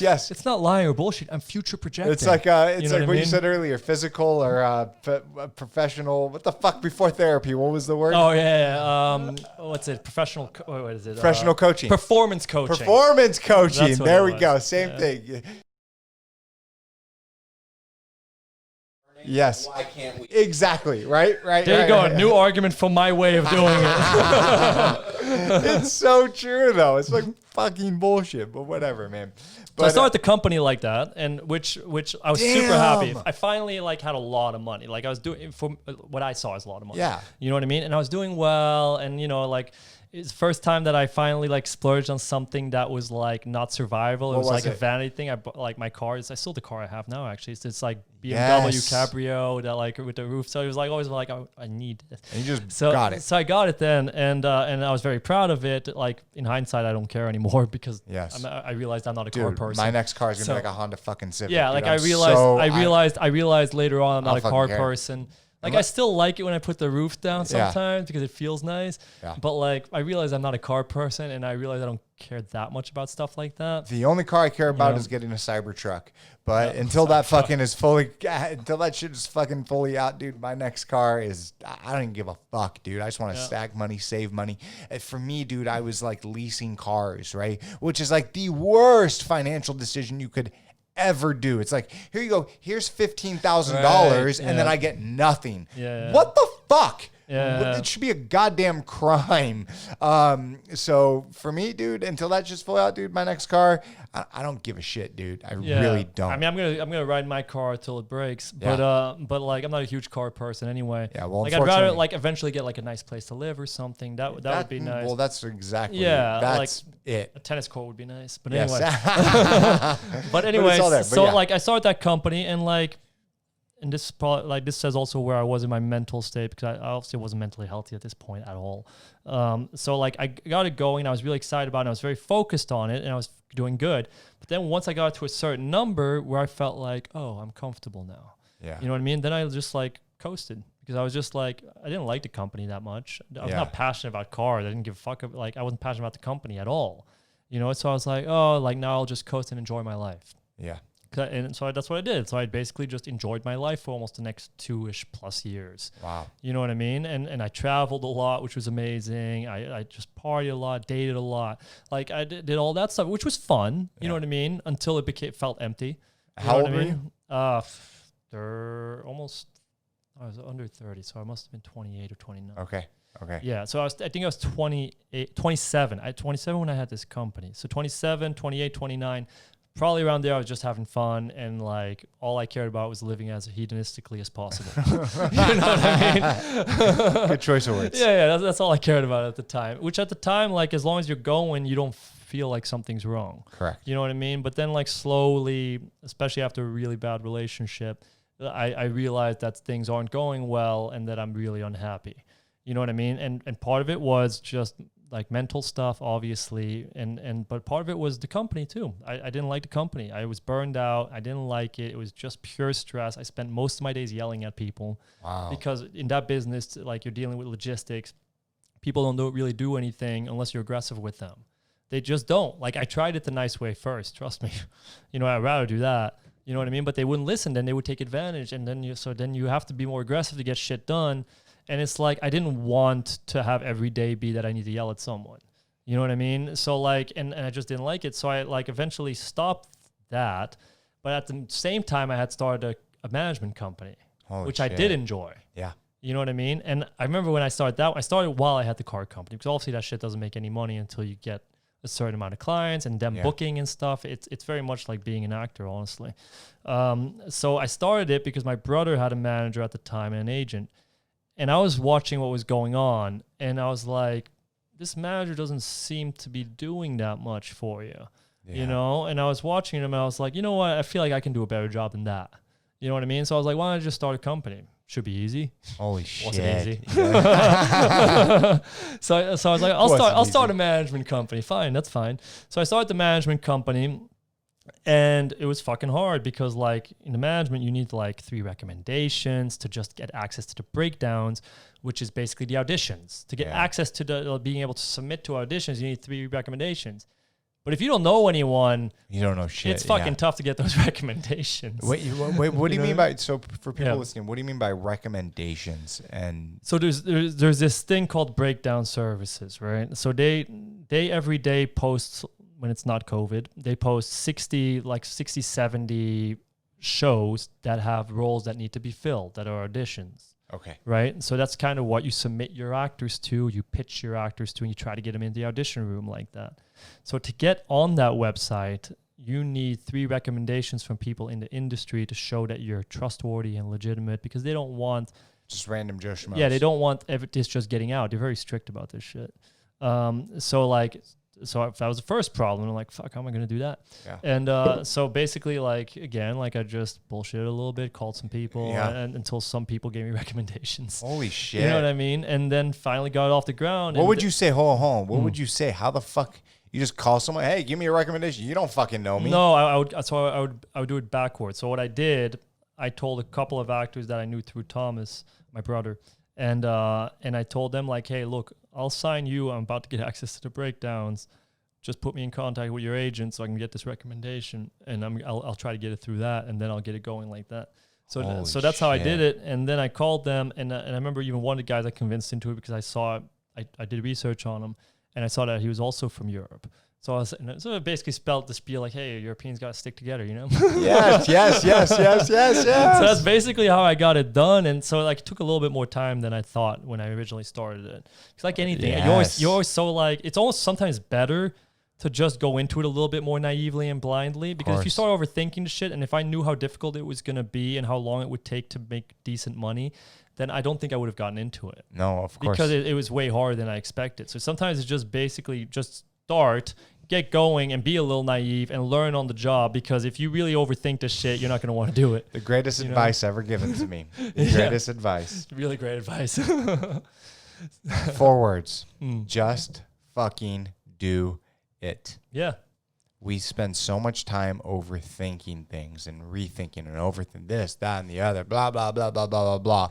yes. It's not lying or bullshit. I'm future projecting. It's like what you said earlier, physical or professional. What the fuck before therapy? What was the word? Oh yeah. What's it? Professional. What is it? Professional coaching. Performance coaching. Performance coaching. There we go. Same Yeah. thing. Yes. Why can't we? Exactly. Right. There you go. A new argument for my way of doing it. It's so true though. It's like fucking bullshit, but whatever, man. But, so I started the company like that, and which I was super happy. I finally like had a lot of money. Like I was doing for what I saw as a lot of money. Yeah. You know what I mean? And I was doing well, and you know like. It's the first time that I finally like splurged on something that was like not survival. It was like a vanity thing. I bought like my car. I sold the car I have now actually. It's like BMW Cabrio that like with the roof. So it was like always like I need it. And you just got it. So I got it then, and I was very proud of it. Like in hindsight, I don't care anymore because I realized I'm not a car person. My next car is gonna be like a Honda fucking Civic. Yeah, like I realized later on I'm not a car person. Like I still like it when I put the roof down sometimes because it feels nice. Yeah. But like I realize I'm not a car person, and I realize I don't care that much about stuff like that. The only car I care about is getting a Cybertruck. But until that fucking is fully, until that shit is fucking fully out, dude, my next car is, I don't even give a fuck, dude. I just want to stack money, save money. And for me, dude, I was like leasing cars, right? Which is like the worst financial decision you could ever do. It's like, here you go, here's $15,000 and then I get nothing. What the fuck? It should be a goddamn crime. So for me, dude, until that's just full out, dude, my next car, I don't give a shit, dude. I really don't. I mean, I'm gonna ride my car till it breaks. But like I'm not a huge car person anyway. Yeah, well, like I'd rather like eventually get like a nice place to live or something. That would be nice. Well, that's exactly that's like it. A tennis court would be nice. But anyway. But anyways, like I started that company and like. And this is probably like this says also where I was in my mental state because I obviously wasn't mentally healthy at this point at all. So like I got it going. I was really excited about it. I was very focused on it, and I was doing good. But then once I got to a certain number where I felt like, oh, I'm comfortable now. Yeah, you know what I mean. Then I just like coasted because I was just like I didn't like the company that much. I was not passionate about cars. I didn't give a fuck. Like I wasn't passionate about the company at all. You know, so I was like, oh, like now I'll just coast and enjoy my life. Yeah. And so that's what I did. So I basically just enjoyed my life for almost the next 2-ish plus years. Wow. You know what I mean? And I traveled a lot, which was amazing. I just partied a lot, dated a lot. Like I did all that stuff, which was fun. You know what I mean? Until it felt empty. How old were you? I was under 30, so I must have been 28 or 29. Okay. Yeah, so I think I was 27. I had 27 when I had this company. So 27, 28, 29. Probably around there, I was just having fun, and like all I cared about was living as hedonistically as possible. You know what I mean? Good choice of words. Yeah, that's all I cared about at the time. Which at the time, like as long as you're going, you don't feel like something's wrong. Correct. You know what I mean? But then, like slowly, especially after a really bad relationship, I realized that things aren't going well, and that I'm really unhappy. You know what I mean? And part of it was just like mental stuff, obviously, but part of it was the company too. I didn't like the company. I was burned out. I didn't like it. It was just pure stress. I spent most of my days yelling at people. Wow. Because in that business, like you're dealing with logistics, people don't really do anything unless you're aggressive with them. They just don't. Like I tried it the nice way first. Trust me. You know, I'd rather do that. You know what I mean? But they wouldn't listen. Then they would take advantage, and then you have to be more aggressive to get shit done. And it's like, I didn't want to have every day be that I need to yell at someone. You know what I mean? So like, and I just didn't like it. So I like eventually stopped that. But at the same time, I had started a management company, which I did enjoy. Yeah. You know what I mean? And I remember when I started that, I started while I had the car company, because obviously that shit doesn't make any money until you get a certain amount of clients and them booking and stuff. It's very much like being an actor, honestly. So I started it because my brother had a manager at the time and an agent. And I was watching what was going on, and I was like, this manager doesn't seem to be doing that much for you, you know? And I was watching him, and I was like, you know what? I feel like I can do a better job than that. You know what I mean? So I was like, why don't I just start a company? should be easy. Holy shit. Wasn't easy. Yeah. So I was like, I'll start a management company. Fine, that's fine. So I started the management company, and it was fucking hard because like in the management, you need like 3 recommendations to just get access to the breakdowns, which is basically the auditions. To get access to the being able to submit to auditions, you need 3 recommendations. But if you don't know anyone, you don't know shit. It's fucking tough to get those recommendations. Wait, what do you mean by, so for people listening, what do you mean by recommendations? And so there's this thing called breakdown services, right? So they every day post, when it's not COVID, they post 60, 70 shows that have roles that need to be filled, that are auditions. Okay. Right? So that's kind of what you submit your actors to, you pitch your actors to, and you try to get them in the audition room like that. So to get on that website, you need 3 recommendations from people in the industry to show that you're trustworthy and legitimate, because they don't want just random Joe Schmoes. Yeah, they don't want this just getting out. They're very strict about this shit. So that was the first problem. I'm like, fuck, how am I going to do that? Yeah. And so basically, again, I just bullshitted a little bit, called some people, and until some people gave me recommendations. Holy shit. You know what I mean? And then finally got it off the ground. What would you say? Hold on. What would you say? How the fuck? You just call someone, hey, give me a recommendation. You don't fucking know me. No, I would do it backwards. So what I did, I told a couple of actors that I knew through Thomas, my brother, and I told them like, hey, look, I'll sign you. I'm about to get access to the breakdowns. Just put me in contact with your agent so I can get this recommendation, and I'll try to get it through that, and then I'll get it going like that. So that's how I did it. And then I called them, and I remember even one of the guys I convinced into it because I saw I did research on him, and I saw that he was also from Europe. So I basically spelled the spiel like, hey, Europeans got to stick together, you know? Yes. So that's basically how I got it done. And so it took a little bit more time than I thought when I originally started it. It's like anything. Yes. You're always so it's almost sometimes better to just go into it a little bit more naively and blindly, because if you start overthinking the shit, and if I knew how difficult it was going to be and how long it would take to make decent money, then I don't think I would have gotten into it. No, of course. Because it was way harder than I expected. So sometimes it's just basically just start, get going, and be a little naive and learn on the job, because if you really overthink this shit, you're not going to want to do it. The greatest advice ever given to me. The greatest advice. Really great advice. 4 words. Just fucking do it. Yeah. We spend so much time overthinking things and rethinking and overthinking this, that, and the other, blah, blah, blah, blah, blah, blah, blah,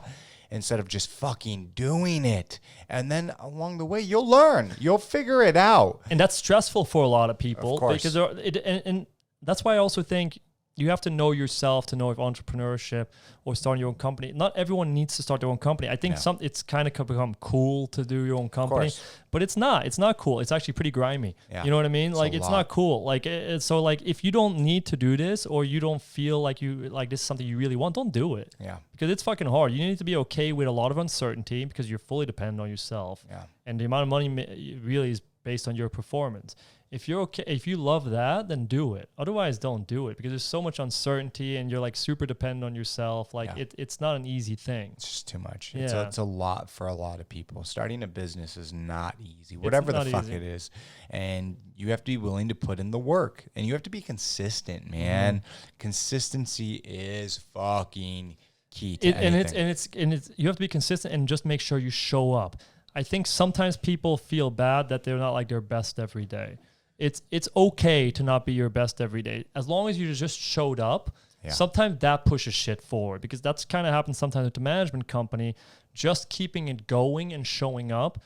instead of just fucking doing it. And then along the way, you'll learn. You'll figure it out. And that's stressful for a lot of people. Of course. Because and that's why I also think you have to know yourself to know if entrepreneurship or starting your own company. Not everyone needs to start their own company. I think it's kind of become cool to do your own company, but it's not. It's not cool. It's actually pretty grimy. Yeah. You know what I mean? It's not cool. So if you don't need to do this, or you don't feel like this is something you really want, don't do it. Yeah. Because it's fucking hard. You need to be okay with a lot of uncertainty, because you're fully dependent on yourself. Yeah. And the amount of money really is based on your performance. If you're okay, if you love that, then do it. Otherwise, don't do it, because there's so much uncertainty and you're super dependent on yourself. It's not an easy thing. It's just too much. Yeah. It's a lot for a lot of people. Starting a business is not easy, whatever the fuck it is. And you have to be willing to put in the work, and you have to be consistent, man. Consistency is fucking key to anything. And it's you have to be consistent and just make sure you show up. I think sometimes people feel bad that they're not their best every day. It's okay to not be your best every day, as long as you just showed up. Yeah. Sometimes that pushes shit forward, because that's kind of happens sometimes with the management company. Just keeping it going and showing up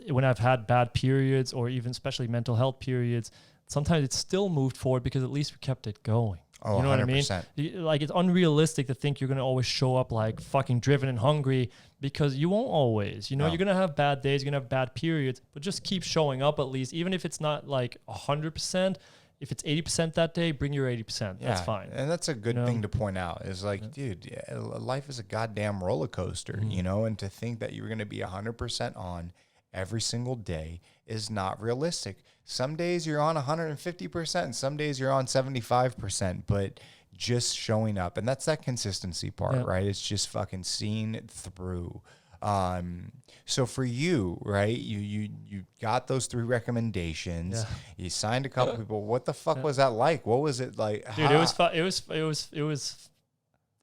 when I've had bad periods, or even especially mental health periods, sometimes it's still moved forward because at least we kept it going. Oh, you know 100%. what I mean? It's unrealistic to think you're going to always show up fucking driven and hungry, because you won't always. You're going to have bad days, you're going to have bad periods, but just keep showing up at least. Even if it's not 100%, if it's 80% that day, bring your 80%. That's fine. And that's a good thing to point out is dude, life is a goddamn roller coaster, and to think that you're going to be 100% on every single day is not realistic. Some days you're on 150%, and some days you're on 75%, but just showing up. And that's that consistency part, right? It's just fucking seeing it through. So for you, right, you got those 3 recommendations. You signed a couple people. What the fuck was that like? What was it like? Dude, it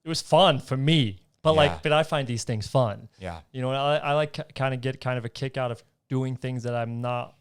was fun for me. but I find these things fun. Yeah. You know, I like kind of a kick out of doing things that I'm not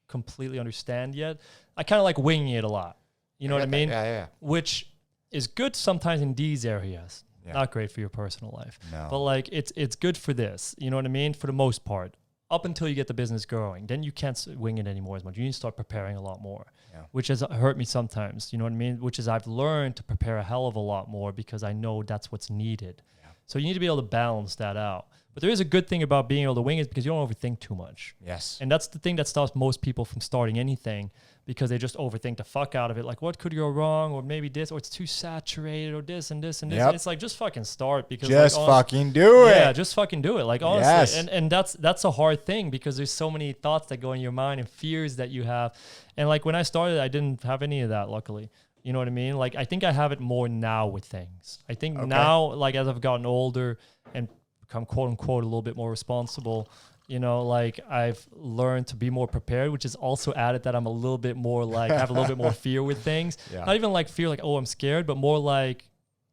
completely understand yet. I kind of like winging it a lot. You know what I mean? Yeah. Which is good sometimes in these areas. Yeah. Not great for your personal life. No. But like it's good for this. You know what I mean? For the most part. Up until you get the business growing, then you can't wing it anymore as much. You need to start preparing a lot more, which has hurt me sometimes. You know what I mean? Which is I've learned to prepare a hell of a lot more because I know that's what's needed. Yeah. So you need to be able to balance that out. But there is a good thing about being able to wing it because you don't overthink too much. Yes. And that's the thing that stops most people from starting anything because they just overthink the fuck out of it. Like, what could go wrong? Or maybe this, or it's too saturated, or this and this and this. And it's like, just fucking start because just like, fucking do it. Yeah, just fucking do it. Like, honestly. And that's a hard thing because there's so many thoughts that go in your mind and fears that you have. And like when I started, I didn't have any of that, luckily. You know what I mean? Like, I think I have it more now with things. I think now, like, as I've gotten older and become quote unquote a little bit more responsible, you know, like I've learned to be more prepared, which is also added that I'm a little bit more like, have a little bit more fear with things. Yeah. Not even like fear, like, oh, I'm scared, but more like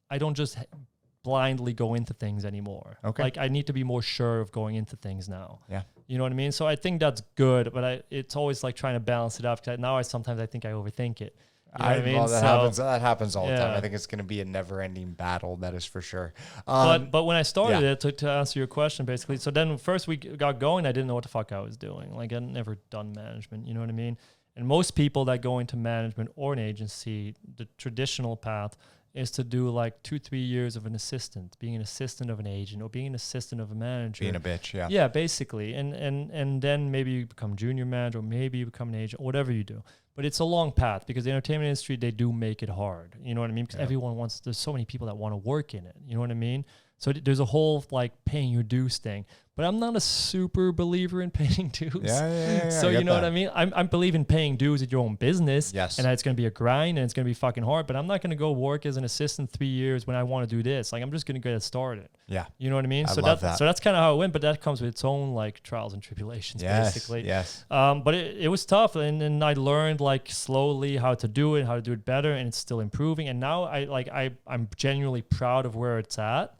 I don't just blindly go into things anymore. Okay. Like I need to be more sure of going into things now. Yeah. You know what I mean? So I think that's good, but it's always like trying to balance it out because now sometimes I think I overthink it. You know what I mean? Well, that happens all the time. I think it's going to be a never-ending battle. That is for sure. But when I started it, to answer your question, basically, so then first we got going, I didn't know what the fuck I was doing. Like I'd never done management. You know what I mean? And most people that go into management or an agency, the traditional path is to do like 2-3 years of an assistant, being an assistant of an agent or being an assistant of a manager. Being a bitch, yeah. Yeah, basically. And then maybe you become junior manager or maybe you become an agent, whatever you do. But it's a long path because the entertainment industry, they do make it hard. You know what I mean? Because everyone there's so many people that want to work in it. You know what I mean? So there's a whole like paying your dues thing. But I'm not a super believer in paying dues. Yeah. So you know what I mean? I believe in paying dues at your own business. Yes. And that it's going to be a grind and it's going to be fucking hard. But I'm not going to go work as an assistant 3 years when I want to do this. Like I'm just going to get it started. Yeah. You know what I mean? So that's kind of how it went. But that comes with its own like trials and tribulations, basically. Yes. But it was tough, and I learned like slowly how to do it better, and it's still improving. And now I'm genuinely proud of where it's at.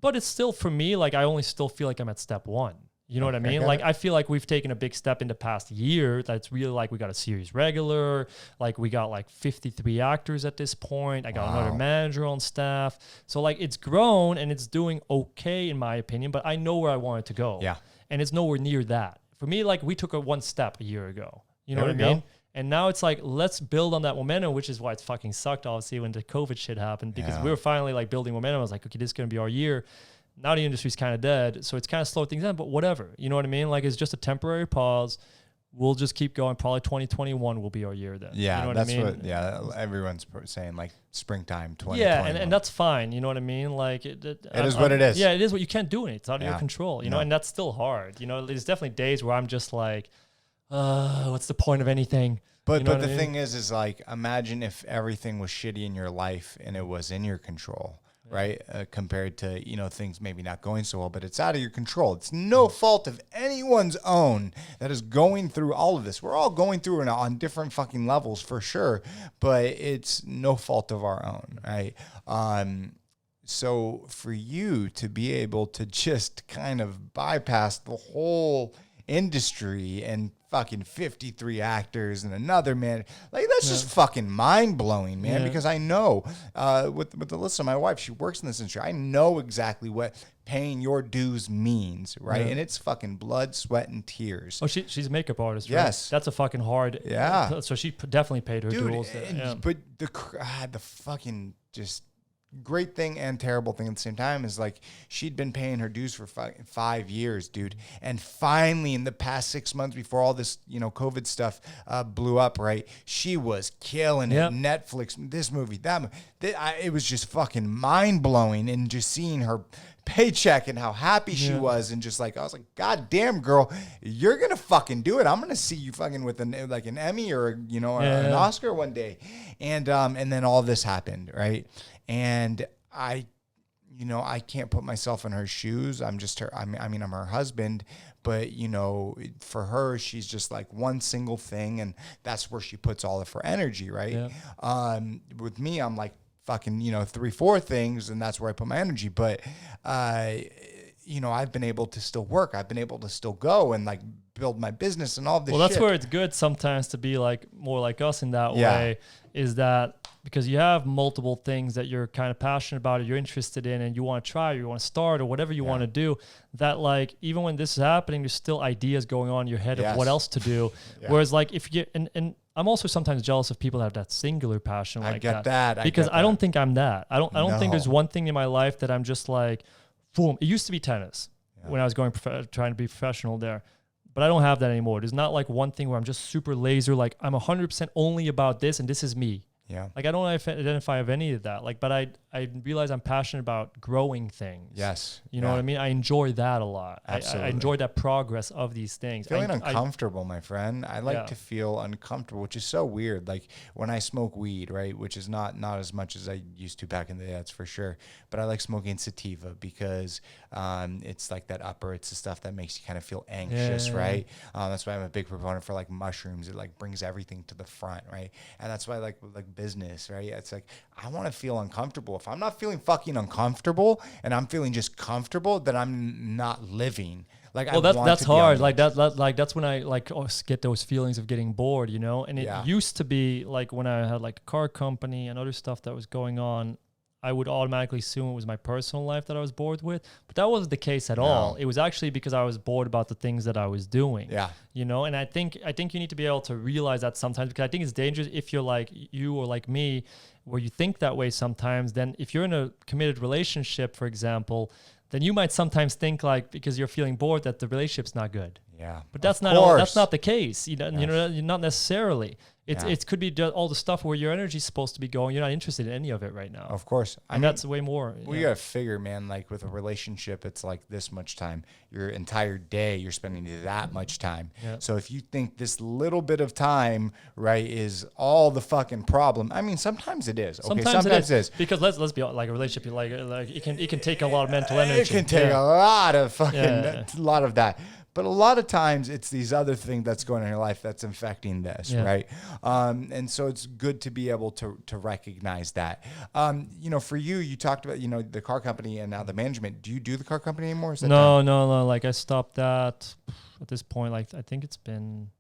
But it's still, for me, like, I only still feel like I'm at step one. You know what I mean? Like, I feel like we've taken a big step in the past year. That's really like we got a series regular. Like, we got like 53 actors at this point. I got another manager on staff. So, like, it's grown and it's doing okay, in my opinion. But I know where I want it to go. Yeah. And it's nowhere near that. For me, like, we took one step a year ago. You know what I mean? And now it's like, let's build on that momentum, which is why it's fucking sucked, obviously, when the COVID shit happened, because we were finally like building momentum. I was like, okay, this is going to be our year. Now the industry's kind of dead. So it's kind of slowed things down, but whatever. You know what I mean? Like, it's just a temporary pause. We'll just keep going. Probably 2021 will be our year then. Yeah, you know that's what I mean? Everyone's saying, like springtime 2021. Yeah, and that's fine. You know what I mean? Like it is what it is. Yeah, it is what you can't do it. It's out of your control. You know, and that's still hard. You know, there's definitely days where I'm just like, what's the point of anything? But the thing is like, imagine if everything was shitty in your life and it was in your control, right? Compared to, things maybe not going so well, but it's out of your control. It's no fault of anyone's own that is going through all of this. We're all going through it on different fucking levels for sure, but it's no fault of our own, right? So for you to be able to just kind of bypass the whole industry and fucking 53 actors and another man, like that's just fucking mind-blowing, man. Because I know with Alyssa, my wife, she works in this industry. I know exactly what paying your dues means, right? And it's fucking blood, sweat, and tears. Oh, she's a makeup artist, right? Yes. That's a fucking hard. Yeah. So she definitely paid her dues. But the fucking just great thing and terrible thing at the same time is like she'd been paying her dues for 5 years, dude, and finally in the past 6 months before all this COVID stuff blew up, right, she was killing it. Netflix, this movie, that movie, it was just fucking mind-blowing, and just seeing her paycheck and how happy she was, and just like I was like, God damn, girl, you're gonna fucking do it. I'm gonna see you fucking with an Emmy or an Oscar one day. And then all this happened, right? And I can't put myself in her shoes. I'm just her. I'm her husband, but for her, she's just like one single thing, and that's where she puts all of her energy, right? Yeah. With me, I'm like fucking, 3-4 things, and that's where I put my energy. But, I've been able to still work. I've been able to still go and like build my business and all this shit. Well, that's where it's good sometimes to be like more like us in that way, is that because you have multiple things that you're kind of passionate about or you're interested in and you want to try or you want to start or whatever you want to do, that like even when this is happening, there's still ideas going on in your head of what else to do. Whereas like if you get, and I'm also sometimes jealous of people that have that singular passion like that. I get that. Because I don't think I'm that. I don't think there's one thing in my life that I'm just like, boom. It used to be tennis when I was trying to be professional there. But I don't have that anymore. There's not like one thing where I'm just super laser, like I'm 100% only about this and this is me. Yeah. Like I don't identify of any of that. Like, but I realize I'm passionate about growing things. Yes. You know what I mean? I enjoy that a lot. Absolutely. I enjoy that progress of these things. Feeling uncomfortable, my friend. I like to feel uncomfortable, which is so weird. Like when I smoke weed, right? Which is not as much as I used to back in the day, that's for sure. But I like smoking sativa because it's like that it's the stuff that makes you kind of feel anxious, right? That's why I'm a big proponent for like mushrooms. It like brings everything to the front, right? And that's why I like business, right? It's like I want to feel uncomfortable. If I'm not feeling fucking uncomfortable and I'm feeling just comfortable, then I'm not living. Like, well, that's hard. Like that's when I get those feelings of getting bored, And it used to be like when I had like a car company and other stuff that was going on, I would automatically assume it was my personal life that I was bored with, but that wasn't the case at all. It was actually because I was bored about the things that I was doing. Yeah. And I think you need to be able to realize that sometimes, because I think it's dangerous if you're like you or like me, where you think that way sometimes. Then if you're in a committed relationship, for example, then you might sometimes think like, because you're feeling bored, that the relationship's not good. Yeah. But that's not the case. Not necessarily. It could be all the stuff where your energy's supposed to be going. You're not interested in any of it right now. Of course. I mean, that's way more. We got to figure, man, like with a relationship, it's like this much time. Your entire day, you're spending that much time. Yeah. So if you think this little bit of time, right, is all the fucking problem, I mean, sometimes it is. Okay, sometimes it is. Because let's be honest, like a relationship, like it can take a lot of mental energy. It can take a lot of a lot of that. But a lot of times it's these other things that's going on in your life that's affecting this, right? And so it's good to be able to recognize that. For you talked about, the car company and now the management. Do you do the car company anymore? Is that no. Like I stopped that at this point. Like I think it's been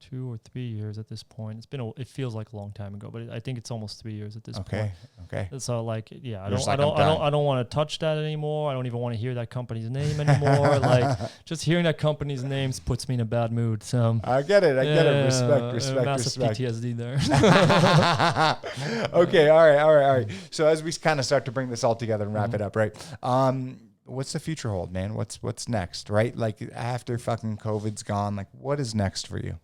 2 or 3 years at this point. It feels like a long time ago, but I think it's almost 3 years at this point. Okay. So like, I don't want to touch that anymore. I don't even want to hear that company's name anymore. Like just hearing that company's names puts me in a bad mood. So I get it. Respect. Massive PTSD there. Okay. All right. So as we kind of start to bring this all together and wrap it up, right? What's the future hold, man? What's next, right? Like after fucking COVID's gone, like what is next for you?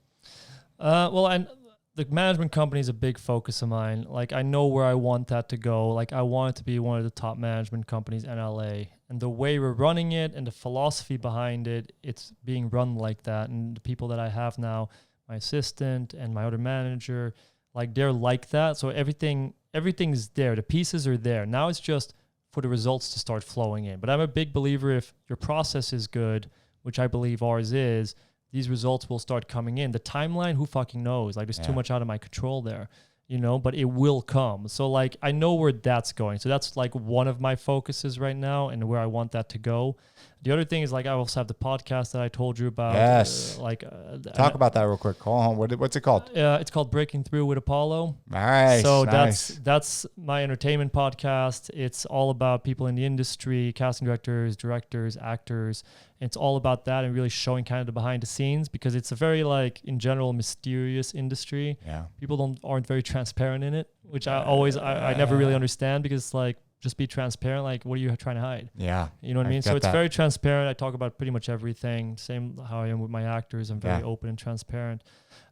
The management company is a big focus of mine. Like I know where I want that to go. Like I want it to be one of the top management companies in LA. And the way we're running it and the philosophy behind it, it's being run like that. And the people that I have now, my assistant and my other manager, like they're like that. So everything's there. The pieces are there. Now it's just for the results to start flowing in. But I'm a big believer if your process is good, which I believe ours is, these results will start coming in. The timeline, who fucking knows? Like there's too much out of my control there, but it will come. So like, I know where that's going. So that's like one of my focuses right now and where I want that to go. The other thing is like, I also have the podcast that I told you about. Yes. Talk about that real quick. Call home. What's it called? It's called Breaking Through with Apollo. Nice. So that's my entertainment podcast. It's all about people in the industry, casting directors, actors. It's all about that and really showing kind of the behind the scenes, because it's a very like in general mysterious industry. Yeah. People aren't very transparent in it, which I never really understand, because it's like, just be transparent. Like, what are you trying to hide? Yeah. You know what I mean? So it's very transparent. I talk about pretty much everything. Same how I am with my actors. I'm very open and transparent.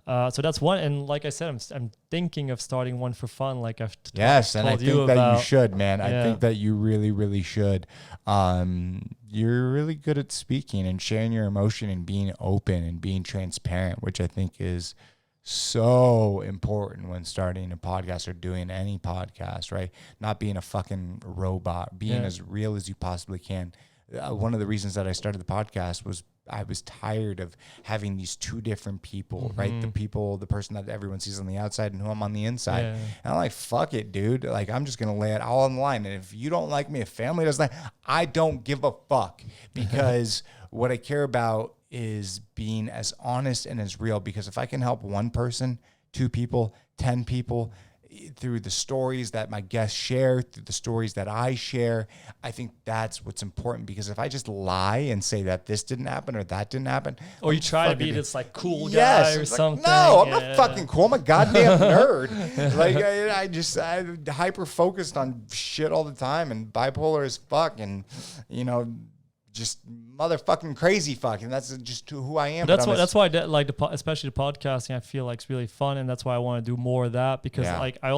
So that's one. And like I said, I'm thinking of starting one for fun. Like I've told and I think that you should, man. I think that you really, really should. You're really good at speaking and sharing your emotion and being open and being transparent, which I think is so important when starting a podcast or doing any podcast, right? Not being a fucking robot, being as real as you possibly can. one of the reasons that I started the podcast was I was tired of having these two different people, right? The person that everyone sees on the outside and who I'm on the inside. Yeah. And I'm like, fuck it, dude. Like, I'm just going to lay it all on the line. And if you don't like me, if family doesn't like, I don't give a fuck, because what I care about is being as honest and as real. Because if I can help one person, 2 people, 10 people, through the stories that my guests share, through the stories that I share, I think that's what's important. Because if I just lie and say that this didn't happen or that didn't happen, or you try to be this like cool guy or something. No, I'm not fucking cool. I'm a goddamn nerd. Like I hyper focused on shit all the time and bipolar as fuck, and just motherfucking crazy fucking. That's just who I am. That's why I like especially the podcasting. I feel like it's really fun, and that's why I want to do more of that, because like I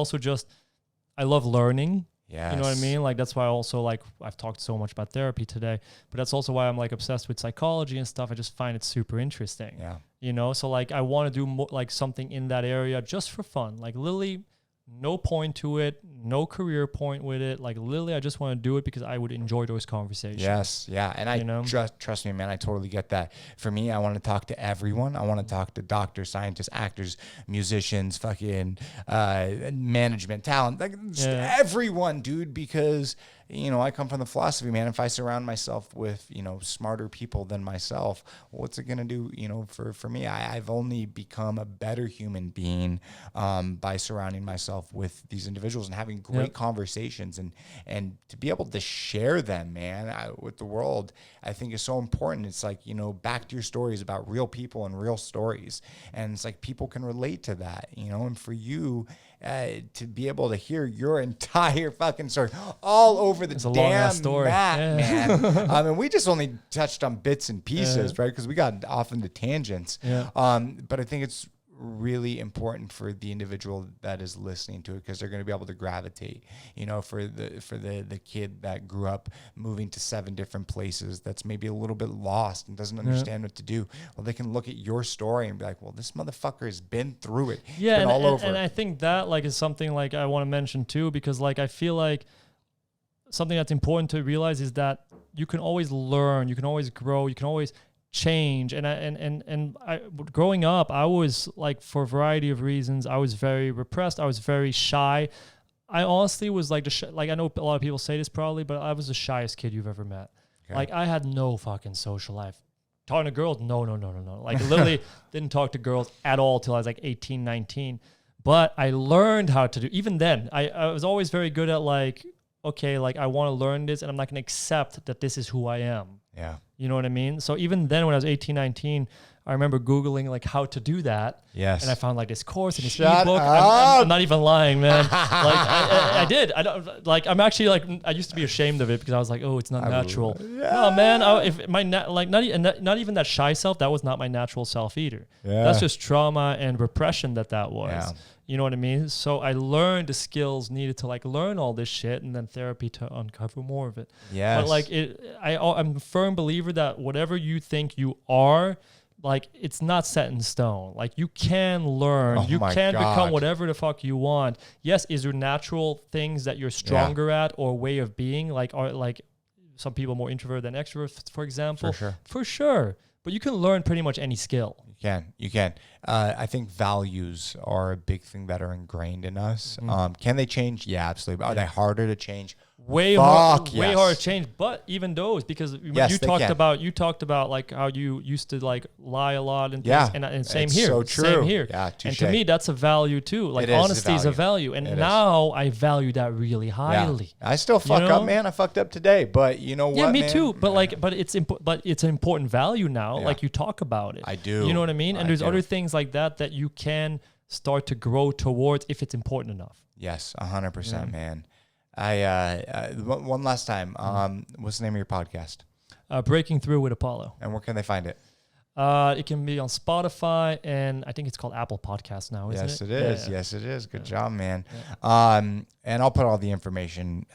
love learning. Yes. You know what I mean? Like that's why I also like I've talked so much about therapy today, but that's also why I'm like obsessed with psychology and stuff. I just find it super interesting. Yeah. So like I want to do more, like something in that area just for fun. Like literally no point to it, no career point with it. Like literally, I just want to do it because I would enjoy those conversations. Yes, yeah, and I trust me, man. I totally get that. For me, I want to talk to everyone. I want to talk to doctors, scientists, actors, musicians, fucking management, talent, like everyone, dude. Because I come from the philosophy, man. If I surround myself with smarter people than myself, what's it gonna do? For me, I've only become a better human being by surrounding myself with these individuals and having great conversations and to be able to share them, man, with the world. I think is so important. It's like back to your stories about real people and real stories, and it's like people can relate to that, and for you. To be able to hear your entire fucking story all over the damn map, man. I mean, we just only touched on bits and pieces, right? Because we got off into tangents. Yeah. But I think it's really important for the individual that is listening to it, because they're going to be able to gravitate, for the kid that grew up moving to 7 different places, that's maybe a little bit lost and doesn't understand what to do. Well, they can look at your story and be like, well, this motherfucker has been through it. Yeah. Been all over. And I think that like is something like I want to mention too, because like I feel like something that's important to realize is that you can always learn, you can always grow, you can always change. And I growing up, I was like, for a variety of reasons, I was very repressed. I was very shy. I honestly was like like I know a lot of people say this probably, but I was the shyest kid you've ever met. Okay. Like I had no fucking social life. Talking to girls, no. Like literally didn't talk to girls at all till I was like 18, 19. But I learned how to do. Even then, I was always very good at like, okay, like I want to learn this, and I'm not going to accept that this is who I am. Yeah. You know what I mean? So even then when I was 18, 19, I remember Googling like how to do that. Yes. And I found like this course and this ebook. I'm not even lying, man. Like I did. I don't like, I'm actually like, I used to be ashamed of it because I was like, oh, it's not natural. No, man. If my, not even that shy self, that was not my natural self either. Yeah. That's just trauma and repression that was. Yeah. You know what I mean? So I learned the skills needed to like learn all this shit, and then therapy to uncover more of it. Yeah. But like I'm a firm believer that whatever you think you are, like it's not set in stone. Like you can learn, you can become whatever the fuck you want. Yes, is there natural things that you're stronger at or way of being? Like are like some people more introvert than extrovert, for example. For sure. But you can learn pretty much any skill. You can. I think values are a big thing that are ingrained in us. Can they change? Yeah, absolutely. Are they harder to change? Way harder to change. But even those, because you talked about like how you used to like lie a lot and things, and same here. So true. Same here. Yeah, touché. And to me, that's a value too. Like honesty is a value, and now I value that really highly. Yeah. I still fuck up, man. I fucked up today, but you know what? Yeah, me too. But but it's an important value now. Yeah. Like you talk about it. I do. You know what I mean? And there's other things like that you can start to grow towards if it's important enough. Yes, 100%, man. One last time. What's the name of your podcast? Breaking Through with Apollo. And where can they find it? It can be on Spotify, and I think it's called Apple Podcasts now, isn't it? Yes, it is. Yeah. Yes, it is. Good job, man. Yeah. And I'll put all the information,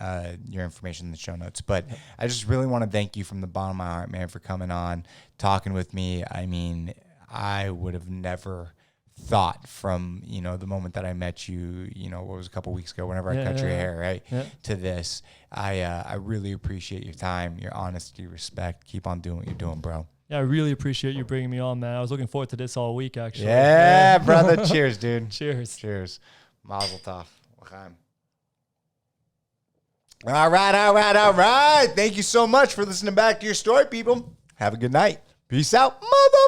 your information in the show notes. But I just really want to thank you from the bottom of my heart, man, for coming on, talking with me. I mean, I would have never thought from, you know, the moment that I met you, you know, what was a couple weeks ago, whenever I cut your hair, right, to this. I really appreciate your time, your honesty, respect. Keep on doing what you're doing, bro. Yeah, I really appreciate you bringing me on, man. I was looking forward to this all week, actually. Yeah, brother. Cheers, dude. Cheers. Cheers. Mazel tov. L'chaim. All right. Thank you so much for listening back to your story, people. Have a good night. Peace out, mother.